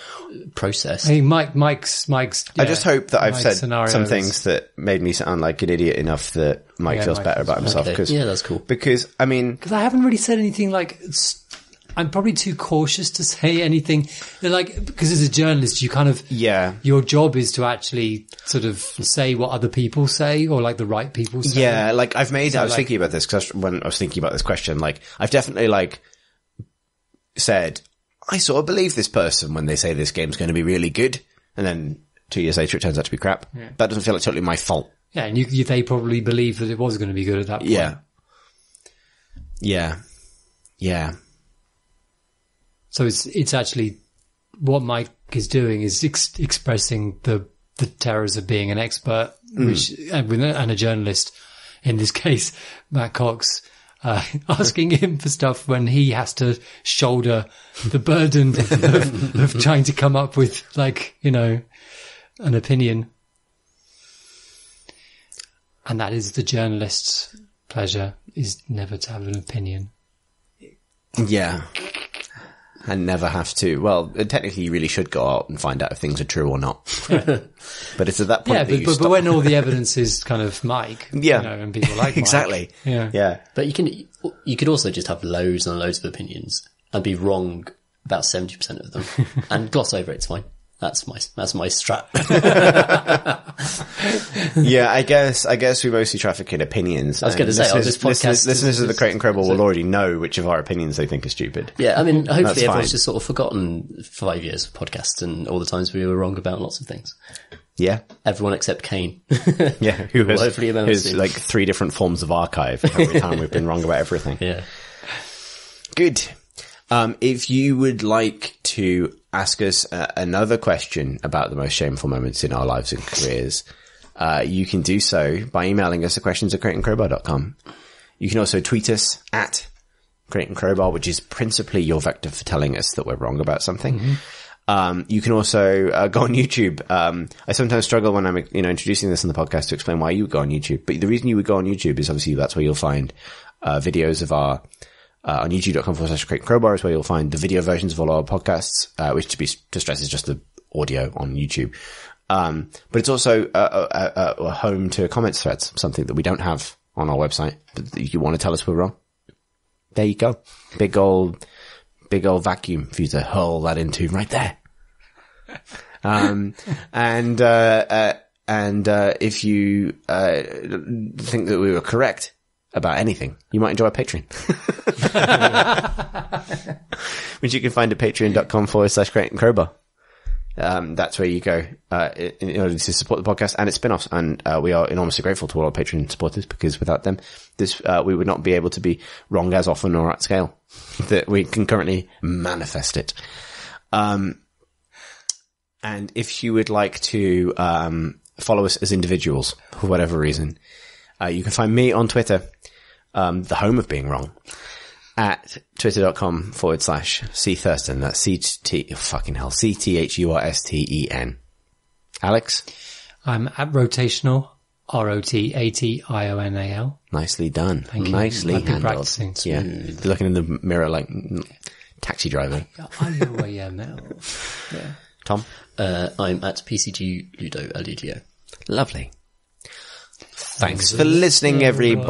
S3: processed.
S2: Hey, Mike's.
S1: I just hope that I've said
S2: scenarios.
S1: some things that made me sound like an idiot enough that Mike feels better about himself.
S3: Okay. Yeah, that's cool.
S1: Because I
S2: haven't really said anything like. I'm probably too cautious to say anything. Like, because as a journalist, you kind of, your job is to actually sort of say what other people say or like the right people say.
S1: Yeah, like I was thinking about this because when I was thinking about this question, like I've definitely like said, I sort of believe this person when they say this game's going to be really good. And then 2 years later, it turns out to be crap. Yeah. That doesn't feel like totally my fault.
S2: Yeah. And they probably believe that it was going to be good at that point.
S1: Yeah.
S2: So it's actually what Mike is doing is expressing the terrors of being an expert, and a journalist, in this case, Matt Cox, asking him for stuff when he has to shoulder the burden of trying to come up with an opinion. And that is the journalist's pleasure, is never to have an opinion.
S1: Yeah. And never have to. Well, technically you really should go out and find out if things are true or not. Yeah. But it's at that point
S2: but when all the evidence is kind of Mike, and people like Mike.
S1: Exactly. Yeah.
S3: But you could also just have loads and loads of opinions and be wrong about 70% of them and gloss over it. It's fine. That's my strat.
S1: Yeah, I guess we mostly traffic in opinions.
S3: I was going to say, this podcast...
S1: Listeners of the Crate and Crowbar will already know which of our opinions they think are stupid.
S3: Yeah, I mean, hopefully everyone's just sort of forgotten 5 years of podcasts and all the times we were wrong about lots of things.
S1: Yeah.
S3: Everyone except Kane.
S1: Yeah, who has like 3 different forms of archive every time we've been wrong about everything.
S3: Yeah.
S1: Good. If you would like to ask us another question about the most shameful moments in our lives and careers, you can do so by emailing us at questions@crateandcrowbar.com. You can also tweet us at Crate and Crowbar, which is principally your vector for telling us that we're wrong about something. Mm-hmm. You can also go on YouTube. I sometimes struggle when I'm introducing this in the podcast to explain why you would go on YouTube. But the reason you would go on YouTube is obviously that's where you'll find videos of our on youtube.com/Crate and Crowbar is where you'll find the video versions of all our podcasts, which to stress is just the audio on YouTube. But it's also a home to comments threads, something that we don't have on our website. But if you want to tell us we're wrong, there you go. Big old vacuum for you to hurl that into right there. And if you think that we were correct about anything, you might enjoy our Patreon. Which you can find at patreon.com/Crate and Crowbar. That's where you go in order to support the podcast and its spin-offs. And we are enormously grateful to all our Patreon supporters, because without them, we would not be able to be wrong as often or at scale that we can currently manifest it. And if you would like to follow us as individuals for whatever reason, you can find me on Twitter, the home of being wrong, at twitter.com/C Thurston. That's CTHURSTEN. Alex?
S2: I'm at Rotational, ROTATIONAL.
S1: Nicely done.
S2: Thank you.
S1: Nicely
S2: I've been
S1: handled.
S2: practicing.
S1: Yeah. You're looking in the mirror like taxi driver.
S2: I know where I am now.
S3: Yeah.
S1: Tom?
S3: I'm at PCG Ludo Aludio.
S1: Lovely. Thanks for listening, everybody.